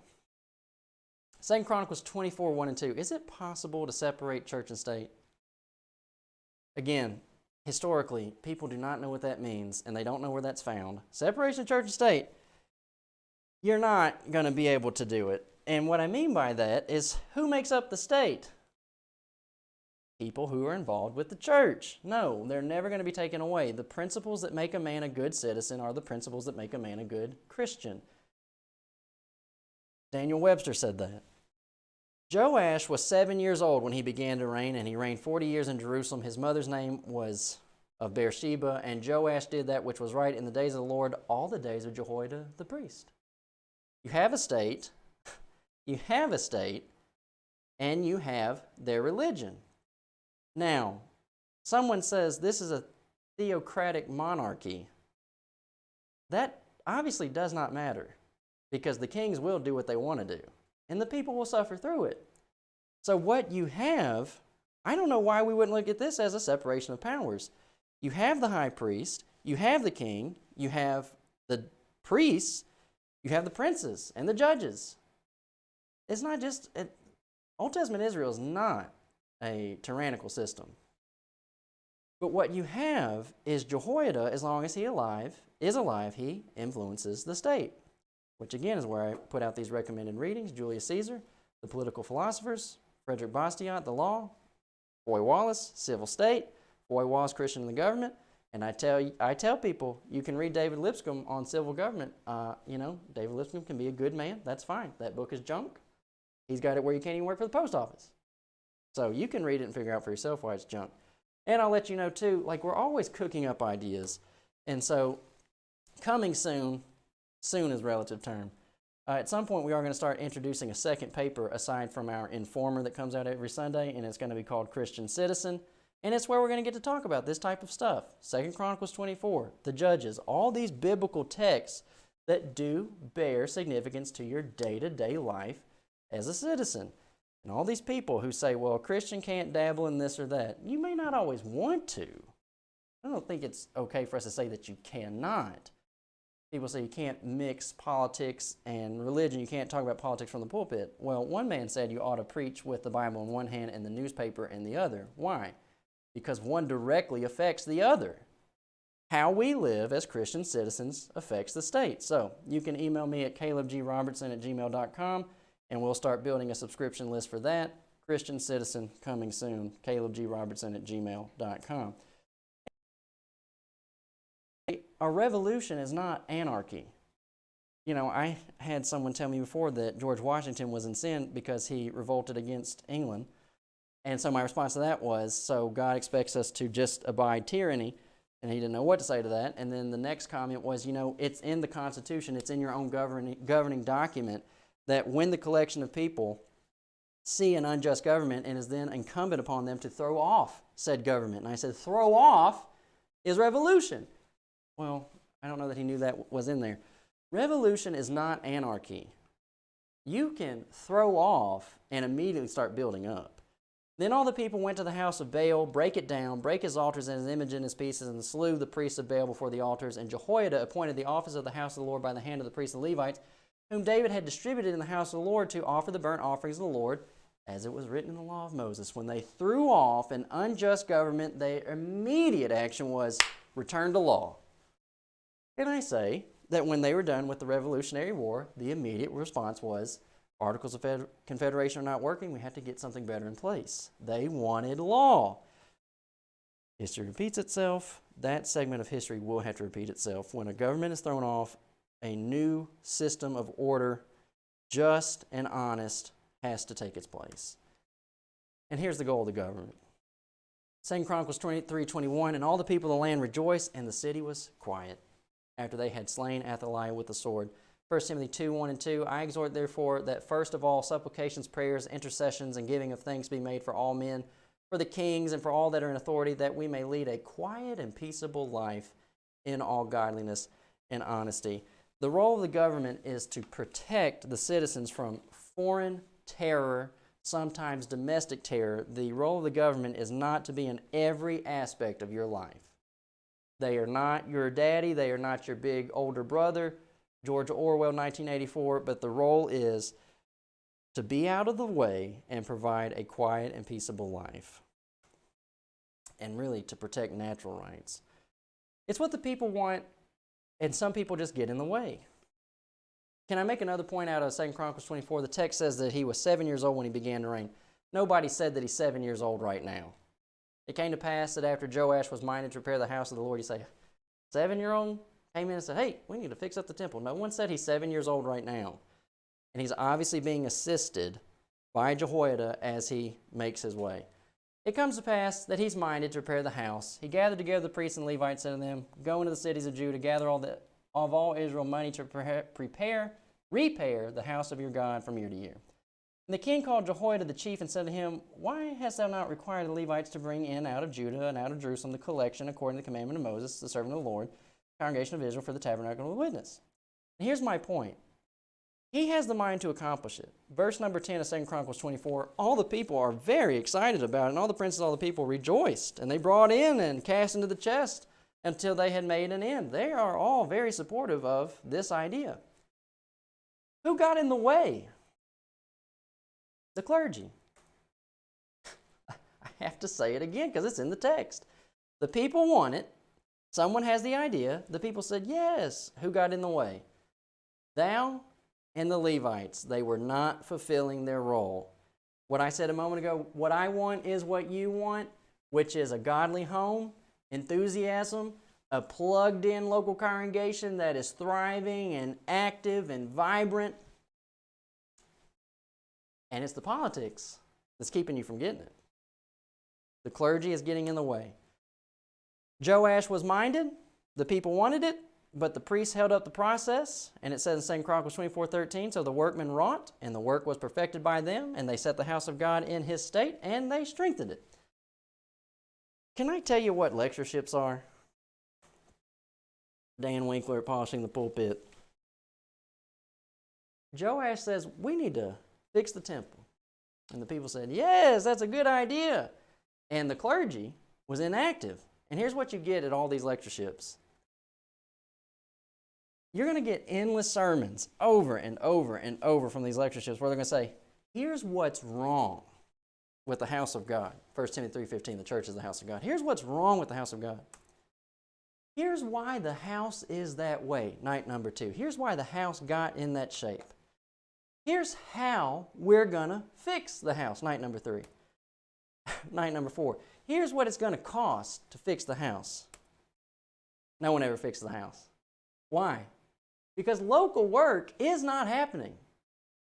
2 Chronicles 24, 1 and 2. Is it possible to separate church and state? Again, historically, people do not know what that means, and they don't know where that's found. Separation of church and state. You're not going to be able to do it. And what I mean by that is, who makes up the state? People who are involved with the church. No, they're never going to be taken away. The principles that make a man a good citizen are the principles that make a man a good Christian. Daniel Webster said that. Joash was 7 years old when he began to reign, and he reigned 40 years in Jerusalem. His mother's name was of Beersheba, and Joash did that which was right in the days of the Lord, all the days of Jehoiada the priest. You have a state, and you have their religion. Now, someone says this is a theocratic monarchy. That obviously does not matter, because the kings will do what they want to do, and the people will suffer through it. So what you have, I don't know why we wouldn't look at this as a separation of powers. You have the high priest, you have the king, you have the priests, you have the princes and the judges. It's not just, Old Testament Israel is not a tyrannical system. But what you have is Jehoiada, as long as he is alive, he influences the state. Which again is where I put out these recommended readings: Julius Caesar, the political philosophers, Frederick Bastiat, the law, Foy Wallace, civil state, Foy Wallace, Christian in the government. And I tell people, you can read David Lipscomb on civil government. David Lipscomb can be a good man. That's fine. That book is junk. He's got it where you can't even work for the post office. So you can read it and figure out for yourself why it's junk. And I'll let you know too, we're always cooking up ideas. And so coming soon is relative term. At some point we are going to start introducing a second paper aside from our Informer that comes out every Sunday, and it's going to be called Christian Citizen. And it's where we're going to get to talk about this type of stuff. 2 Chronicles 24, the Judges, all these biblical texts that do bear significance to your day-to-day life as a citizen. And all these people who say, well, a Christian can't dabble in this or that, you may not always want to. I don't think it's okay for us to say that you cannot. People say you can't mix politics and religion. You can't talk about politics from the pulpit. Well, one man said you ought to preach with the Bible in one hand and the newspaper in the other. Why? Because one directly affects the other. How we live as Christian citizens affects the state. So you can email me at calebgrobertson@gmail.com, and we'll start building a subscription list for that. Christian citizen coming soon, calebgrobertson@gmail.com. A revolution is not anarchy. You know, I had someone tell me before that George Washington was in sin because he revolted against England. And so my response to that was, so God expects us to just abide tyranny. And he didn't know what to say to that. And then the next comment was, you know, it's in the Constitution, it's in your own governing document, that when the collection of people see an unjust government, it is then incumbent upon them to throw off said government. And I said, throw off is revolution. Well, I don't know that he knew that was in there. Revolution is not anarchy. You can throw off and immediately start building up. Then all the people went to the house of Baal, break it down, break his altars and his image in his pieces, and slew the priests of Baal before the altars. And Jehoiada appointed the office of the house of the Lord by the hand of the priests and Levites, whom David had distributed in the house of the Lord to offer the burnt offerings of the Lord, as it was written in the law of Moses. When they threw off an unjust government, their immediate action was return to law. And I say that when they were done with the Revolutionary War, the immediate response was, Articles of Confederation are not working, we have to get something better in place. They wanted law. History repeats itself. That segment of history will have to repeat itself. When a government is thrown off, a new system of order, just and honest, has to take its place. And here's the goal of the government. 2 Chronicles 23:21, and all the people of the land rejoiced, and the city was quiet, after they had slain Athaliah with the sword. 1 Timothy 2:1-2, I exhort therefore that first of all supplications, prayers, intercessions, and giving of thanks be made for all men, for the kings, and for all that are in authority, that we may lead a quiet and peaceable life in all godliness and honesty. The role of the government is to protect the citizens from foreign terror, sometimes domestic terror. The role of the government is not to be in every aspect of your life. They are not your daddy. They are not your big older brother, George Orwell, 1984, but the role is to be out of the way and provide a quiet and peaceable life, and really to protect natural rights. It's what the people want, and some people just get in the way. Can I make another point out of 2 Chronicles 24? The text says that he was 7 years old when he began to reign. Nobody said that he's 7 years old right now. It came to pass that after Joash was minded to repair the house of the Lord, you say, 7-year-old came in and said, hey, we need to fix up the temple. No one said he's 7 years old right now. And he's obviously being assisted by Jehoiada as he makes his way. It comes to pass that he's minded to repair the house. He gathered together the priests and Levites, said to them, go into the cities of Judah, gather all Israel money to repair the house of your God from year to year. And the king called Jehoiada the chief and said to him, why hast thou not required the Levites to bring in out of Judah and out of Jerusalem the collection according to the commandment of Moses, the servant of the Lord, congregation of Israel, for the tabernacle of the witness? And here's my point. He has the mind to accomplish it. Verse number 10 of 2 Chronicles 24, all the people are very excited about it, and all the princes, all the people rejoiced, and they brought in and cast into the chest until they had made an end. They are all very supportive of this idea. Who got in the way? The clergy. I have to say it again because it's in the text. The people want it. Someone has the idea. The people said, yes. Who got in the way? Thou and the Levites. They were not fulfilling their role. What I said a moment ago, what I want is what you want, which is a godly home, enthusiasm, a plugged-in local congregation that is thriving and active and vibrant. And it's the politics that's keeping you from getting it. The clergy is getting in the way. Joash was minded. The people wanted it, but the priests held up the process. And it says in 2 Chronicles 24:13, so the workmen wrought, and the work was perfected by them, and they set the house of God in his state, and they strengthened it. Can I tell you what lectureships are? Dan Winkler at Polishing the Pulpit. Joash says, we need to fix the temple. And the people said, yes, that's a good idea. And the clergy was inactive. And here's what you get at all these lectureships. You're going to get endless sermons over and over and over from these lectureships where they're going to say, here's what's wrong with the house of God. 1 Timothy 3:15, the church is the house of God. Here's what's wrong with the house of God. Here's why the house is that way, night number 2. Here's why the house got in that shape. Here's how we're going to fix the house, night number 3. Night number 4. Here's what it's going to cost to fix the house. No one ever fixed the house. Why? Because local work is not happening.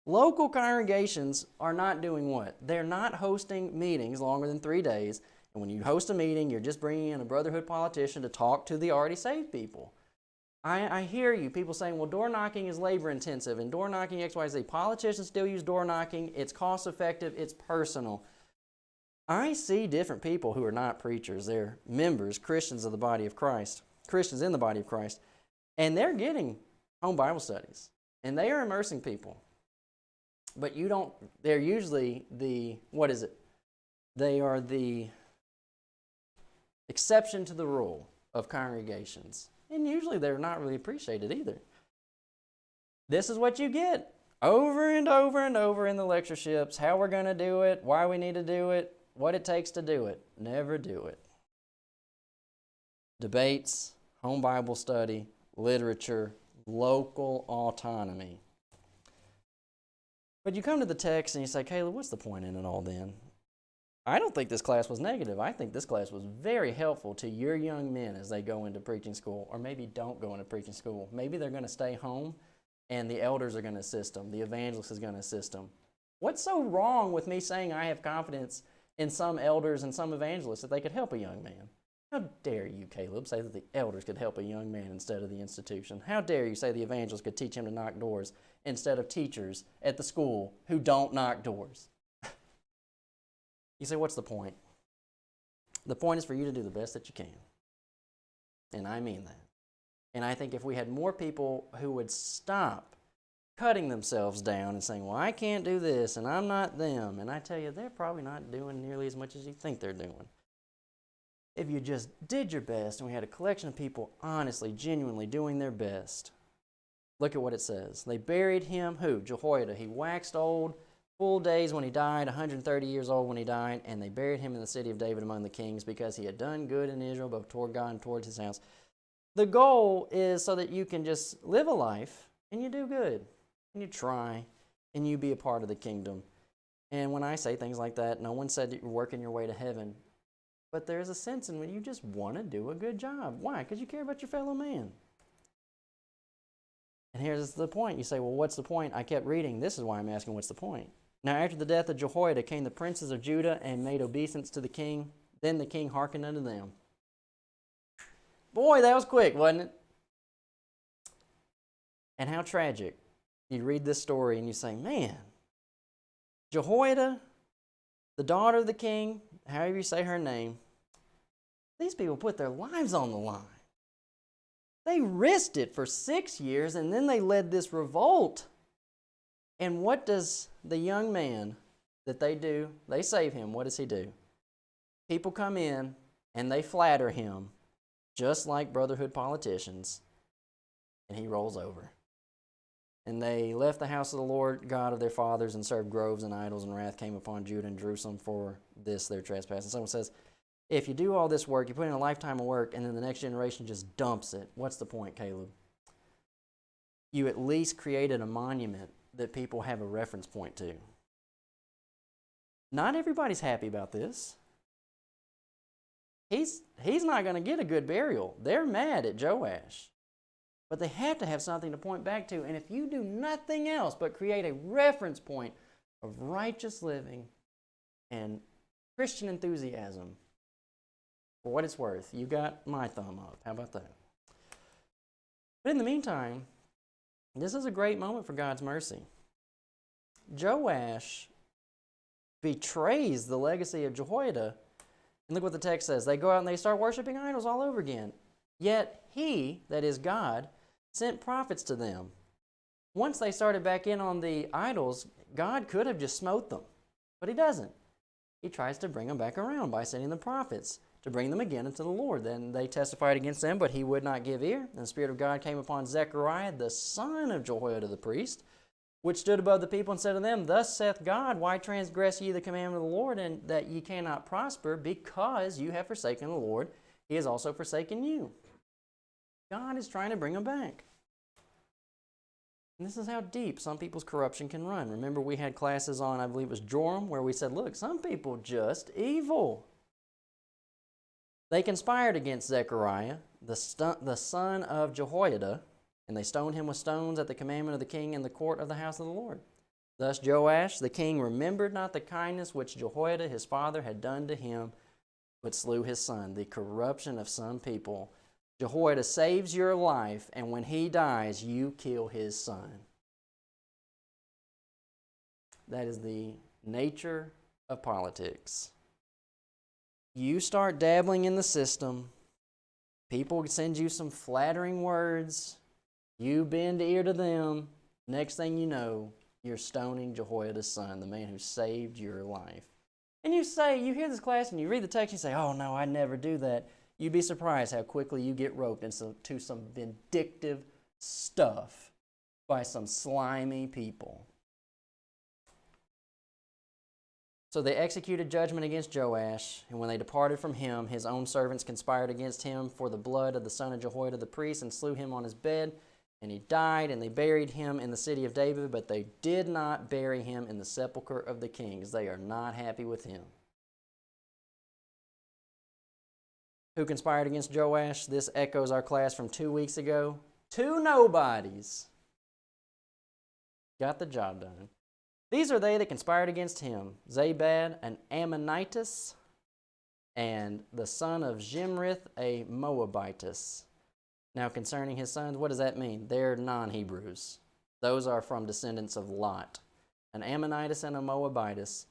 Local congregations are not doing what? They're not hosting meetings longer than 3 days. And when you host a meeting, you're just bringing in a brotherhood politician to talk to the already saved people. I hear you, people saying, well, door knocking is labor intensive and door knocking XYZ. Politicians still use door knocking. It's cost effective. It's personal. I see different people who are not preachers. They're members, Christians of the body of Christ, Christians in the body of Christ. And they're getting home Bible studies. And they are immersing people. But they're usually they are the exception to the rule of congregations. And usually they're not really appreciated either. This is what you get over and over and over in the lectureships, how we're going to do it, why we need to do it, what it takes to do it. Never do it. Debates, home Bible study, literature, local autonomy. But you come to the text and you say, Caleb, what's the point in it all then? I don't think this class was negative. I think this class was very helpful to your young men as they go into preaching school, or maybe don't go into preaching school. Maybe they're going to stay home and the elders are going to assist them. The evangelist is going to assist them. What's so wrong with me saying I have confidence in some elders and some evangelists that they could help a young man? How dare you, Caleb, say that the elders could help a young man instead of the institution? How dare you say the evangelist could teach him to knock doors instead of teachers at the school who don't knock doors? You say, what's the point? The point is for you to do the best that you can. And I mean that. And I think if we had more people who would stop cutting themselves down and saying, well, I can't do this and I'm not them. And I tell you, they're probably not doing nearly as much as you think they're doing. If you just did your best and we had a collection of people honestly, genuinely doing their best. Look at what it says. They buried him, who? Jehoiada. He waxed old, full days when he died, 130 years old when he died, and they buried him in the city of David among the kings because he had done good in Israel, both toward God and towards his house. The goal is so that you can just live a life and you do good and you try and you be a part of the kingdom. And when I say things like that, no one said that you're working your way to heaven. But there's a sense in which you just want to do a good job. Why? Because you care about your fellow man. And here's the point. You say, well, what's the point? I kept reading. This is why I'm asking, what's the point? Now, after the death of Jehoiada came the princes of Judah and made obeisance to the king. Then the king hearkened unto them. Boy, that was quick, wasn't it? And how tragic. You read this story and you say, man, Jehoiada, the daughter of the king, however you say her name, these people put their lives on the line. They risked it for 6 years and then they led this revolt. And what does the young man that they do? They save him. What does he do? People come in and they flatter him, just like brotherhood politicians, and he rolls over. And they left the house of the Lord God of their fathers and served groves and idols, and wrath came upon Judah and Jerusalem for this their trespass. And someone says, if you do all this work, you put in a lifetime of work, and then the next generation just dumps it, what's the point, Caleb? You at least created a monument that people have a reference point to. Not everybody's happy about this. He's not going to get a good burial. They're mad at Joash. But they have to have something to point back to. And if you do nothing else but create a reference point of righteous living and Christian enthusiasm, for what it's worth, you got my thumb up. How about that? But in the meantime, this is a great moment for God's mercy. Joash betrays the legacy of Jehoiada. And look what the text says. They go out and they start worshiping idols all over again. Yet he, that is God, sent prophets to them. Once they started back in on the idols, God could have just smote them. But he doesn't. He tries to bring them back around by sending the prophets to bring them again into the Lord. Then they testified against them, but he would not give ear. And the Spirit of God came upon Zechariah, the son of Jehoiada the priest, which stood above the people, and said to them, Thus saith God, Why transgress ye the commandment of the Lord, and that ye cannot prosper? Because you have forsaken the Lord, he has also forsaken you. God is trying to bring them back. And this is how deep some people's corruption can run. Remember, we had classes on, I believe it was Joram, where we said, look, some people just evil. They conspired against Zechariah, the son of Jehoiada, and they stoned him with stones at the commandment of the king in the court of the house of the Lord. Thus Joash the king remembered not the kindness which Jehoiada his father had done to him, but slew his son. The corruption of some people. Jehoiada saves your life, and when he dies, you kill his son. That is the nature of politics. You start dabbling in the system, people send you some flattering words, you bend ear to them, next thing you know, you're stoning Jehoiada's son, the man who saved your life. And you hear this class and you read the text and you say, oh no, I never do that. You'd be surprised how quickly you get roped into some vindictive stuff by some slimy people. So they executed judgment against Joash, and when they departed from him, his own servants conspired against him for the blood of the son of Jehoiada the priest, and slew him on his bed, and he died, and they buried him in the city of David, but they did not bury him in the sepulchre of the kings. They are not happy with him. Who conspired against Joash? This echoes our class from 2 weeks ago. 2 nobodies got the job done. These are they that conspired against him: Zabad, an Ammonitess, and the son of Jimrith, a Moabitess. Now concerning his sons, what does that mean? They're non-Hebrews. Those are from descendants of Lot. An Ammonitess and a Moabitess.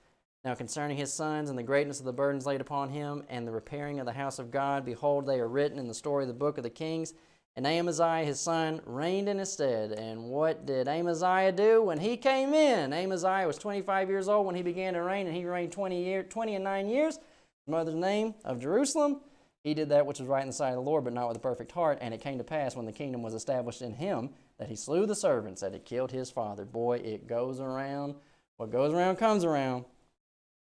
Now concerning his sons and the greatness of the burdens laid upon him and the repairing of the house of God, behold, they are written in the story of the book of the kings. And Amaziah his son reigned in his stead. And what did Amaziah do when he came in? Amaziah was 25 years old when he began to reign, and he reigned 20 and 9 years. His mother's name of Jerusalem. He did that which was right in the sight of the Lord, but not with a perfect heart. And it came to pass, when the kingdom was established in him, that he slew the servants, that he killed his father. Boy, it goes around. What goes around comes around.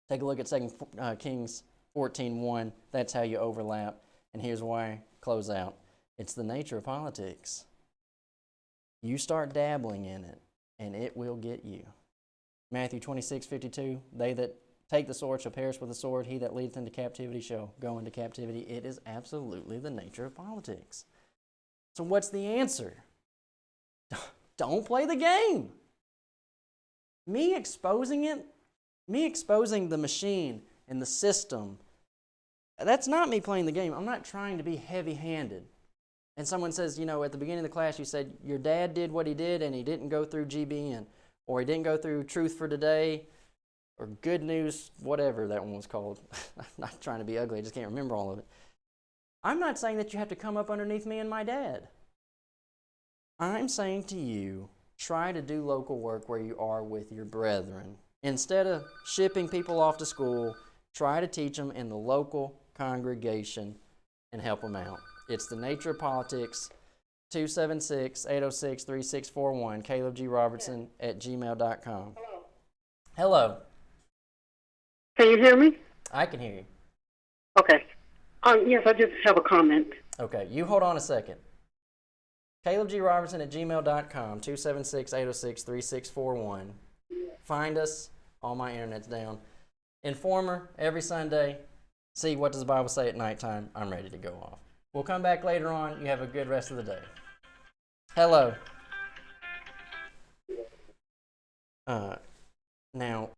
Take a look at 2 Kings 14:1. That's how you overlap. And here's why. Close out. It's the nature of politics. You start dabbling in it, and it will get you. Matthew 26:52. They that take the sword shall perish with the sword. He that leadeth into captivity shall go into captivity. It is absolutely the nature of politics. So what's the answer? Don't play the game. Me exposing the machine and the system, that's not me playing the game. I'm not trying to be heavy-handed. And someone says, at the beginning of the class, you said your dad did what he did and he didn't go through GBN, or he didn't go through Truth for Today, or Good News, whatever that one was called. I'm not trying to be ugly. I just can't remember all of it. I'm not saying that you have to come up underneath me and my dad. I'm saying to you, try to do local work where you are with your brethren. Instead of shipping people off to school, try to teach them in the local congregation and help them out. It's the nature of politics. 276-806-3641, Caleb G. Robertson at gmail.com. Hello. Can you hear me? I can hear you. Okay. Yes, I just have a comment. Okay, you hold on a second. Caleb G. Robertson at gmail.com, 276-806-3641. Find us. All my internet's down. Informer every Sunday. See what does the Bible say at nighttime. I'm ready to go off. We'll come back later on. You have a good rest of the day. Hello. Now,